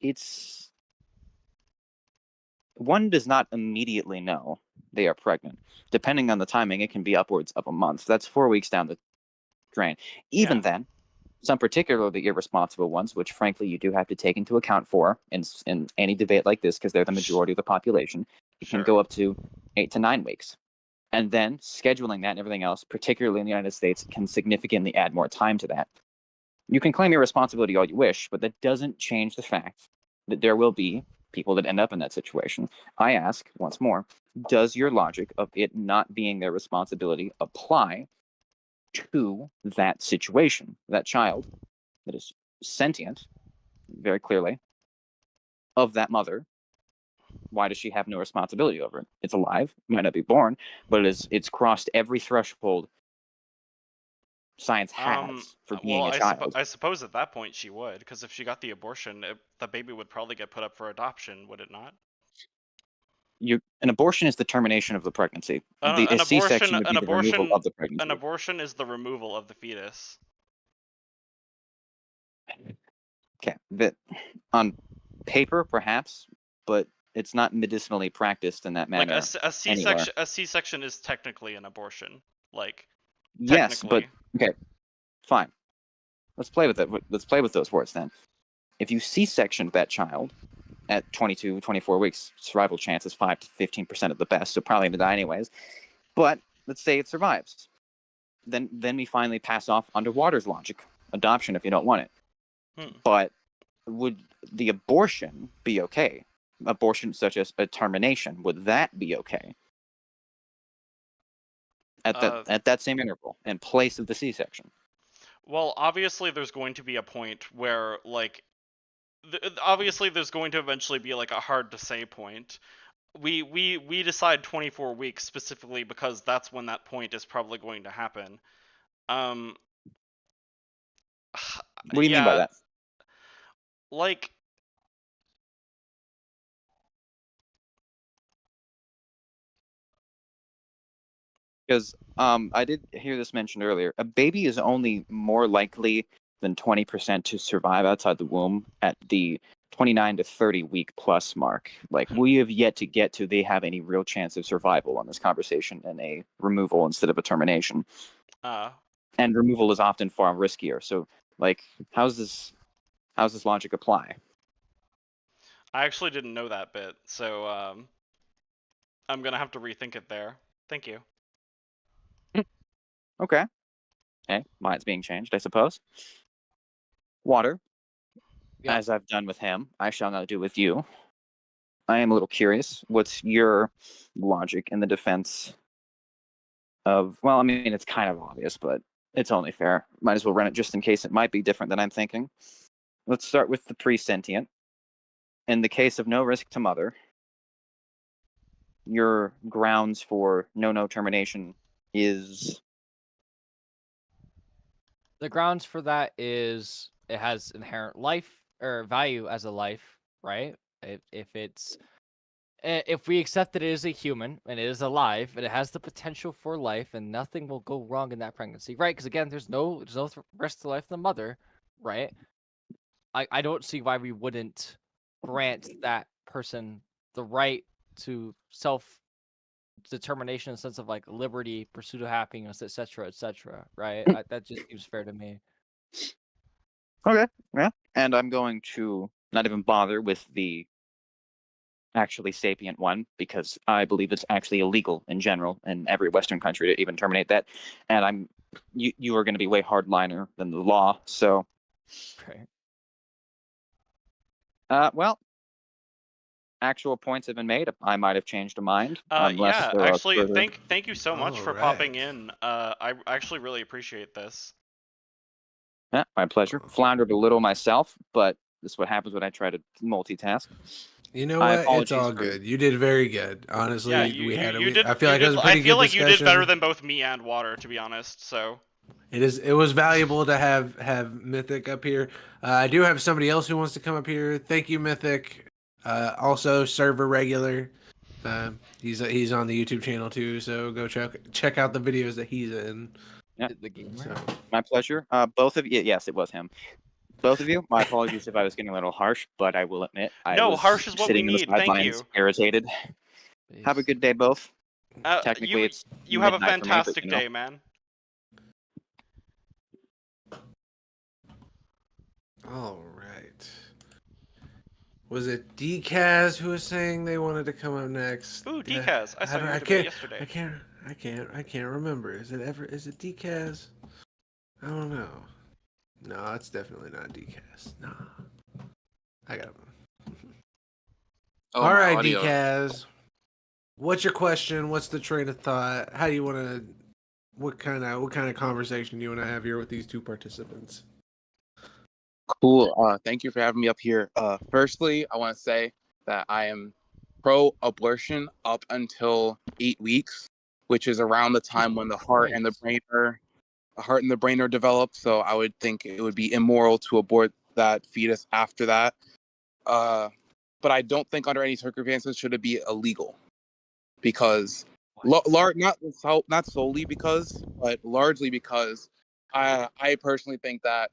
it's one does not immediately know they are pregnant. Depending on the timing, it can be upwards of a month. That's 4 weeks down the drain. Even Yeah. then, some particularly irresponsible ones, which frankly you do have to take into account for in any debate like this, because they're the majority of the population, it can Sure. go up to 8 to 9 weeks. And then scheduling that and everything else, particularly in the United States, can significantly add more time to that. You can claim your responsibility all you wish, but that doesn't change the fact that there will be people that end up in that situation. I ask once more, does your logic of it not being their responsibility apply to that situation, that child that is sentient, very clearly, of that mother? Why does she have no responsibility over it? It's alive, might not be born, but it's crossed every threshold science has for being Well, a child. I suppose at that point she would, because if she got the abortion, the baby would probably get put up for adoption, would it not? An abortion is the termination of the pregnancy. A C-section would be the removal of the pregnancy. An abortion is the removal of the fetus. Okay, that on paper perhaps, but it's not medicinally practiced in that Like manner anywhere. A C-section is technically an abortion. Like Yes, but technically. okay, fine. Let's play with it. Let's play with those words then. If you C-section that child at 22, 24 weeks, survival chance is 5 to 15% at the best, so probably gonna die anyways. But let's say it survives. Then we finally pass off underwater's logic. Adoption if you don't want it. But would the abortion be okay? Abortion such as a termination, would that be okay? At that same interval in place of the C-section? Well, obviously there's going to be a point where like obviously there's going to eventually be like a hard to say point. We decide 24 weeks specifically because that's when that point is probably going to happen. Um What do you mean by yeah, that? like Because I did hear this mentioned earlier. A baby is only more likely than 20% to survive outside the womb at the 29 to 30 week plus mark. Like, we have yet to get to they have any real chance of survival on this conversation and a removal instead of a termination. uh And removal is often far riskier. So, like, how's this logic apply? I actually didn't know that bit, so I'm gonna have to rethink it there. Thank you. Okay. Okay, mine's being changed, I suppose. Water, Yeah. as I've done with him, I shall now do with you. I am a little curious. What's your logic in the defense of? Well, I mean, it's kind of obvious, but it's only fair. Might as well run it just in case it might be different than I'm thinking. Let's start with the pre-sentient. In the case of no risk to mother, your grounds for no termination is The grounds for that is it has inherent life or value as a life, right? If we accept that it is a human and it is alive and it has the potential for life and nothing will go wrong in that pregnancy, right? Because again, there's no risk to life of the mother, right? I don't see why we wouldn't grant that person the right to self determination in the sense of like liberty, pursuit of happiness, etc., right? That just seems fair to me. okay. Yeah, and I'm going to not even bother with the actually sapient one because I believe it's actually illegal in general in every Western country to even terminate that. And you are going to be way hardliner than the law. So, Right. well, actual points have been made. I might have changed a mind unless Yeah, there are actually, further. thank you so much All for right. popping in. I actually really appreciate this. Yeah, my pleasure. Floundered a little myself, but this is what happens when I try to multitask. You know I what? It's apologize all for. good. You did very good. Honestly, Yeah, we did I feel you like it did. was a I pretty feel good like you did better discussion. than both me and Water, to be honest. So It was valuable to have Mythic up here. I do have somebody else who wants to come up here. Thank you, Mythic. Also, server regular. He's on the YouTube channel too, so go check out the videos that he's in. Yeah. The gamer. So, My pleasure. Both of you. Yes, it was him. Both of you. My apologies if I was getting a little harsh, but I will admit I no, was harsh is what we sitting in the need. Thank sidelines, you. irritated. Have a good day, both. Technically, You it's you have a midnight for me, but fantastic day, man. all right. Was it Decaz who was saying they wanted to come up next? Ooh, Decaz. I saw your debate yesterday. I can't remember. Is it Decaz? I don't know. No, it's definitely not Decaz. Nah. I got him. Oh, All my right, audio. Decaz. What's your question? What's the train of thought? How do you want to? What kind of conversation do you want to have here with these two participants? Cool. Thank you for having me up here. Firstly, I want to say that I am pro-abortion up until 8 weeks, which is around the time when the heart and the brain are developed. So I would think it would be immoral to abort that fetus after that. But I don't think under any circumstances should it be illegal, because not solely because, but largely because I personally think that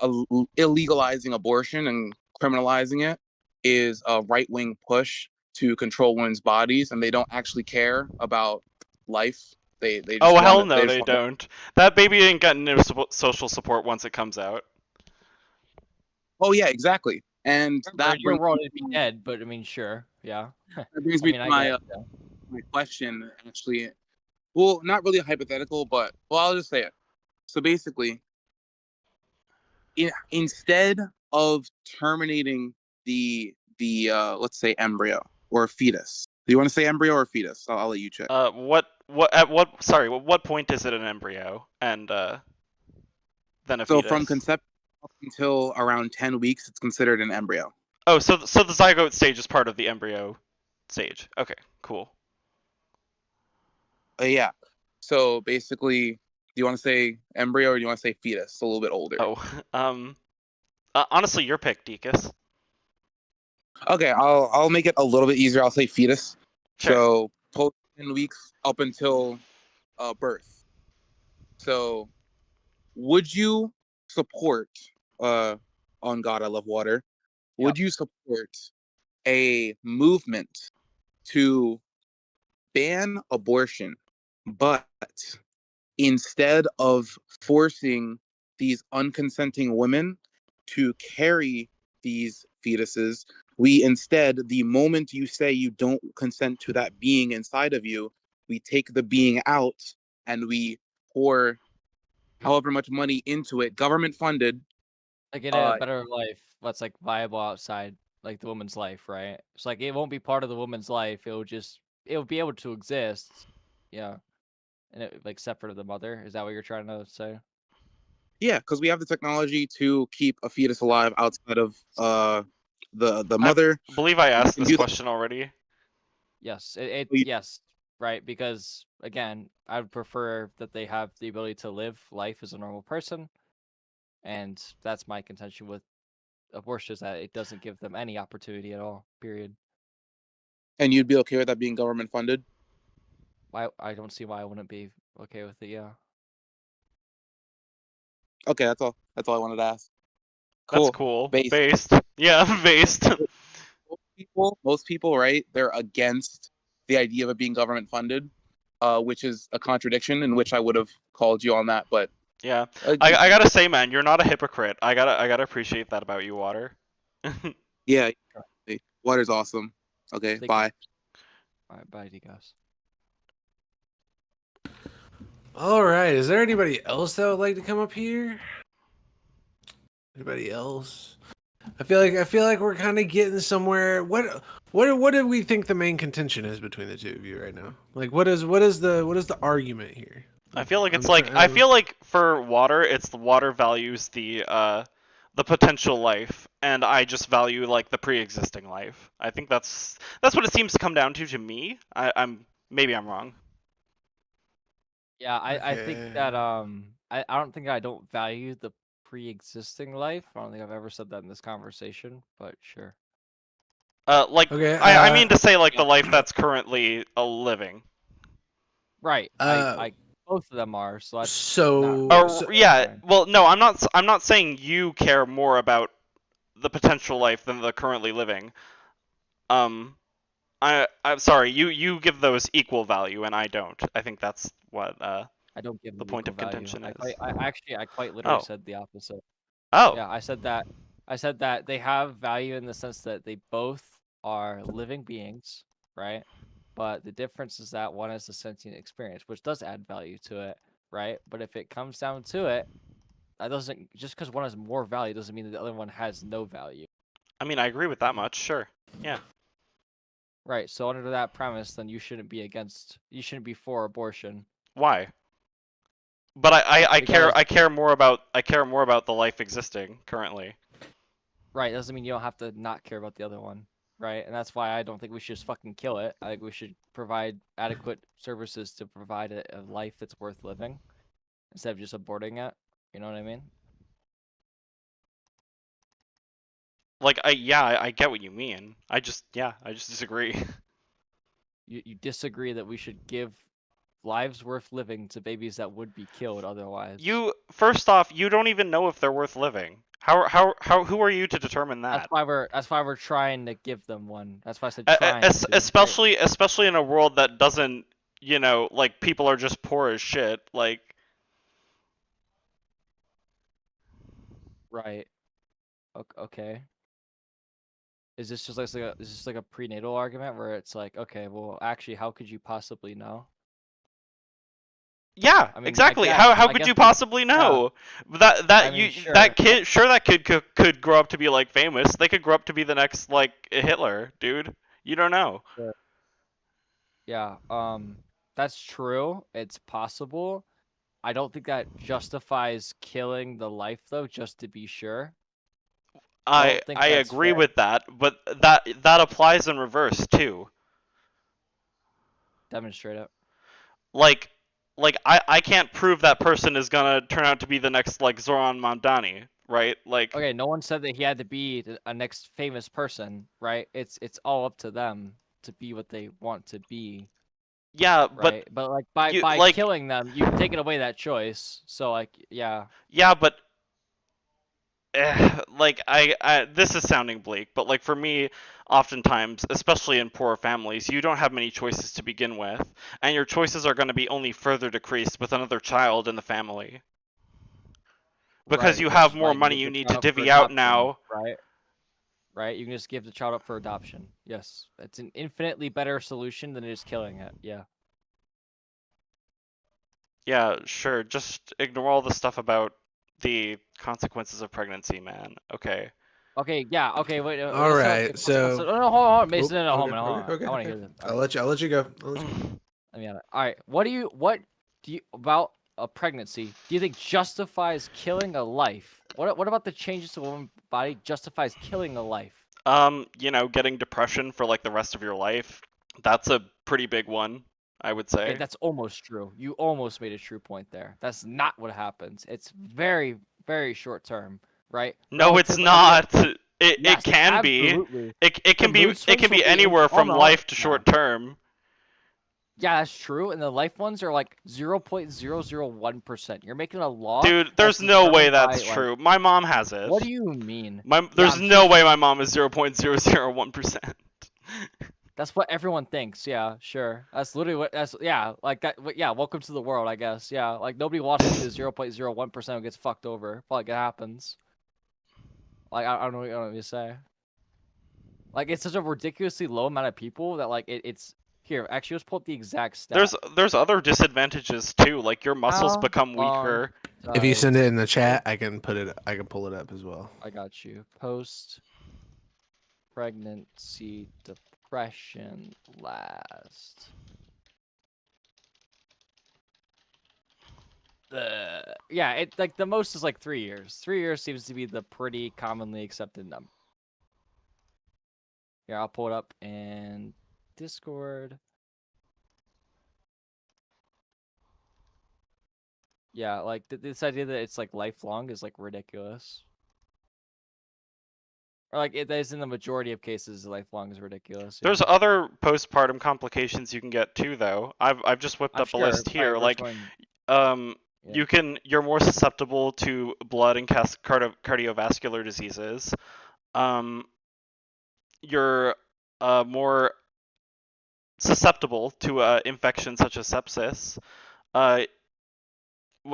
illegalizing abortion and criminalizing it is a right-wing push to control women's bodies, and they don't actually care about life. They just Oh want hell to. no, they don't. That baby ain't got no social support once it comes out. Oh yeah, exactly. And that Your brings world me would be dead, but I mean, sure, yeah. that brings I me mean, to I get it. my question. Actually, well, not really a hypothetical, but well, I'll just say it. So basically, instead of terminating the let's say embryo or fetus. Do you want to say embryo or fetus? I'll let you check. What at what sorry, what point is it an embryo? And than a So fetus. from conception up until around 10 weeks, it's considered an embryo. Oh, so the zygote stage is part of the embryo stage. Okay, cool. Yeah. So basically, do you want to say embryo or do you want to say fetus? A little bit older. Oh, honestly, your pick, Deaconess. Okay, I'll make it a little bit easier. I'll say fetus. Sure. So total 10 weeks up until birth. So would you support on God I Love Water? Would you support a movement to ban abortion, but instead of forcing these unconsenting women to carry these fetuses, we instead, the moment you say you don't consent to that being inside of you, we take the being out and we pour however much money into it, government funded. Like in a better life, what's like viable outside like the woman's life, right? It's like it won't be part of the woman's life. It'll be able to exist. Yeah. And it like separate of the mother. Is that what you're trying to say? Yeah, because we have the technology to keep a fetus alive outside of the mother. I believe I asked can this do that. question already. Yes. Yes. Right, because again, I would prefer that they have the ability to live life as a normal person, and that's my contention with abortion, is that it doesn't give them any opportunity at all. Period. And you'd be okay with that being government funded? Why? I don't see why I wouldn't be okay with it. Yeah. Okay, that's all. That's all I wanted to ask. Cool. That's cool. Based. Based. Yeah, based. Most people, right? They're against the idea of it being government funded, which is a contradiction. In which I would have called you on that, but yeah, I gotta say, man, you're not a hypocrite. I gotta appreciate that about you, Water. yeah, water's awesome. Okay, Thank you. bye. All right, bye, guys. All right. Is there anybody else that would like to come up here? Anybody else? I feel like we're kind of getting somewhere. What do we think the main contention is between the two of you right now? Like, what is the argument here? I feel like I feel like for Water, it's the Water values the potential life, and I just value like the pre-existing life. I think that's what it seems to come down to me. Maybe I'm wrong. Yeah, I think that I don't think I don't value the pre-existing life. I don't think I've ever said that in this conversation, but sure. Okay, I mean to say like the life that's currently living. Right. I both of them are, so that's yeah. Well, no, I'm not saying you care more about the potential life than the currently living. I'm sorry. You give those equal value, and I don't. I think that's what I don't give the them point equal of value. contention is. I quite literally Oh. said the opposite. Oh. Yeah, I said that they have value in the sense that they both are living beings, right? But the difference is that one has a sentient experience, which does add value to it, right? But if it comes down to it, that doesn't, just because one has more value doesn't mean that the other one has no value. I mean, I agree with that much. Sure. Yeah. Right. So under that premise, then you shouldn't be for abortion. Why? But I care more about the life existing currently. Right. Doesn't mean you don't have to not care about the other one. Right. And that's why I don't think we should just fucking kill it. I think we should provide adequate services to provide a life that's worth living instead of just aborting it. You know what I mean? Like I get what you mean. I just disagree. You disagree that we should give lives worth living to babies that would be killed otherwise. First off, you don't even know if they're worth living. Who are you to determine that? That's why we're trying to give them one. That's why I said trying to, especially in a world that doesn't, like people are just poor as shit, like. Right. Okay. Is this just like a prenatal argument where it's like, okay, well, actually, how could you possibly know? Yeah, I mean, exactly. I How could you possibly know? Yeah. That kid could grow up to be like famous. They could grow up to be the next like Hitler, dude. You don't know. Sure. Yeah. That's true. It's possible, I don't think that justifies killing the life, though, just to be sure. I don't think I that's agree fair. with that, but that applies in reverse too. Demonstrate it. Like I can't prove that person is gonna turn out to be the next like Zoran Mamdani, right? Like Okay, no one said that he had to be a next famous person, right? It's all up to them to be what they want to be, yeah, right? But like you by like killing them, you've taken away that choice. So like, yeah. yeah, but like this is sounding bleak, but like for me, oftentimes, especially in poor families, you don't have many choices to begin with, and your choices are going to be only further decreased with another child in the family. Because Right, you which have is more why you money give you the need to child up for divvy out adoption, now. right? Right, you can just give the child up for adoption. Yes, it's an infinitely better solution than just killing it. Yeah. Yeah, sure. Just ignore all the stuff about the consequences of pregnancy, man. Okay. Okay, yeah, okay, wait. All Let's not the right, consequences. so No, no, hold on, oh, Mason. No, hold okay, on, hold okay, on. okay, I want to okay. hear this. All I'll right, let you. I'll let you go. I'll let you go. let me on it. All right, what do you about a pregnancy? Do you think justifies killing a life? What about the changes to a woman's body justifies killing a life? You know, getting depression for like the rest of your life. That's a pretty big one, I would Okay, say. that's almost true. You almost made a true point there. That's not what happens. It's very, very short term, right? No, it's Relative. not. It Yes, can be. absolutely. It The can be mood it swings can will be be anywhere from no. life to short term. Yeah, that's true. And the life ones are like 0.001%. You're making a law Dude, that's there's no way determined that's by like. true. My mom has it. What do you mean? Yeah, There's I'm sure no way my mom is 0.001%. that's what everyone thinks. Yeah, sure. That's literally what. That's yeah, like that. Yeah, welcome to the world, I guess. Yeah, like nobody wants to be the 0.01% who gets fucked over, but like it happens. Like I don't know what you say. Like it's such a ridiculously low amount of people that like it's here. Actually, let's pull up the exact stat. There's other disadvantages too, like your muscles How become long weaker. If you send it in the does chat, I can put it. I can pull it up as well. I got you. Post pregnancy depression last. Yeah, it like the most is like 3 years. 3 years seems to be the pretty commonly accepted number. Yeah, I'll pull it up in Discord. Yeah, like this idea that it's like lifelong is like ridiculous. Or like it is in the majority of cases, lifelong is ridiculous. Yeah. There's other postpartum complications you can get too, though. I've just whipped I'm up a sure. list here. Right, Like, yeah. you're more susceptible to blood and cardiovascular diseases. You're more susceptible to infections such as sepsis.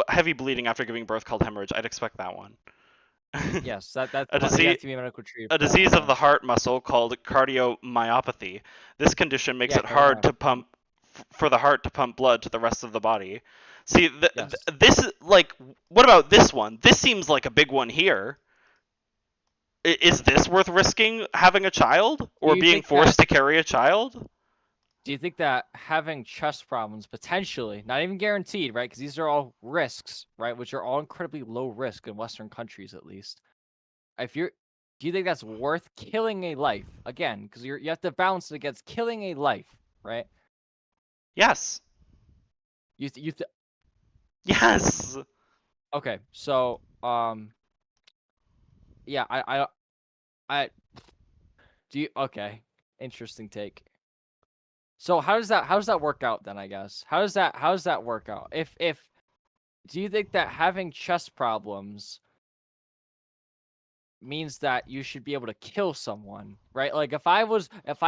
Heavy bleeding after giving birth called hemorrhage. I'd expect that one. Yes, that's A you have disease, to be medical treated. a disease of the heart muscle called cardiomyopathy. This condition makes Yeah, it hard to pump for the heart to pump blood to the rest of the body. See, Yes. this is like, what about this one? This seems like a big one here. Is this worth risking having a child or you being think forced to carry a child? Do you think that having chest problems, potentially, not even guaranteed, right? Because these are all risks, right? Which are all incredibly low risk in Western countries, at least. Do you think that's worth killing a life? Again, because you have to balance it against killing a life, right? Yes. Yes. Okay, so yeah, I do you okay? Interesting take. So how does that work out then? I guess how does that work out? If do you think that having chest problems means that you should be able to kill someone, right? Like if I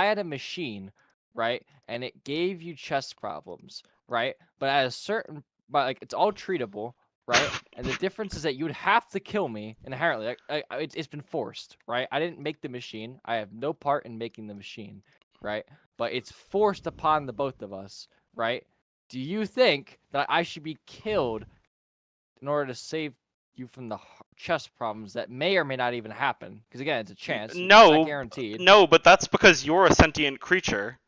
had a machine, right, and it gave you chest problems, right, but at a certain but like it's all treatable, right? And the difference is that you would have to kill me inherently. It's been forced, right? I didn't make the machine. I have no part in making the machine, right? But it's forced upon the both of us, right? Do you think that I should be killed in order to save you from the chest problems that may or may not even happen? Because again, it's a chance. It's not guaranteed. No, but that's because you're a sentient creature.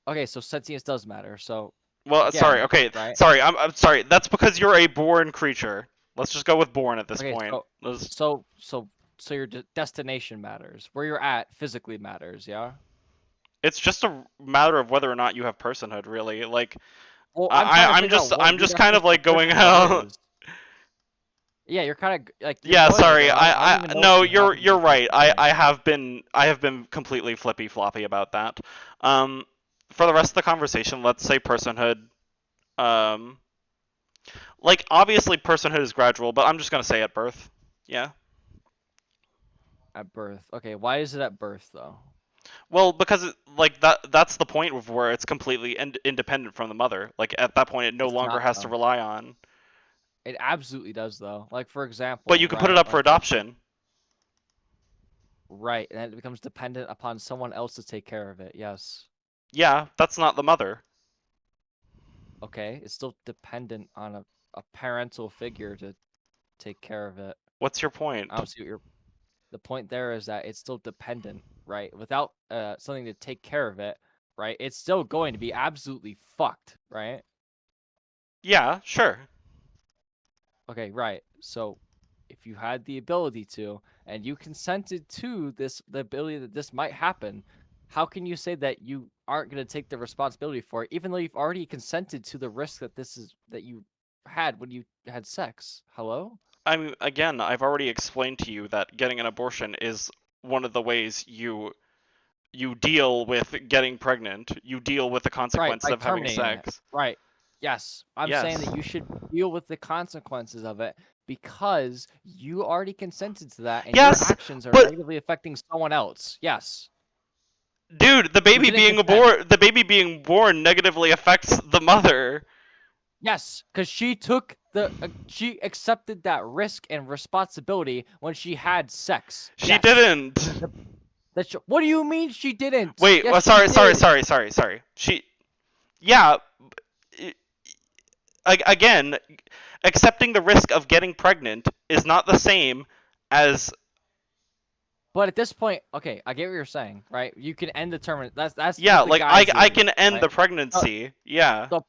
Okay, so sentience does matter. So Well, sorry. Again, Okay, right? sorry. I'm sorry. That's because you're a born creature. Let's just go with born at this Okay, point. so your destination matters. Where you're at physically matters, yeah? It's just a matter of whether or not you have personhood, really. Like, Well, I'm trying to I'm figure out what I'm your just kind of definition like of going personhood out. is. Yeah, you're kind of like you're Yeah, going there, sorry. though. I don't even know No, if you have a you're right. definition. I have been completely flippy floppy about that. For the rest of the conversation, let's say personhood. Um, like obviously personhood is gradual, but I'm just gonna say at birth. Yeah. At birth. Okay, why is it at birth though? Well, because like that's the point of where it's completely independent from the mother. Like at that point, it no It's longer not has to though. rely on. It absolutely does though. Like for But example, you can put it right? up for Like adoption. right, and then it becomes dependent upon someone else to take care of it. Yes. Yeah, that's not the mother. Okay, it's still dependent on a parental figure to take care of it. What's your point? I don't see what your the point there is that it's still dependent, right? Without something to take care of it, right? It's still going to be absolutely fucked, right? Yeah, sure. Okay, right. So if you had the ability to and you consented to the ability that this might happen, how can you say that you aren't going to take the responsibility for it even though you've already consented to the risk that you had when you had sex? Hello? I mean, again, I've already explained to you that getting an abortion is one of the ways you deal with getting pregnant. You deal with the Right, consequences by of having terminating it. sex. Right. Yes. I'm saying that Yes. you should deal with the consequences of it because you already consented to that and your Yes, actions are but negatively affecting someone else. Yes. dude, the You baby didn't being consent. the baby being born negatively affects the mother. Yes, because she accepted that risk and responsibility when she had sex. She Yes. didn't. What do you mean she didn't? Wait, Yes, sorry, she sorry, did. sorry. Yeah, again, accepting the risk of getting pregnant is not the same as But at this point, okay, I get what you're saying, right? You can end the term. That's yeah, what the like guise I is, can end right? the pregnancy. Yeah. The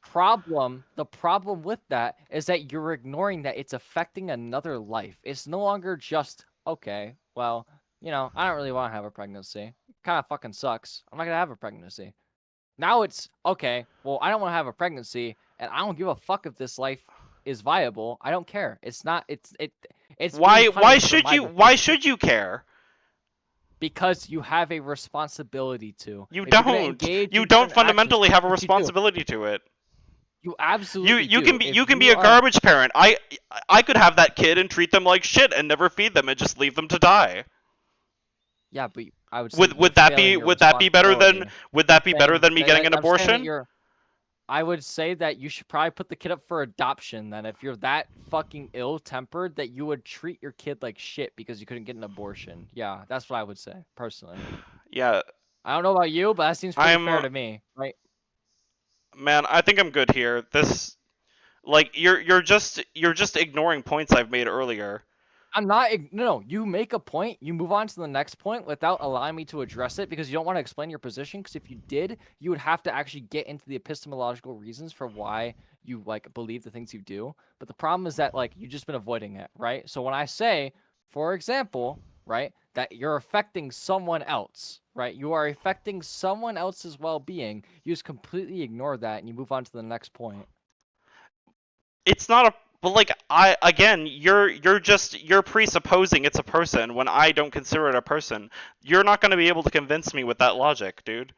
problem with that is that you're ignoring that it's affecting another life. It's no longer just okay. Well, I don't really want to have a pregnancy. It kind of fucking sucks. I'm not gonna have a pregnancy. Now it's okay. Well, I don't want to have a pregnancy, and I don't give a fuck if this life is viable. I don't care. It's not. It's being Why punished for should my decision you care? because you have a responsibility to. You If you're gonna don't. engage You in don't certain actions, fundamentally have a yes, you do. responsibility to it. You absolutely You do. can be If you can be you a are, garbage parent. I could have that kid and treat them like shit and never feed them and just leave them to die. yeah, but I would say you're Would that failing be your would that be better than responsibility. would that I'm be better saying than me getting an I'm saying that abortion? I would say that you should probably put the kid up for adoption then if you're that fucking ill-tempered that you would treat your kid like shit because you couldn't get an abortion. Yeah, that's what I would say, personally. Yeah, I don't know about you, but that seems pretty fair I'm to me, right? man, I think I'm good here. This like you're just ignoring points I've made earlier. I'm not. No, you make a point, you move on to the next point without allowing me to address it because you don't want to explain your position. Because if you did, you would have to actually get into the epistemological reasons for why you believe the things you do. But the problem is that you've just been avoiding it, right? So when I say, for example, right, that you're affecting someone else, right, you are affecting someone else's well-being, you just completely ignore that and you move on to the next point. It's not a but you're presupposing it's a person when I don't consider it a person. You're not going to be able to convince me with that logic, dude.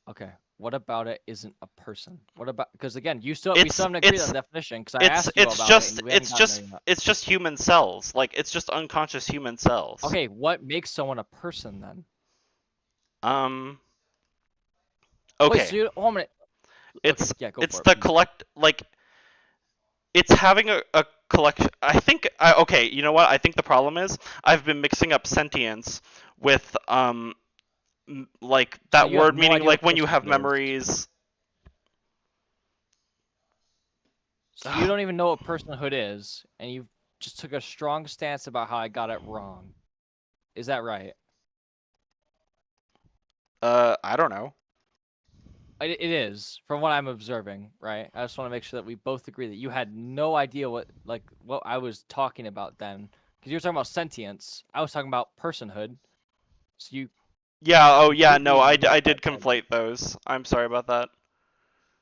Okay. What about it isn't a person? What about because again, we still It's haven't agreed on the definition because I it's asked you it's about it just and we haven't gotten there yet. it's just human cells. Like it's just unconscious human cells. Okay, what makes someone a person then? Okay. Wait, so you hold on a minute. It's Okay, yeah, go it's for the it. Please. collect like it's having a collection. I think okay, you know what? I think the problem is I've been mixing up sentience with like So that you have word no meaning idea like what when you have personhood is. memories. So you don't even know what personhood is, and you just took a strong stance about how I got it wrong. Is that right? I don't know. It is from what I'm observing, right? I just want to make sure that we both agree that you had no idea what I was talking about then, because you were talking about sentience. I was talking about personhood. So you Yeah. Oh yeah. No, completely I missed did that, Ted. conflate those. I'm sorry about that.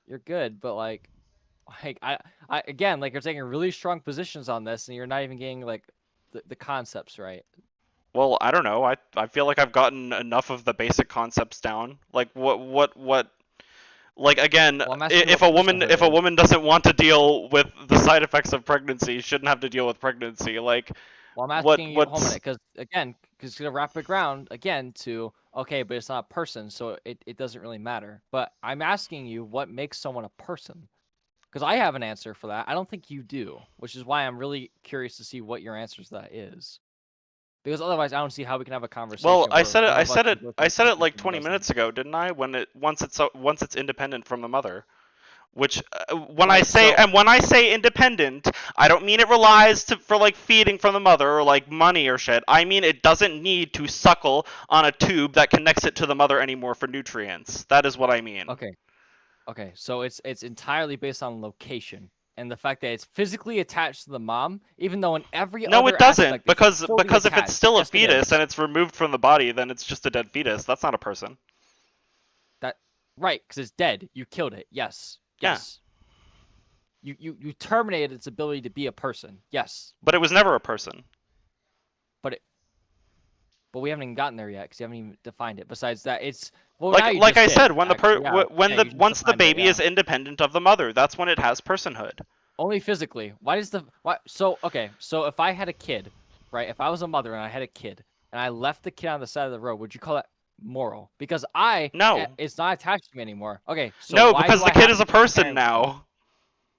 You're good, but like I again, like you're taking really strong positions on this, and you're not even getting like the concepts right. Well, I don't know. I feel like I've gotten enough of the basic concepts down. Like what like again, Well, I'm asking if what a woman personhood is. doesn't want to deal with the side effects of pregnancy, she shouldn't have to deal with pregnancy. Like Well, I'm asking you, hold on a what's minute, because again, because gonna wrap it around again to okay, but it's not a person, so it doesn't really matter. But I'm asking you, what makes someone a person? Because I have an answer for that. I don't think you do, which is why I'm really curious to see what your answer to that is. Because otherwise, I don't see how we can have a well, conversation where one of us is I listening to said the it like person who 20 doesn't. minutes ago, didn't I? When it once it's independent from the mother. Which when Right. So when I say independent, I don't mean it relies for like feeding from the mother or like money or shit. I mean it doesn't need to suckle on a tube that connects it to the mother anymore for nutrients. That is what I mean. okay, okay. So it's entirely based on location and the fact that it's physically attached to the mom, even though in every No, other it doesn't, aspect it's fully because if it's attached. still a Yes, it fetus and is. it's removed from the body, then it's just a dead fetus. That's not a person. That right, because it's dead. You killed it. Yes. Yeah. Yes. You terminated its ability to be a person. Yes. But it was never a person. But we haven't even gotten there yet because you haven't even defined it. Besides that, it's well now you Like just I did said, when actually. Yeah. Yeah. You just once the defined it. baby Yeah. is independent of the mother, that's when it has personhood. Only physically. Why does the why? So okay. So if I had a kid, right? If I was a mother and I had a kid and I left the kid on the side of the road, would you call that moral? Because No. it's not attached to me anymore. Okay. So No, why because do the I kid have is to a be a person parent then? now.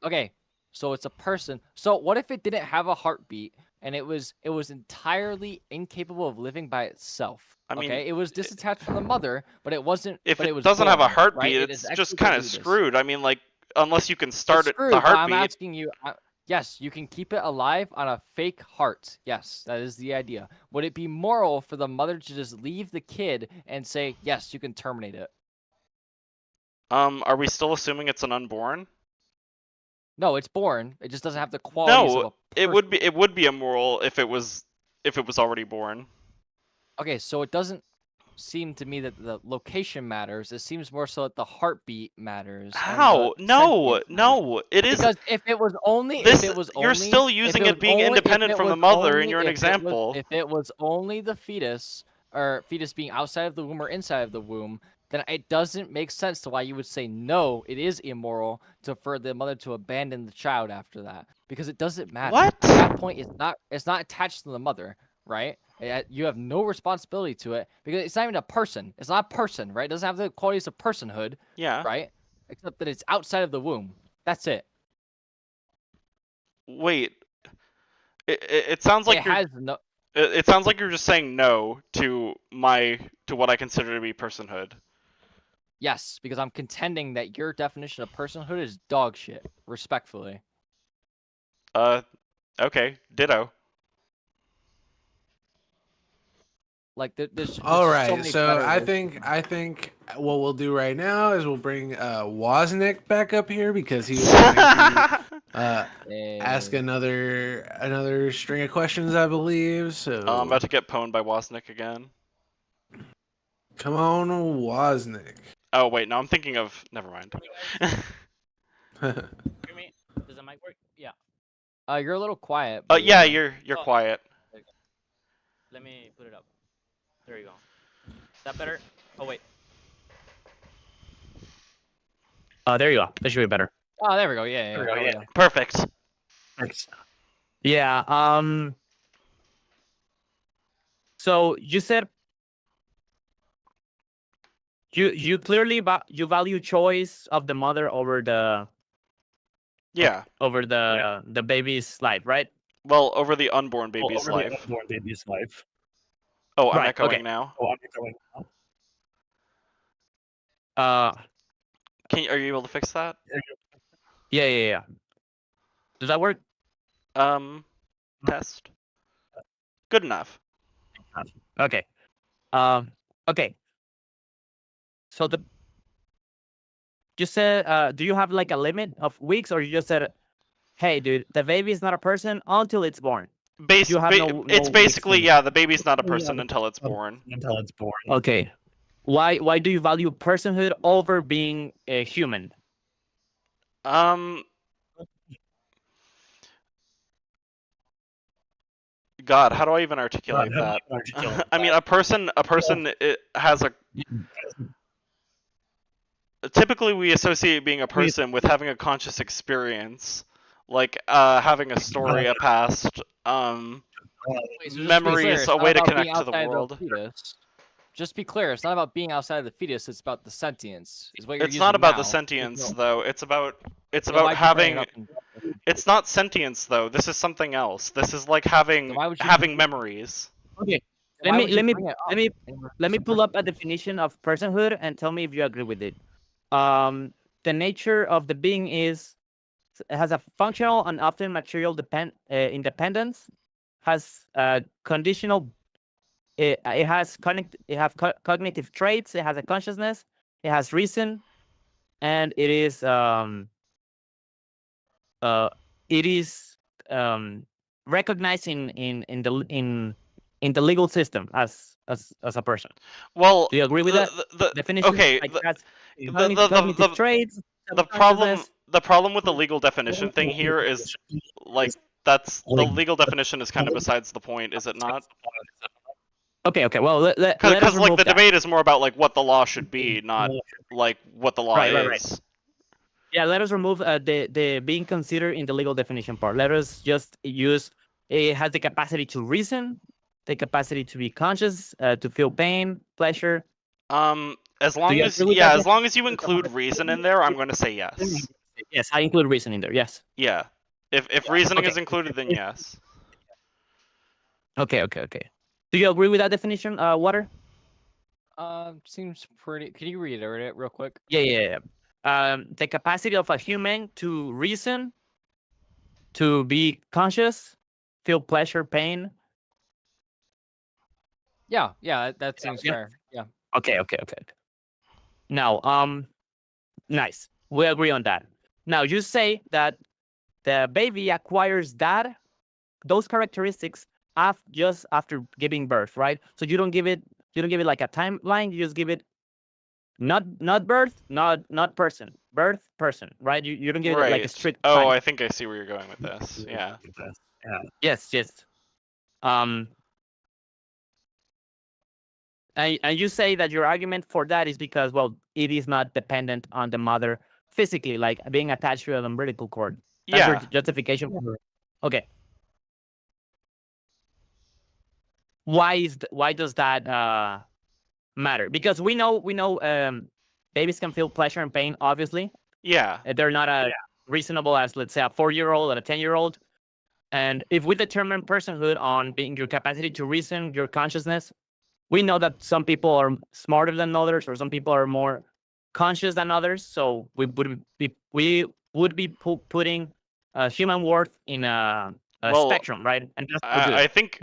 Okay, so it's a person. So what if it didn't have a heartbeat and it was entirely incapable of living by itself? I mean, Okay, it was disattached from the mother, but it wasn't. if But it it was doesn't have a born, right? heartbeat, It is it's just actually kind able to of do this. screwed. I mean, like, unless you can It's start the screwed, but I'm heartbeat. asking you. Yes, you can keep it alive on a fake heart. Yes, that is the idea. Would it be moral for the mother to just leave the kid and say, "Yes, you can terminate it"? Are we still assuming it's an unborn? No, it's born. It just doesn't have the qualities of No, a person. it would be immoral if it was already born. Okay, so it doesn't seem to me that the location matters. It seems more so that the heartbeat matters and the How? No, sentience matters. no. It is Because if it was only you're still using it being if independent it from the was mother and only you're an example. if it was only the fetus or fetus being outside of the womb or inside of the womb, then it doesn't make sense to why you would say no, it is immoral for the mother to abandon the child after that. Because it doesn't matter. What? At that point it's not attached to the mother, right? You have no responsibility to it because it's not even a person. It's not a person, right? It doesn't have the qualities of personhood, Yeah. right? Except that it's outside of the womb. That's it. Wait. It sounds like It has no. it sounds like you're just saying no to what I consider to be personhood. Yes, because I'm contending that your definition of personhood is dog shit. Respectfully. Okay. Ditto. Like there's All just so right, many so better ways. I think what we'll do right now is we'll bring Wozniak back up here because he was going to ask another string of questions, I believe. So I'm about to get pwned by Wozniak again. come on, Wozniak. Oh wait, no, I'm thinking of. Never mind. Hear me? Does the mic work? Yeah. You're a little quiet. Oh But yeah, you're Oh. quiet. Let me put it up. There you go. Is that better? Oh wait. There you go. That should be better. Oh, there we go. Yeah, yeah. Yeah. Perfect. Thanks. Yeah. So you said you clearly you value choice of the mother over the Yeah. over the baby's life, right? Well, over the unborn baby's Over the life. unborn baby's life. Oh, I'm Right, echoing okay. now. Oh, I'm echoing now. Are you able to fix that? Yeah. Does that work? Test. Good enough. Okay. Okay. So you said, do you have like a limit of weeks, or you just said, hey, dude, the baby is not a person until it's born? You have no It's weeks basically, limit. yeah, the baby's not a person until it's born. Okay. Why do you value personhood over being a human? Um, God, how do I even articulate that? I mean, a person it has a typically we associate being a person with having a conscious experience, like having a story, a past, Wait, so just to be clear, memories, it's a not way to about being connect to the outside of world. the fetus. Just to be clear, it's not about being outside of the fetus. It's about the sentience. Is what you're It's using not about now. the sentience though. It's about Then why'd you bring it having. up It's not sentience though. This is something else. This is like Then having why would you having memories. Okay. then Let why me would you let me bring it let up me in reference let me to pull up a personhood? definition of personhood and tell me if you agree with it. The nature of the being is it has a functional and often material independence, has conditional. It has cognitive traits. It has a consciousness. It has reason, and it is uh it is recognized in the legal system as a person. Well, Do you agree with that definition? okay. Like it has The the the, cognitive the, traits, the problem consciousness. the problem with the legal definition thing here is like that's the legal definition is kind of besides the point, is it not? Okay. Well, let us Because like remove the that. debate is more about like what the law should be, not like what the law Right. is. Yeah, let us remove the being considered in the legal definition part. Let us just use it has the capacity to reason, the capacity to be conscious, to feel pain, pleasure. As Do long you as agree with that? as long as you include reason in there, I'm going to say yes. Yes, I include reason in there. Yes. Yeah. If reasoning Okay. is included, then yes. Okay. Do you agree with that definition, Water? Seems pretty. Can you reiterate it real quick? Yeah. The capacity of a human to reason, to be conscious, feel pleasure, pain. Yeah, that seems Yeah. fair. Yeah. Okay. Now, nice. We agree on that. Now, you say that the baby acquires those characteristics just after giving birth, right? So you don't give it like a timeline. You just give it not birth, not person, birth person, right? You don't give it like a Right. strict Oh, time. I think I see where you're going with this. Yeah. Yes. Um, and you say that your argument for that is because, well, it is not dependent on the mother physically, like being attached to an umbilical cord. That's your Yeah. justification for. Okay. Why does that matter? Because we know babies can feel pleasure and pain, obviously. Yeah. They're not as reasonable as, let's say, a 4-year-old and a 10-year-old. And if we determine personhood on being your capacity to reason, your consciousness, we know that some people are smarter than others, or some people are more conscious than others. So we would be putting human worth in a Well, spectrum, right? And that's not good.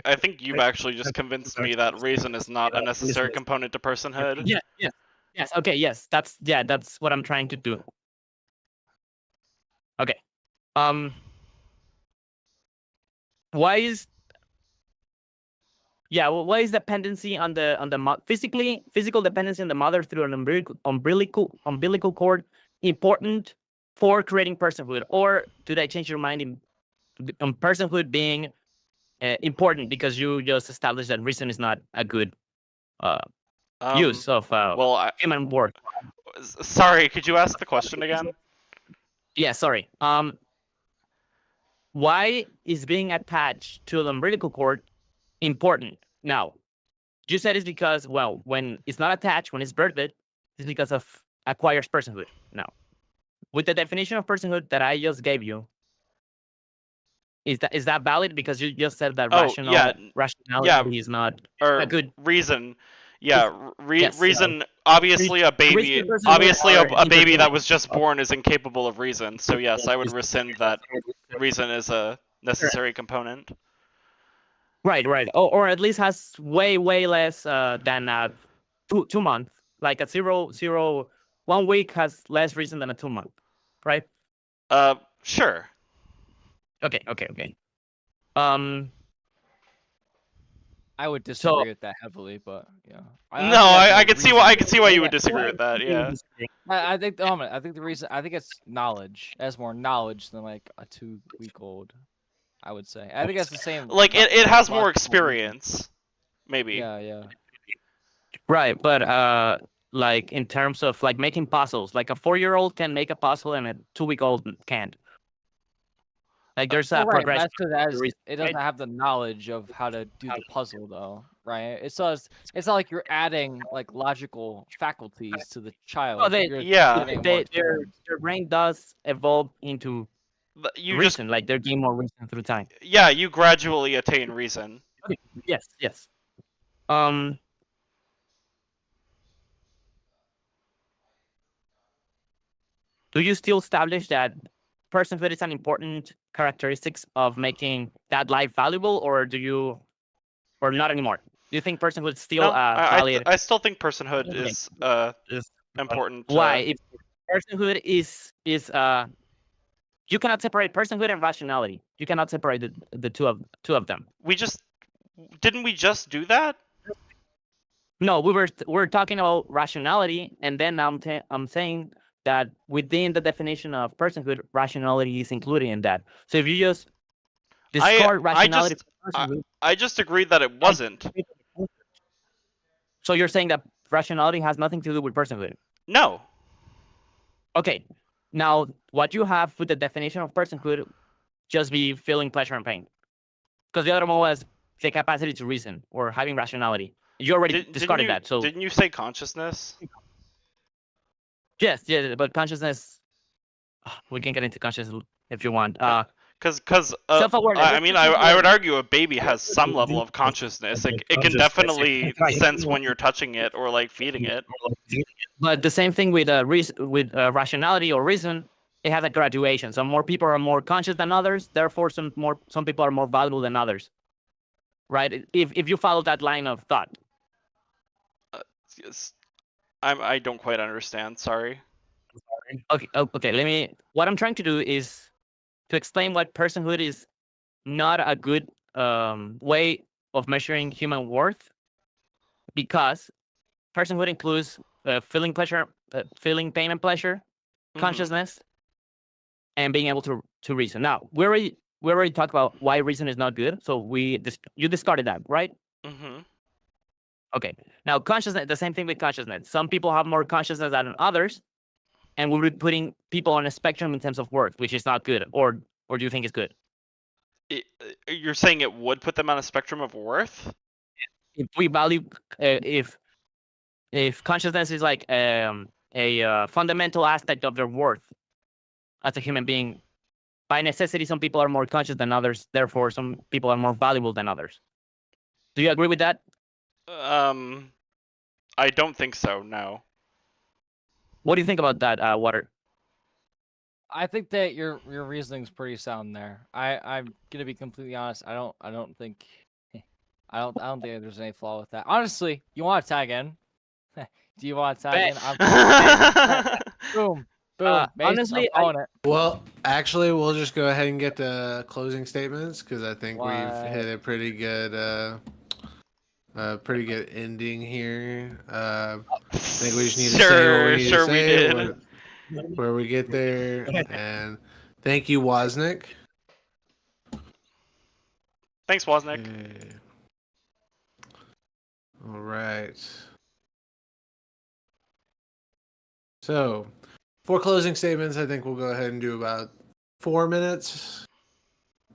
I think you've actually just convinced me that reason is not a necessary component to personhood. Yes. Okay. Yes. That's what I'm trying to do. Okay. Why is dependency on the physical dependency on the mother through an umbilical cord important for creating personhood? Or did I change your mind on personhood being important because you just established that reason is not a good use of Well, human worth? sorry, could you ask the question again? Yeah, sorry. Why is being attached to the umbilical cord important? Now, you said it's because, well, when it's not attached, when it's birthed, it's because of acquires personhood. Now, with the definition of personhood that I just gave you, is that valid? Because you just said that rationality is not or a good reason. Yeah, yes. reason. Obviously, a baby. Reason Obviously, are a baby that intertwined. was just born is incapable of reason. So yes, I would rescind that. Reason is a necessary component. Right. Or at least has way less than 2 months, like a 0.01 1 week has less reason than a 2 month, right? Sure. Okay. Um, I would so disagree with that heavily, but yeah. No, think that's I more can see reason. why you would yeah, disagree with that. Yeah. I think I think the reason I think it's knowledge. It has more knowledge than like a 2-week-old. I would say. I think that's the same. Like it has more logical reason. experience, maybe. Yeah. right, but like in terms of like making puzzles, like a 4-year-old can make a puzzle and a 2-week-old can't. Like there's a Well, right, but progression. that's because it doesn't right? have the knowledge of how to do the puzzle, though, right? It's not like you're adding like logical faculties to the child. Oh, they, You're Yeah. giving more they to their them. their brain does evolve into You reason, just like they gain more reason through time. you gradually attain reason. Yes. Um, do you still establish that personhood is an important characteristics of making that life valuable, or or not anymore? Do you think personhood is still No, valid? I still think personhood Okay. is Is- important. Why? If personhood is you cannot separate personhood and rationality. You cannot separate the two of them. Didn't we just do that? No, we're talking about rationality, and then I'm saying that within the definition of personhood, rationality is included in that. So if you just discard rationality from personhood, I just agreed that it wasn't. so you're saying that rationality has nothing to do with personhood. No. Okay. Now, what you have with the definition of personhood just be feeling pleasure and pain, because the other one was the capacity to reason or having rationality. You already discarded that. So didn't you say consciousness? yes, but consciousness. We can get into consciousness if you want. Because Self-awareness. I mean, I would argue a baby has some level of consciousness. It can definitely sense when you're touching it or like feeding it. But the same thing with rationality or reason, it has a graduation. Some more people are more conscious than others. Therefore, some people are more valuable than others. Right? If you follow that line of thought. Yes. I don't quite understand. Sorry. Okay. What I'm trying to do is to explain what personhood is not a good way of measuring human worth, because personhood includes feeling pleasure, feeling pain and pleasure, consciousness, and being able to reason. Now we already talked about why reason is not good, so you discarded that, right? Mm-hmm. Okay. Now consciousness, the same thing with consciousness. Some people have more consciousness than others, and we're putting people on a spectrum in terms of worth, which is not good, or do you think it's good? You're saying it would put them on a spectrum of worth? If we value, if consciousness is like a fundamental aspect of their worth as a human being, by necessity, some people are more conscious than others. Therefore, some people are more valuable than others. Do you agree with that? I don't think so. No. What do you think about that, Water? I think that your reasoning's pretty sound there. I'm gonna be completely honest. I don't think I don't think there's any flaw with that. Honestly, you want to tag in? Do you want to tag in? Boom. Mace, Honestly, I'm calling it. Well, actually, we'll just go ahead and get to closing statements because I think we've hit a pretty good ending here. I think we just need to say what we need to say where we get there. And thank you, Wozniak. Thanks, Wozniak. Okay. All right. So, for closing statements, I think we'll go ahead and do about 4 minutes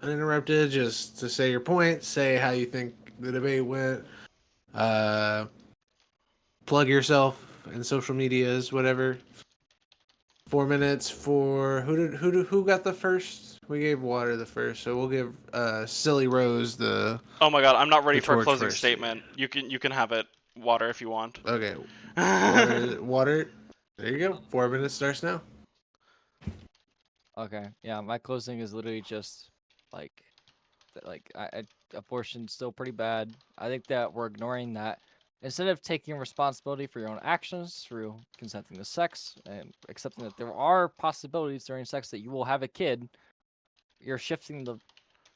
uninterrupted, just to say your point, say how you think the debate went, plug yourself in social medias, whatever. 4 minutes for who got the first? We gave Water the first, so we'll give Silly Rose the. Oh my god, I'm not ready for a closing first. statement. You can have it, Water, if you want. Okay, Water. There you go. 4 minutes starts now. Okay. Yeah, my closing is literally just abortion's still pretty bad. I think that we're ignoring that instead of taking responsibility for your own actions through consenting to sex and accepting that there are possibilities during sex that you will have a kid, you're shifting the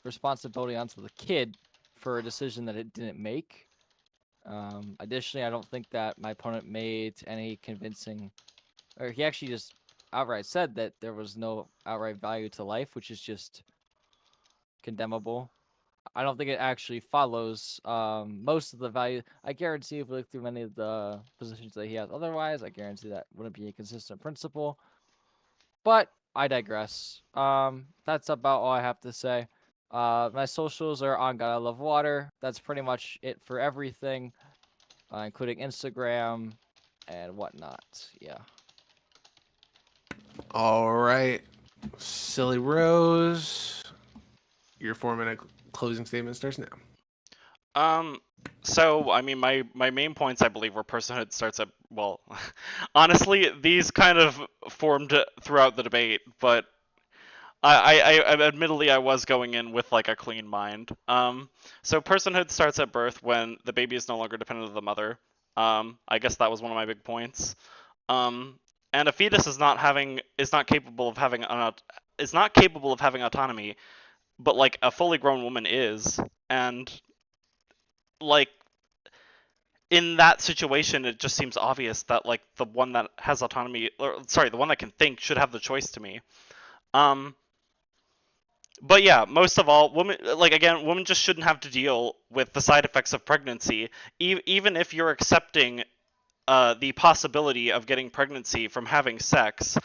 responsibility onto the kid for a decision that it didn't make. Additionally, I don't think that my opponent made any convincing, or he actually just outright said that there was no outright value to life, which is just condemnable. I don't think it actually follows most of the value. I guarantee if we look through many of the positions that he has otherwise, I guarantee that wouldn't be a consistent principle. But I digress. That's about all I have to say. My socials are on God I Love Water. That's pretty much it for everything, including Instagram and whatnot. Yeah. All right, Silly Rose, your 4-minute closing statement starts now. So I mean, my main points, I believe, were personhood starts at, well, honestly, these kind of formed throughout the debate, but I admittedly I was going in with like a clean mind. So personhood starts at birth when the baby is no longer dependent on the mother. I guess that was one of my big points. And a fetus is not capable of having autonomy, but like a fully grown woman is, and like in that situation, it just seems obvious that like the one that has autonomy, or sorry, the one that can think should have the choice to me. But yeah, most of all, women just shouldn't have to deal with the side effects of pregnancy, even if you're accepting the possibility of getting pregnancy from having sex.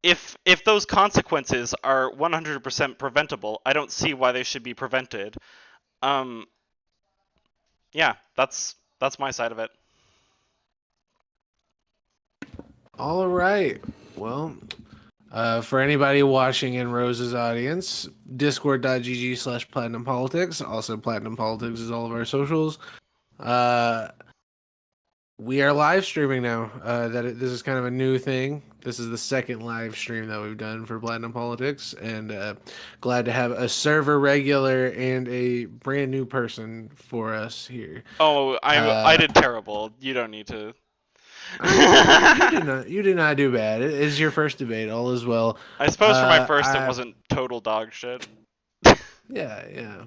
If those consequences are 100% preventable, I don't see why they should be prevented. Yeah, that's my side of it. All right. Well, for anybody watching in Rose's audience, discord.gg/platinumpolitics. Also, Platinum Politics is all of our socials. We are live streaming now. This is kind of a new thing. This is the second live stream that we've done for Platinum Politics, and glad to have a server regular and a brand new person for us here. Oh, I did terrible. You don't need to. You did not do bad. It is your first debate. All is well. I suppose for my first, it wasn't total dog shit. Yeah.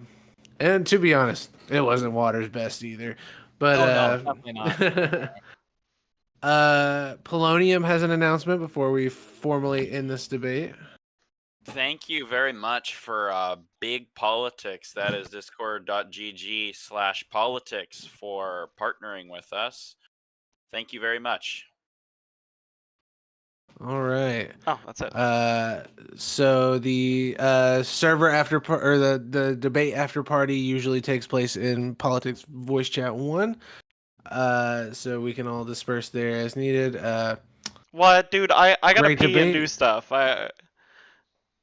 And to be honest, it wasn't Water's best either. But no, definitely not. Polonium has an announcement before we formally end this debate. Thank you very much for Big Politics. That is discord.gg/politics for partnering with us. Thank you very much. All right. Oh, that's it. So the server or the debate after party usually takes place in Politics Voice Chat 1. So we can all disperse there as needed. What, dude? I gotta pee debate. and do stuff. I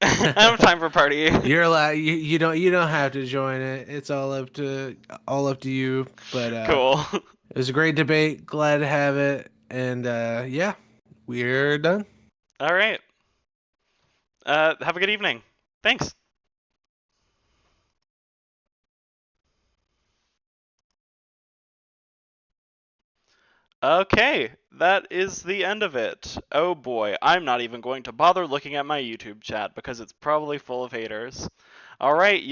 don't have time for party. You're allowed. You don't have to join it. It's all up to you. But Cool. It was a great debate. Glad to have it. And yeah, we're done. All right. Have a good evening. Thanks. Okay, that is the end of it. Oh boy, I'm not even going to bother looking at my YouTube chat because it's probably full of haters. All right.